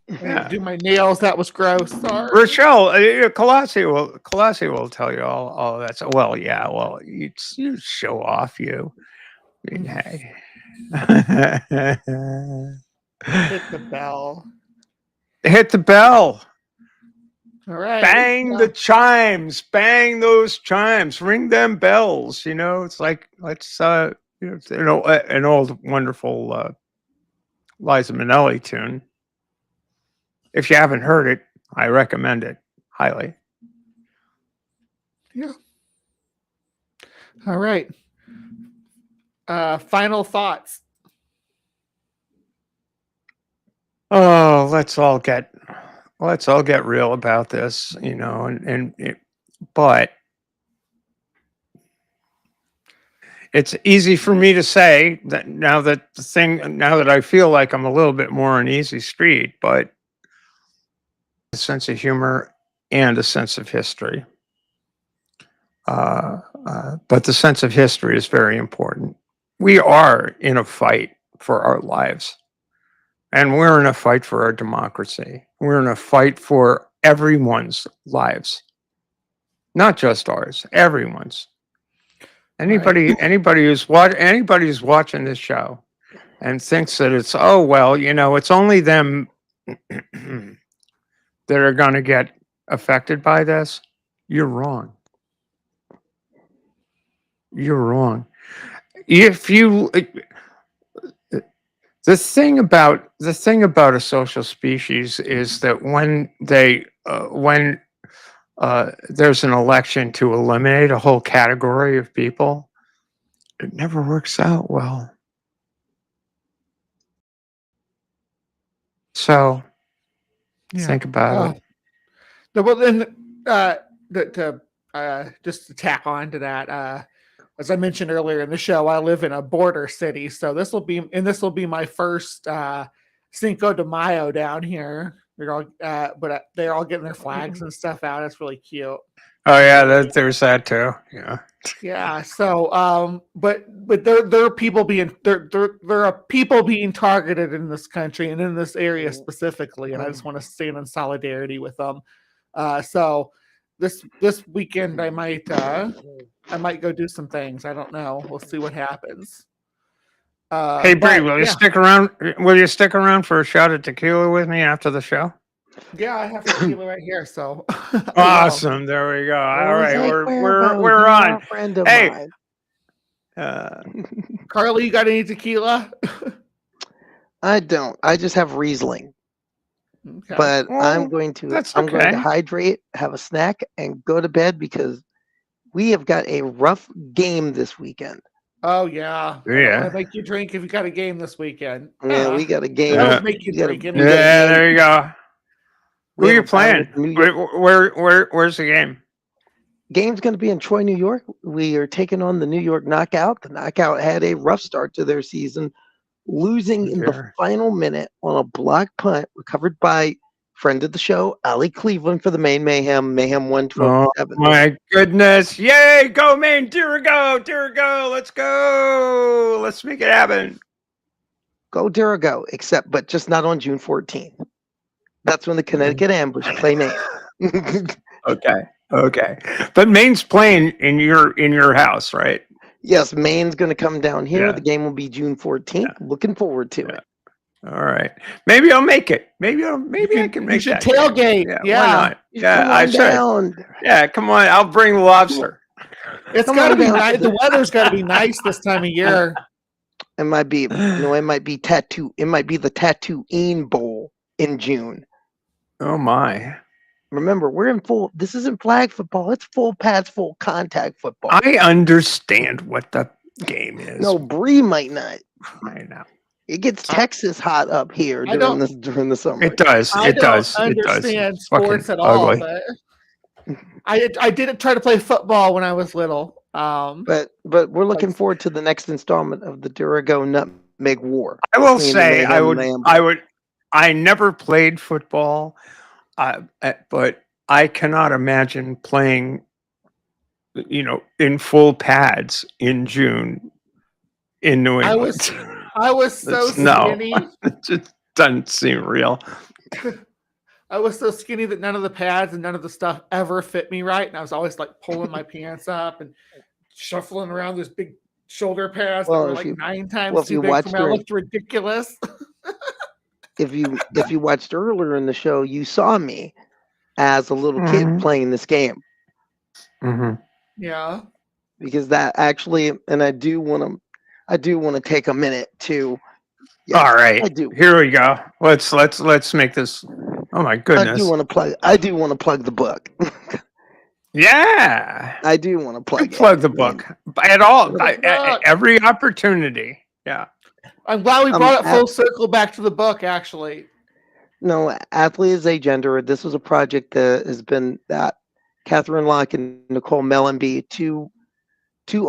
Yeah. Do my nails. That was gross. Sorry. Rochelle, Colossi will tell you all that. So, well, yeah, well, you show off, you. I mean, hey. Hit the bell. Hit the bell. All right. Bang the chimes. Bang those chimes. Ring them bells. It's like let's an old wonderful Liza Minnelli tune. If you haven't heard it, I recommend it highly. Yeah. All right. Final thoughts. Oh, let's all get real about this, but it's easy for me to say that now that I feel like I'm a little bit more on easy street, but a sense of humor and a sense of history. But the sense of history is very important. We are in a fight for our lives. And we're in a fight for our democracy. We're in a fight for everyone's lives. Not just ours, everyone's. Anybody who's watching this show and thinks that it's it's only them that are going to get affected by this, you're wrong. You're wrong. If you the thing about a social species is that when there's an election to eliminate a whole category of people, it never works out well. So think about it. Well, then, just to tack on to that, as I mentioned earlier in the show, I live in a border city, so this will be my first Cinco de Mayo down here. They're all getting their flags and stuff out. It's really cute. Oh yeah, there's that too. Yeah. Yeah. So, but there are people being targeted in this country and in this area specifically, and I just want to stand in solidarity with them. So this weekend I might go do some things. I don't know. We'll see what happens. Hey Bree, will you stick around? Will you stick around for a shot of tequila with me after the show? Yeah, I have tequila right here. So awesome. There we go. All right, we're on. Friend of hey, mine. Carly, you got any tequila? I don't. I just have Riesling. Okay. But I'm going to hydrate, have a snack, and go to bed because we have got a rough game this weekend. Oh yeah. Yeah. I make you drink if you got a game this weekend. Yeah, we got a game. Make you drink. There you go. Who are you playing? Where's the game? Game's going to be in Troy, New York. We are taking on the New York Knockout. The Knockout had a rough start to their season, losing in the final minute on a block punt recovered by friend of the show, Allie Cleveland, for the Maine Mayhem. Mayhem won 12-7. Oh my goodness. Yay, go Maine. Dirigo. Let's go. Let's make it happen. Go Dirigo, but just not on June 14th. That's when the Connecticut Ambush play Maine. Okay. But Maine's playing in your house, right? Yes, Maine's going to come down here. Yeah. The game will be June 14th. Looking forward to it. All right. Maybe I'll make it. Maybe I can make should that tailgate. game. Yeah. Why not? Yeah, Come I on should. down. Yeah, come on. I'll bring the lobster. It's Come got to on be down nice. to The the- weather's got to be nice this time of year. It might be, it might be tattoo. It might be the Tattooine Bowl in June. Oh my. Remember, we're in full. This isn't flag football. It's full pads, full contact football. I understand what the game is. No, Bree might not. I know. It gets Texas hot up here I during don't- during the summer. It does. I It don't does. understand It's fucking sports at all, ugly. but I didn't try to play football when I was little. But we're looking forward to the next installment of the Durago Nutmeg War. I will between the say Mayhem and the Amber. I never played football, but I cannot imagine playing, in full pads in June in New England. I was so skinny. It just doesn't seem real. I was so skinny that none of the pads and none of the stuff ever fit me right, and I was always like pulling my pants up and shuffling around those big shoulder pads that were like 9 times too big for me. I looked ridiculous. If you watched earlier in the show, you saw me as a little kid playing this game. Mm-hmm. Yeah. Because that actually, and I do want to take a minute to. All right, I do. Here we go. Let's make this. Oh my goodness! I do want to plug the book. Yeah, I do want to plug the book at all. Every opportunity. Yeah. I'm glad we brought it full circle back to the book. Actually. No, Athlete is a Gender. This was a project that has been that Catherine Locke and Nicole Mellenby, two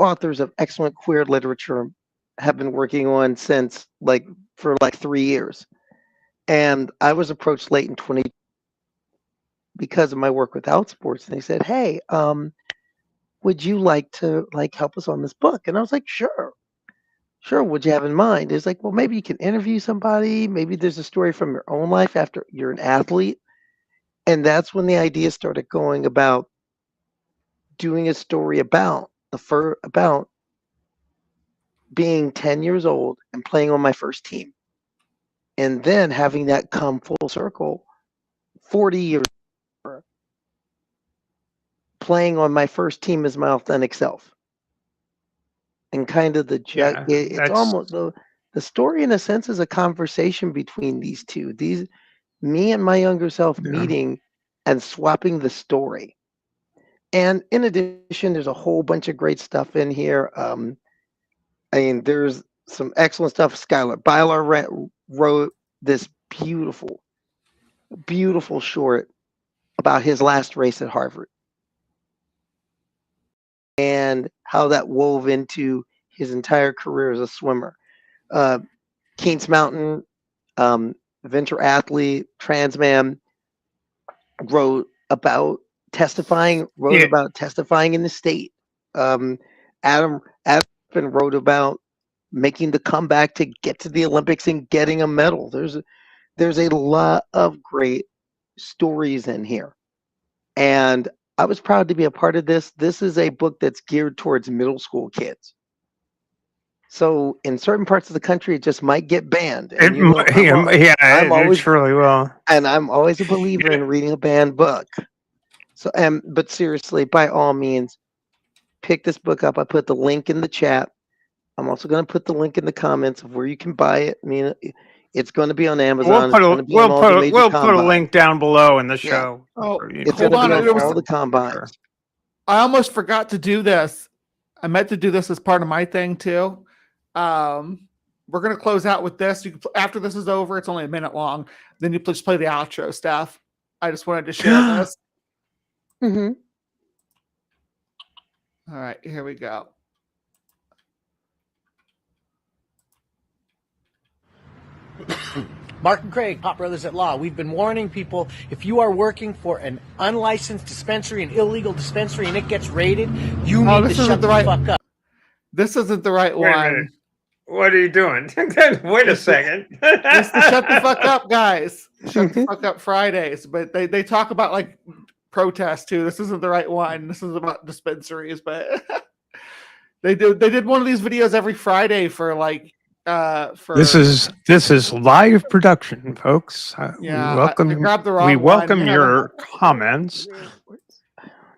authors of excellent queer literature, have been working on since for 3 years. And I was approached late in 20 because of my work with Outsports, and they said, "Hey, would you like to help us on this book?" And I was like, "Sure. What'd you have in mind?" It's like, "Well, maybe you can interview somebody. Maybe there's a story from your own life after you're an athlete." And that's when the idea started going about doing a story about being 10 years old and playing on my first team. And then having that come full circle 40 years later, playing on my first team as my authentic self. And kind of it's almost the story in a sense is a conversation between these two. Me and my younger self meeting and swapping the story. And in addition, there's a whole bunch of great stuff in here. There's some excellent stuff. Skylar Bylar wrote this beautiful, beautiful short about his last race at Harvard and how that wove into his entire career as a swimmer. Keynes Mountain, venture athlete, trans man, wrote about testifying in the state. Adam wrote about making the comeback to get to the Olympics and getting a medal. There's a lot of great stories in here. And I was proud to be a part of this. This is a book that's geared towards middle school kids. So in certain parts of the country, it just might get banned. And it surely will. And I'm always a believer in reading a banned book. So, but seriously, by all means, pick this book up. I put the link in the chat. I'm also going to put the link in the comments of where you can buy it. I mean, it's going to be on Amazon. We'll put a link down below in the show. Yeah. Oh, it's going to be on all the combines. I almost forgot to do this. I meant to do this as part of my thing too. We're going to close out with this. After this is over, it's only a minute long. Then you just play the outro stuff. I just wanted to share this. Mm-hmm. All right, here we go. Mark and Craig, Hot Brothers at Law. We've been warning people, if you are working for an unlicensed dispensary, an illegal dispensary, and it gets raided, you need to shut the fuck up. This isn't the right one. What are you doing? Wait a second. Just to shut the fuck up, guys. Shut the fuck up Fridays. But they talk about like protests too. This isn't the right one. This is about dispensaries, but They did one of these videos every Friday for like for This is live production, folks. Yeah, we welcome I grabbed the wrong we one. welcome They have your comments.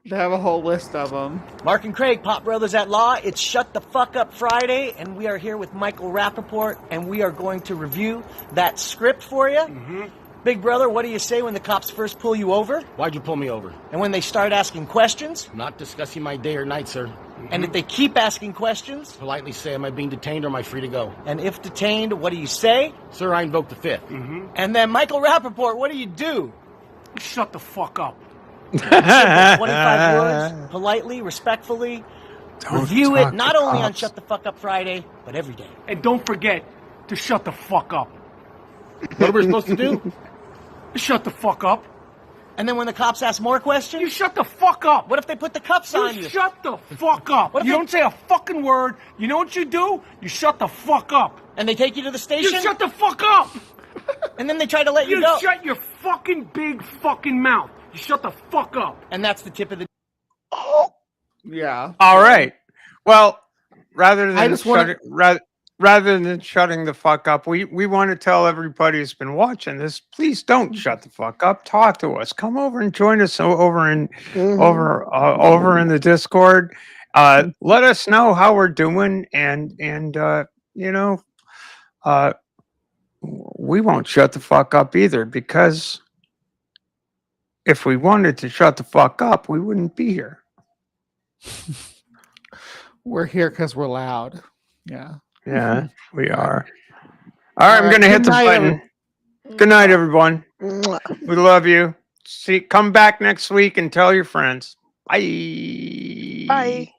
They have a whole list of them. Mark and Craig, Pop Brothers at Law. It's Shut the Fuck Up Friday, and we are here with Michael Rappaport, and we are going to review that script for you. Mm-hmm. Big brother, what do you say when the cops first pull you over? Why'd you pull me over? And when they start asking questions? I'm not discussing my day or night, sir. And if they keep asking questions? Politely say, am I being detained or am I free to go? And if detained, what do you say? Sir, I invoke the fifth. And then Michael Rappaport, what do you do? Shut the fuck up. Simple, 25 words, politely, respectfully. Don't Review talk it not to only on cops. Shut the Fuck Up Friday, but every day. And don't forget to shut the fuck up. What are we supposed to do? Shut the fuck up. And then when the cops ask more questions? You shut the fuck up. What if they put the cuffs on you? Shut the fuck up. What if You they- don't say a fucking word. You know what you do? You shut the fuck up. And they take you to the station? You shut the fuck up. And then they try to let you go. shut your fucking big fucking mouth. You shut the fuck up. And that's the tip of the... Yeah. All right. Well, rather I than just wanna- rather than shutting the fuck up, we want to tell everybody who's been watching this, please don't shut the fuck up. Talk to us. Come over and join us over in over in the Discord. Let us know how we're doing, and you know, we won't shut the fuck up either, because if we wanted to shut the fuck up, we wouldn't be here. We're here because we're loud. Yeah. Yeah, we are. All right, I'm right, going to hit good the night, button. Good night, everyone. We love you. Come back next week and tell your friends. Bye. Bye.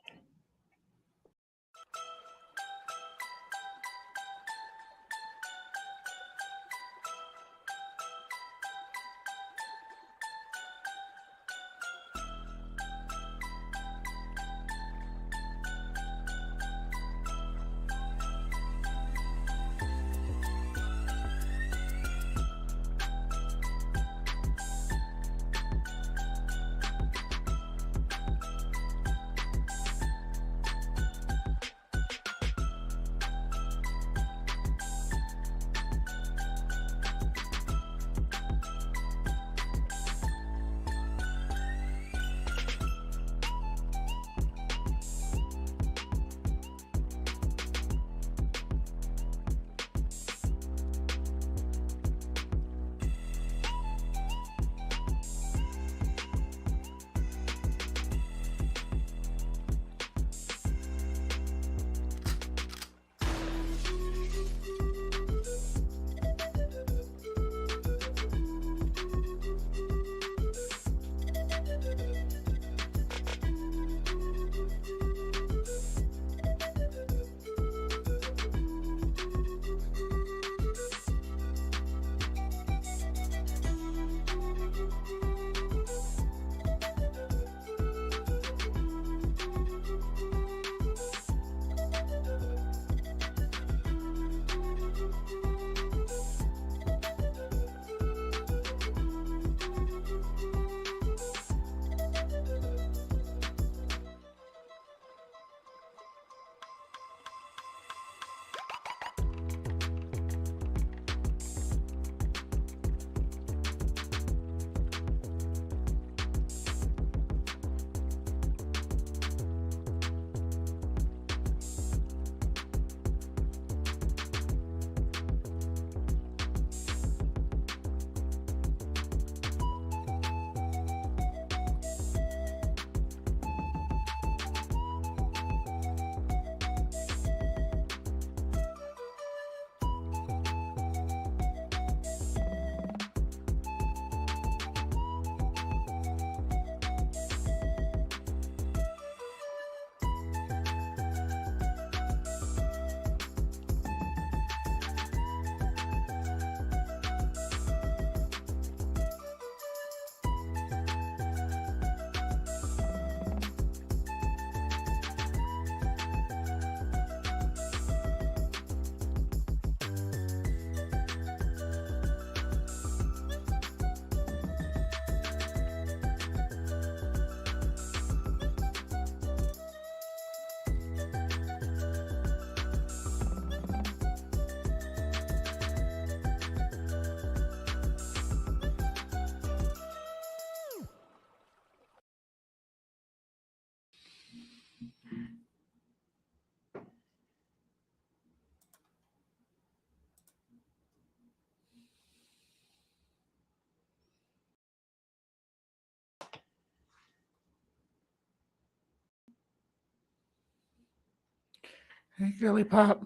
Hey, girly pop.